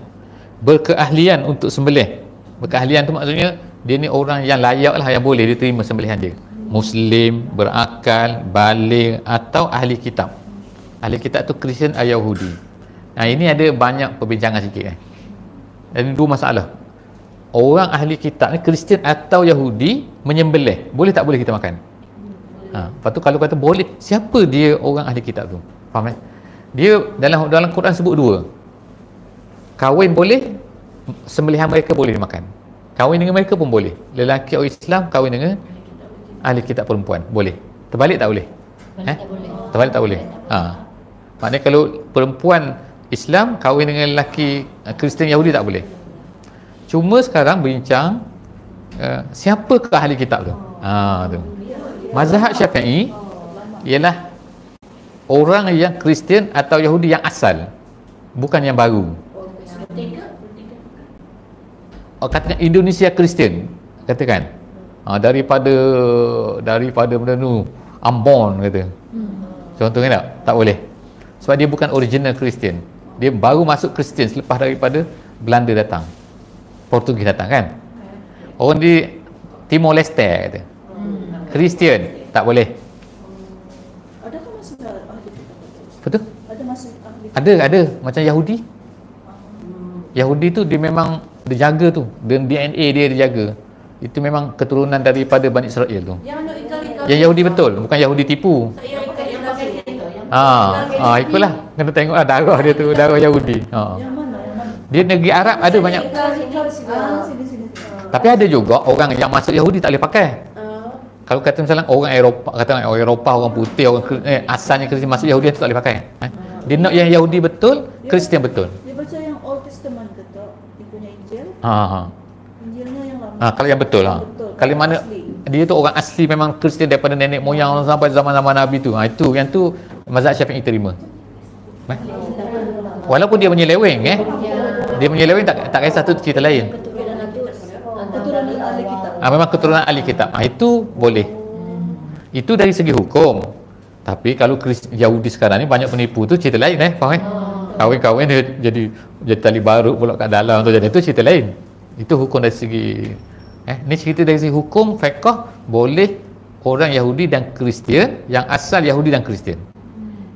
berkeahlian untuk sembelih. Berkeahlian tu maksudnya dia ni orang yang layak lah, yang boleh diterima sembelihan dia. Muslim, berakal, baligh atau ahli kitab. Ahli kitab tu Kristian atau Yahudi. Ini ada banyak perbincangan sikit Ada dua masalah. Orang ahli kitab ni Kristian atau Yahudi menyembelih, boleh tak boleh kita makan? Lepas tu kalau kata boleh, siapa dia orang ahli kitab tu? Faham Dia dalam Quran sebut dua. Kahwin boleh, sembelihan mereka boleh dimakan. Kahwin dengan mereka pun boleh. Lelaki orang Islam kahwin dengan ahli kitab perempuan boleh. Terbalik tak boleh? Terbalik tak boleh. Maknanya kalau perempuan Islam kahwin dengan lelaki Kristian Yahudi tak boleh. Cuma sekarang bincang siapakah ahli kitab tu? Tu. Mazhab Syafi'i ialah orang yang Kristian atau Yahudi yang asal, bukan yang baru. Katakan Indonesia Kristian, katakan daripada benda tu Ambon kata. Contohnya tak boleh. Sebab dia bukan original Kristian. Dia baru masuk Kristian selepas daripada Belanda datang, Portugis datang kan. Orang di Timor Leste kata Kristian, tak boleh. Adakah masuk ahli kitab? Betul? Ada masuk ahli kitab? Ada macam Yahudi. Yahudi tu dia memang dia jaga tu, dan DNA dia jaga. Itu memang keturunan daripada Bani Israel tu. Yang Yahudi betul, bukan Yahudi tipu. Itulah kena tengok darah dia tu, darah Yahudi. Dia negeri Arab ada banyak. Tapi ada juga orang yang masuk Yahudi tak boleh pakai. Kalau kata misalnya orang Eropah, kata orang Eropah, orang putih, orang asalnya Kristian masuk Yahudi, itu tak boleh pakai. Dia nak yang Yahudi betul, Kristian betul. Dia baca yang Old Testament ke tak? Dia punya Injil. Injilnya yang lama. Kalau yang betul kalau mana asli. Dia tu orang asli memang Kristian daripada nenek moyang sampai zaman-zaman Nabi tu. Itu yang tu mazhab Syafi'i terima. Walaupun dia menyeleweng dia menyeleweng tak kisah, tu cerita lain. Keturunan ahli kitab. Memang keturunan ahli kitab. Itu boleh. Itu dari segi hukum. Tapi kalau Yahudi sekarang ni banyak penipu, tu cerita lain faham Kawin-kawin dia jadi tali barut pula kat dalam tu, jadi itu cerita lain. Itu hukum dari segi ni cerita dari segi hukum fiqh, boleh orang Yahudi dan Kristian yang asal Yahudi dan Kristian.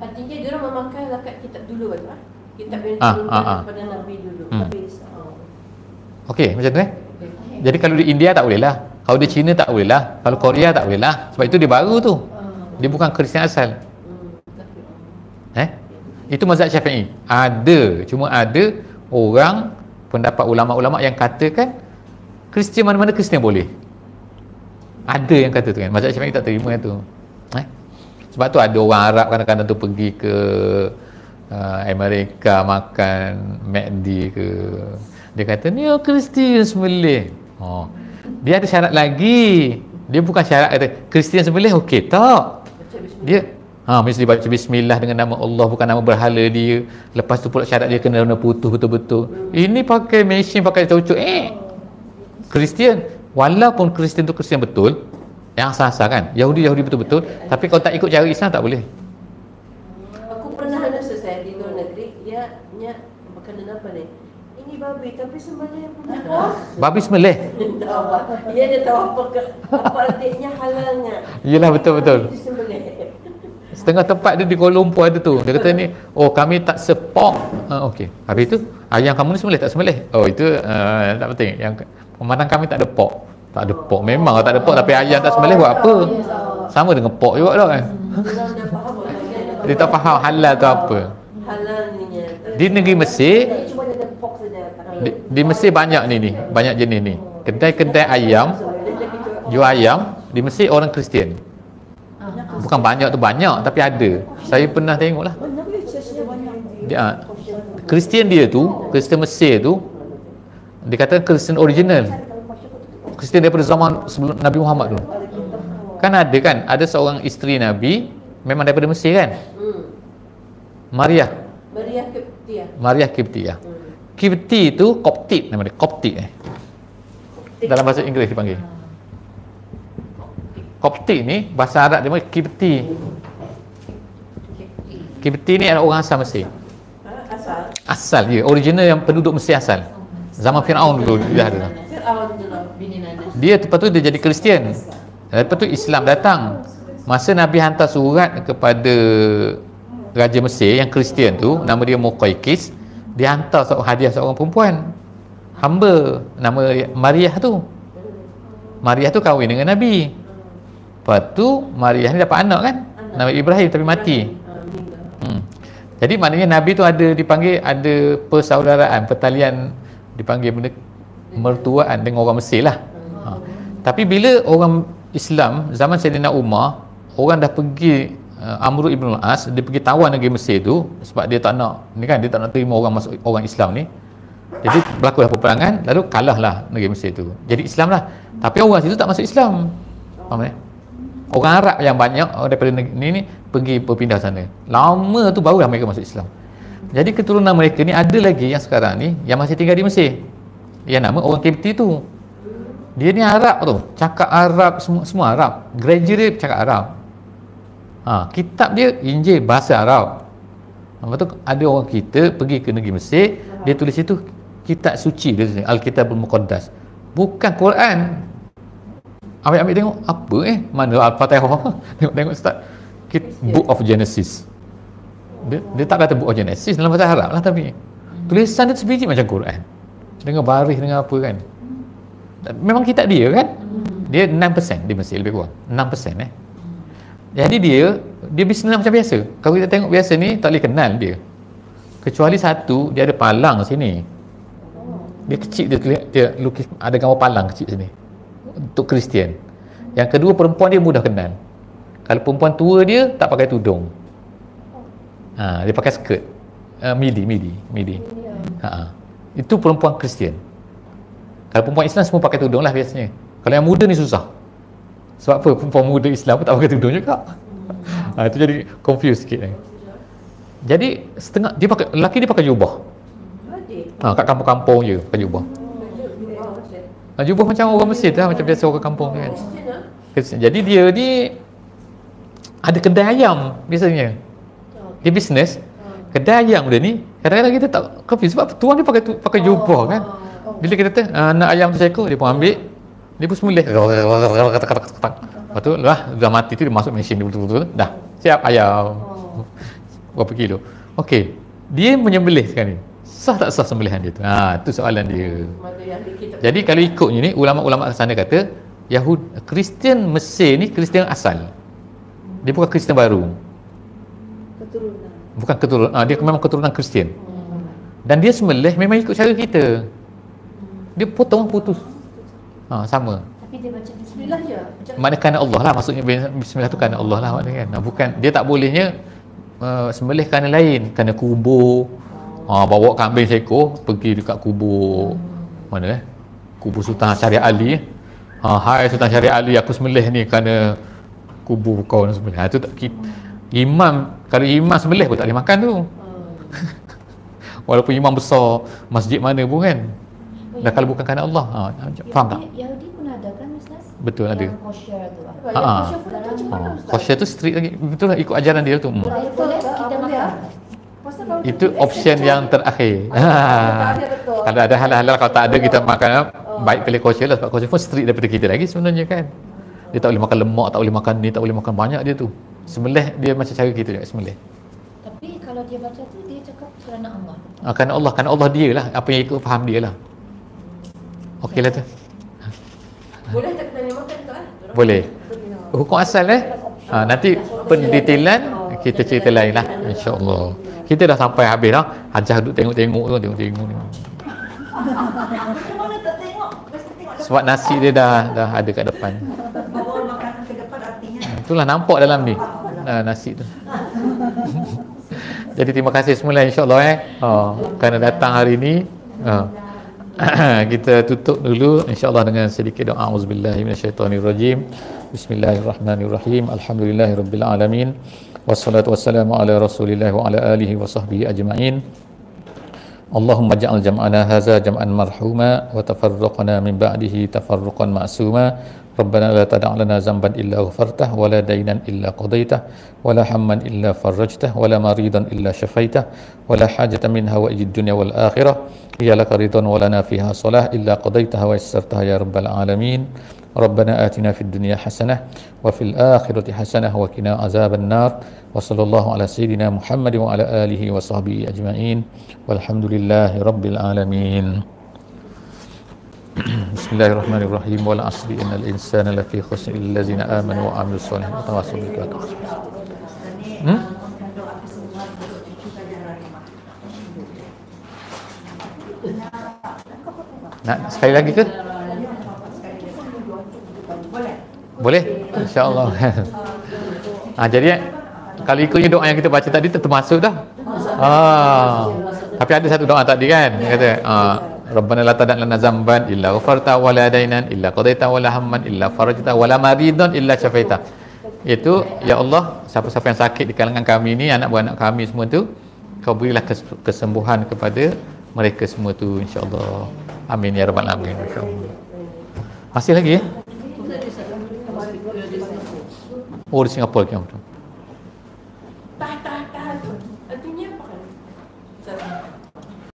Artinya dia orang memakai lakat kitab dulu kan? Kitab yang diturunkan kepada Nabi dulu. Okey, macam tu Jadi kalau di India tak boleh lah. Kalau di China tak boleh lah. Kalau Korea tak boleh lah. Sebab itu dia baru tu. Dia bukan Kristian asal. Itu mazhab Syafi'i. Cuma ada orang pendapat ulama-ulama yang katakan Kristian mana-mana Kristian boleh. Ada yang kata tu kan. Mazhab Syafi'i tak terima tu. Sebab tu ada orang Arab kadang-kadang tu pergi ke Amerika makan McD ke. Dia kata ni Kristian sembelih. Dia ada syarat lagi. Dia bukan syarat kata Kristian sembelih okey tak. Dia Mesti baca bismillah dengan nama Allah, bukan nama berhala dia. Lepas tu pula syarat dia kena putus betul-betul. Ini pakai mesin, pakai cocok. Kristian, walaupun Kristian tu Kristian betul, yang asal-asal kan, Yahudi betul-betul, tapi kalau tak ikut cara Islam tak boleh. Aku pernah ada saya di luar negeri, dia makanan apa ni? Ini babi tapi sembelih pun. Babi sembelih. Dia ada tahu apa artinya halalnya. Yelah, betul-betul. Disembelih. Setengah tempat dia di Kuala Lumpur ada tu. Dia kata ni, kami tak sepok. Okey. Habis tu, ayam kamu ni sembelih tak sembelih? Itu tak penting. Yang pemandangan kami tak ada pork. Tak ada pork. Memang tak ada pork, tapi ayam tak sembelih buat apa? Sama dengan pork juga dah kan. Dia tak faham halal tu apa. Halal ni. Di negeri Mesir, di Mesir banyak ni, banyak jenis ni. Kedai-kedai ayam, jual ayam di Mesir orang Kristian. Bukan banyak tu banyak, tapi ada. Saya pernah tengok lah. Kristian dia tu, Kristian Mesir tu, dia kata Kristian original. Kristian daripada zaman sebelum Nabi Muhammad tu. Kan ada seorang isteri Nabi memang daripada Mesir kan? Maria Kiptiyah. Kipti itu Koptik nama dia, Koptik dalam bahasa Inggeris dipanggil. Koptik ni bahasa Arab dia panggil Kipti. Kipti ni adalah orang asal Mesir. Asal dia, original yang penduduk Mesir asal. Zaman Firaun dulu dia ada. Dia lepas tu dia jadi Kristian. Lepas tu Islam datang. Masa Nabi hantar surat kepada Raja Mesir yang Kristian tu, nama dia Muqaykis, dia hantar hadiah seorang perempuan hamba nama Maria tu. Maria tu kahwin dengan Nabi. Lepas tu Maria ni dapat anak kan, nama Ibrahim, tapi mati. Jadi maknanya Nabi tu ada persaudaraan, pertalian, dipanggil mertuaan dengan orang Mesir lah. Tapi bila orang Islam zaman Sayyidina Umar, orang dah pergi Amr ibn al-As, dia pergi tawan negeri Mesir tu sebab dia tak nak dia tak nak terima orang masuk, orang Islam ni. Jadi berlakulah peperangan, lalu kalahlah negeri Mesir tu. Jadi Islam lah. Tapi orang situ tak masuk Islam. Faham tak? Orang Arab yang banyak daripada ni pergi berpindah sana. Lama tu barulah mereka masuk Islam. Jadi keturunan mereka ni ada lagi yang sekarang ni yang masih tinggal di Mesir. Yang nama orang Kipti tu. Dia ni Arab tu, cakap Arab, semua Arab. Graduate cakap Arab. Kitab dia Injil bahasa Arab. Lepas tu ada orang kita pergi ke negeri Mesir, dia tulis itu kitab suci dia, Al-Kitabul Muqaddas. Bukan Quran. Ambil tengok apa mana Al-Fatihah. Tengok start Book of Genesis. Dia tak kata Book of Genesis dalam bahasa Arab lah, tapi tulisan dia sebiji macam Quran. Dengan baris dengan apa kan. Memang kitab dia kan. Dia 6% di Mesir lebih kurang. 6%. Jadi dia bisnes macam biasa. Kalau kita tengok biasa ni tak boleh kenal dia. Kecuali satu, dia ada palang sini. Dia kecil, dia lukis ada gambar palang kecil sini. Untuk Kristian. Yang kedua, perempuan dia mudah kenal. Kalau perempuan tua dia tak pakai tudung. Dia pakai skirt. Midi. Itu perempuan Kristian. Kalau perempuan Islam semua pakai tudung lah biasanya. Kalau yang muda ni susah. Sebab apa? Perempuan muda Islam pun tak pakai tudung juga. Itu jadi confused sikit. Jadi setengah dia pakai, lelaki dia pakai jubah. Kat kampung-kampung je pakai jubah. Jubah macam orang Mesir lah, macam biasa orang kampung kan. Jadi dia ni ada kedai ayam biasanya. Dia bisnes kedai ayam dia ni. Kadang-kadang kita tak confused sebab tuan dia pakai jubah kan. Bila kita kata nak ayam tu seekor, dia pun ambil, dia pun semulih. Lepas tu dah mati tu dia masuk mesin betul-betul. Dah siap ayam. Berapa kilo? Okey. Dia menyembelih sekarang ni. Sah tak sah sembelihan dia tu? Tu soalan dia. Jadi kalau ikutnya ni, ulama-ulama sana kata Kristian Mesir ni Kristian asal. Dia bukan Kristian baru. Bukan keturunan. Dia memang keturunan Kristian. Dan dia sembelih memang ikut cara kita. Dia potong putus. Sama. Tapi dia baca bismillah je. Maknanya kerana Allah lah. Maksudnya bismillah tu kerana Allah lah maknanya kan. Bukan, dia tak bolehnya sembelih kerana lain, kerana kubur. Bawa kambing seekor pergi dekat kubur mana kubur Sultan Syariah Ali. Hai Sultan Syariah Ali, aku sembelih ni kerana kubur kau nak sembelih. Itu tak, Imam, kalau imam sembelih pun tak boleh makan tu. Walaupun imam besar masjid mana pun kan. Dan kalau bukan kerana Allah, faham tak? Yahudi pun ada kan Ustaz? Betul, ada. Yang kosher tu. Kosher tu strict lagi. Betul lah, ikut ajaran dia tu. Boleh kita makan. Itu option yang terakhir. Kalau ada halal-halal, kalau tak ada kita makan, baik pilih kosher lah, sebab kosher pun strict daripada kita lagi sebenarnya kan. Dia tak boleh makan lemak, tak boleh makan ni, tak boleh makan banyak dia tu. Sembelih dia macam cara kita juga sembelih. Tapi kalau dia baca tu dia cakap kerana Allah. Kerana Allah dia lah, apa yang ikut faham dia lah. Okey lah tu. Boleh tak kita makan tu kan? Boleh. Hukum asal nanti pendetailan kita cerita lain lah, insya-Allah. Kita dah sampai habis dah. Hajah duduk tengok-tengok tu, tengok-tengok. Mana tak tengok, mesti tengok Sebab nasi dia dah ada kat depan. bawa makanan ke depan artinya. Itulah nampak dalam ni. Nasi tu. Jadi terima kasih semula insya-Allah kerana datang hari ni. Kita tutup dulu insya-Allah dengan sedikit doa. Auzubillahi minasyaitonirrajim. Bismillahirrahmanirrahim. Alhamdulillahirabbil alamin. Wassalatu wassalamu ala Rasulillah wa ala alihi wa sahbihi ajma'in. Allahumma ja'al jam'ana hadza jam'an marhuma wa tafarraqna min ba'dihi tafarruqan ma'suma. Rabbana la tada' lana zamban illa ghafartah wa la daynan illa qadaitah wa la hamman illa farajtah wa la maridan illa syafaitah wa la hajatan min hawaijid dunya wal akhirah hiya laka ridwan wa lana fiha salah illa qadaitaha wa yassartaha ya rabbal alamin. Rabbana atina fid dunya hasanah wa fil akhirati hasanah wa qina azaban nar. Wa sallallahu ala sayyidina Muhammad wa ala alihi wa sahbihi ajma'in. Walhamdulillahi rabbil alamin. Bismillahirrahmanirrahim. Wal 'asri innal insana lafi khusr illa allazina amanu wa 'amilus solihati wa tawassaw bil haqqi. Nak sekali lagi ke? Boleh? InsyaAllah. Jadi kalau ikutnya doa yang kita baca tadi termasuk dah. Tapi ada satu doa tadi kan, dia kata Rabbana la tada' lana zamban illa ghafarta wa la dainan illa qadaita wa la hamman illa farajta wa la maridan illa syafaita. Itu ya Allah, siapa-siapa yang sakit di kalangan kami ni, anak buah anak kami semua tu, kau berilah kesembuhan kepada mereka semua tu insya-Allah. Amin ya rabbal alamin. Masya-Allah. Masih lagi Oh, di Singapura.